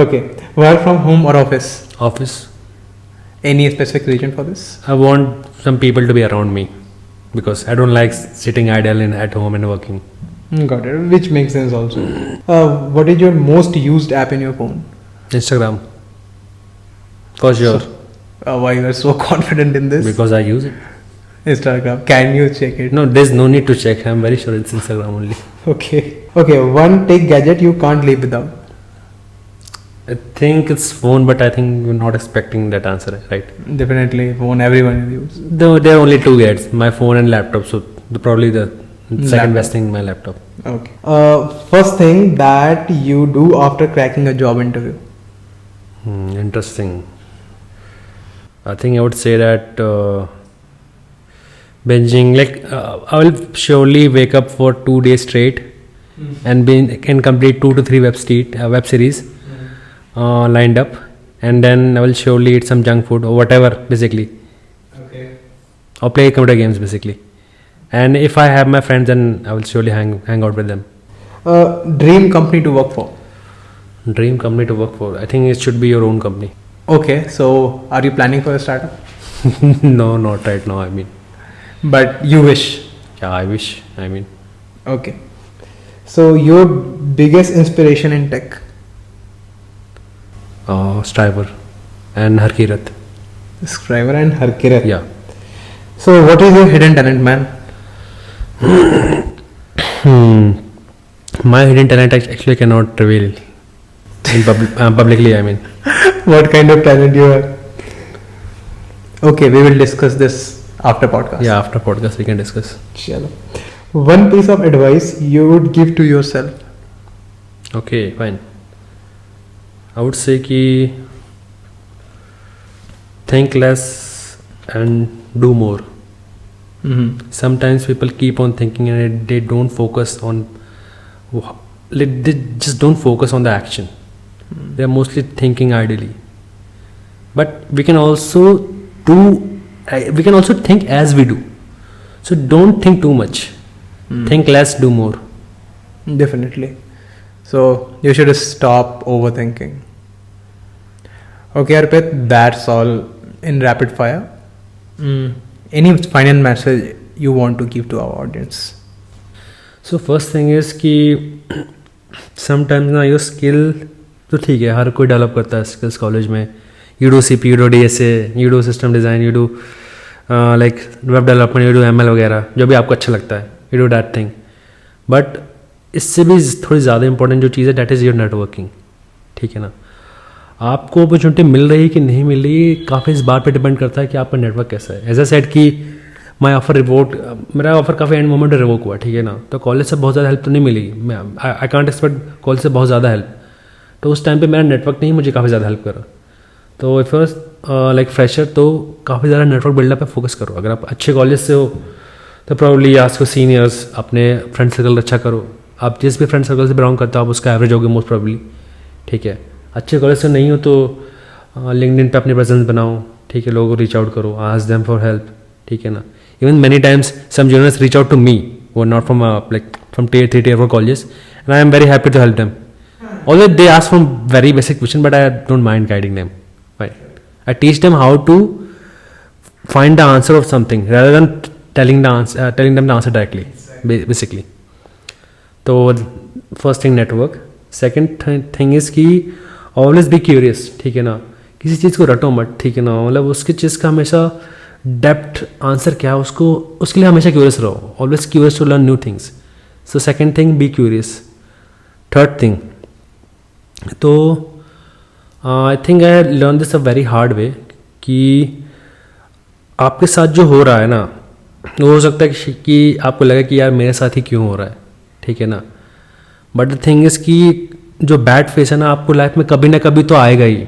Okay. Work from home or office? Office. Any specific reason for this? I want some people to be around me because I don't like sitting idle at home and working. Got it. Which makes sense also. What is your most used app in your phone? Instagram. For sure. Why you are so confident in this? Because I use it. Instagram. Can you check it? No, there's no need to check. I'm very sure it's Instagram only. Okay. Okay. One tech gadget you can't live without. I think it's phone, but I think you're not expecting that answer, right? Definitely phone. Everyone uses. There are only 2 gadgets: my phone and laptop. So probably the second Laptop. best thing, my laptop. Okay. First thing that you do after cracking a job interview? Interesting. I think I would say that binging, like I will surely wake up for 2 days straight and can complete 2 to 3 web series lined up, and then I will surely eat some junk food or whatever basically, Okay. or play computer games basically. And if I have my friends, then I will surely hang out with them. Dream company to work for? Dream company to work for? I think it should be your own company. Okay, so are you planning for a startup? No, not right now. I mean, But you wish. yeah, I wish. I mean, Okay. So your biggest inspiration in tech? Striver and Harkirat. Scriber and Harkirat. Yeah. So what is your hidden talent, man? My hidden talent I actually cannot reveal in publicly. I mean, What kind of talent you have? Okay, we will discuss this after podcast. Yeah, after podcast we can discuss. Chalo. One piece of advice you would give to yourself. Okay, fine. I would say कि think less and do more. Sometimes people keep on thinking and they don't focus on, like, they just don't focus on the action. They are mostly thinking idly. But we can also think as we do. So don't think too much. Think less, do more. Definitely. So you should stop overthinking. Okay, Arpit, that's all in rapid fire. Any final message you want to give to our audience? So first thing is कि sometimes ना your skill तो ठीक है, हर कोई develop करता है skills college में. You do CP, you do DSA, you do system design, you do like web development, you do ML वगैरह, जो भी आपको अच्छा लगता है, you do that thing. But इससे भी थोड़ी ज़्यादा इंपॉर्टेंट जो चीज़ है दैट इज़ योर नेटवर्किंग. ठीक है ना. आपको अपॉर्चुनिटी मिल रही है कि नहीं मिल रही, काफ़ी इस बात पे डिपेंड करता है कि आपका नेटवर्क कैसा है. एज अ सेट कि माई ऑफर रिवोक, मेरा ऑफर काफ़ी एंड मोमेंट रिवोक हुआ. ठीक है ना. तो कॉलेज से बहुत ज़्यादा हेल्प तो नहीं मिली. आई कॉन्ट एक्सपेक्ट कॉलेज से बहुत ज़्यादा हेल्प. तो उस टाइम पे मेरा नेटवर्क नहीं मुझे काफ़ी ज़्यादा हेल्प करा. तो इफ लाइक फ्रेशर तो काफ़ी ज़्यादा नेटवर्क बिल्डअप पे फोकस करो. अगर आप अच्छे कॉलेज से हो तो प्रॉब्ली आस्क सीनियर्स, अपने फ्रेंड सर्कल अच्छा करो. आप जिस भी फ्रेंड सर्कल से बिलोंग करते हो आप उसका एवरेज होगे मोस्ट प्रॉब्ली. ठीक है. अच्छे कॉलेज से नहीं हो तो लिंक्डइन पे अपनी प्रेजेंस बनाओ. ठीक है. लोगों को रीच आउट करो, आस्क देम फॉर हेल्प. ठीक है ना. Even many times some juniors reach out to me वो not from like from Tier 3 Tier 4 colleges, and I am very happy to help them. Although they ask for very basic question, but I don't mind guiding them. Right. I teach them how to find the answer of something rather than telling them the answer directly. Basically. तो first thing network. Second thing is कि always be curious. ठीक है ना. किसी चीज़ को रटो मत. ठीक है ना. मतलब उसकी चीज़ का हमेशा डेप्थ आंसर क्या है उसको, उसके लिए हमेशा क्यूरियस रहो. Always curious to learn new things. So second thing be curious. Third thing तो I think I learn this a very hard way कि आपके साथ जो हो रहा है ना वो हो सकता है कि आपको लगे कि यार मेरे साथ ही क्यों हो रहा है. ठीक है ना. बट द थिंग इज़ कि जो बैड फेस है ना आपको लाइफ में कभी ना कभी तो आएगा ही.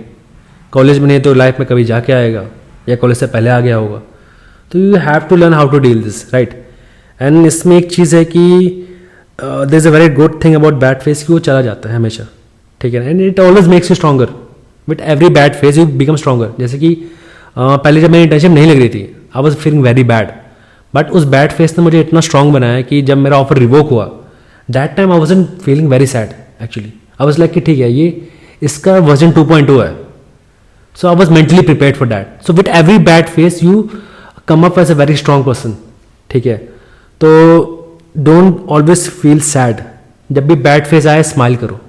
कॉलेज में नहीं तो लाइफ में कभी जाके आएगा या कॉलेज से पहले आ गया होगा. तो you have to learn how to deal this. Right. And इसमें एक चीज़ है कि there is a very good thing about bad phase कि वो चला जाता है हमेशा. ठीक है. And it always makes you stronger. With every bad phase you become stronger. जैसे कि पहले जब मेरी इंटर्नशिप नहीं लग रही थी I was feeling very bad. But उस बैड फेस ने मुझे इतना स्ट्रॉन्ग बनाया कि जब मेरा ऑफर रिवोक हुआ that time I wasn't feeling very sad. Actually I was like कि ठीक है ये इसका वर्जन 2.2 है. So I was mentally prepared for that. So with every bad phase you come up as a very strong person. ठीक है. तो don't always feel sad. जब भी बैड फेस आए स्माइल करो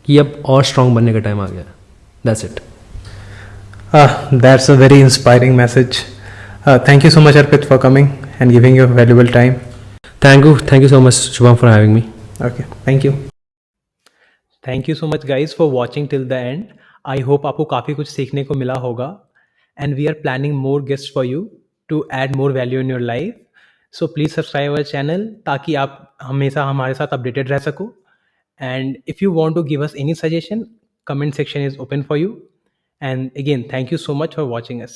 कि अब और स्ट्रॉन्ग बनने का टाइम आ गया. That's it. That's a very inspiring message. Thank you so much, Arpit, for coming and giving your valuable time. Thank you so much, Shubham, for having me. Okay, thank you. Thank you so much, guys, for watching till the end. I hope आपको काफ़ी कुछ सीखने को मिला होगा. And we are planning more guests for you to add more value in your life. So please subscribe our channel ताकि आप हमेशा हमारे साथ updated रह सको. And if you want to give us any suggestion, comment section is open for you. And again, thank you so much for watching us.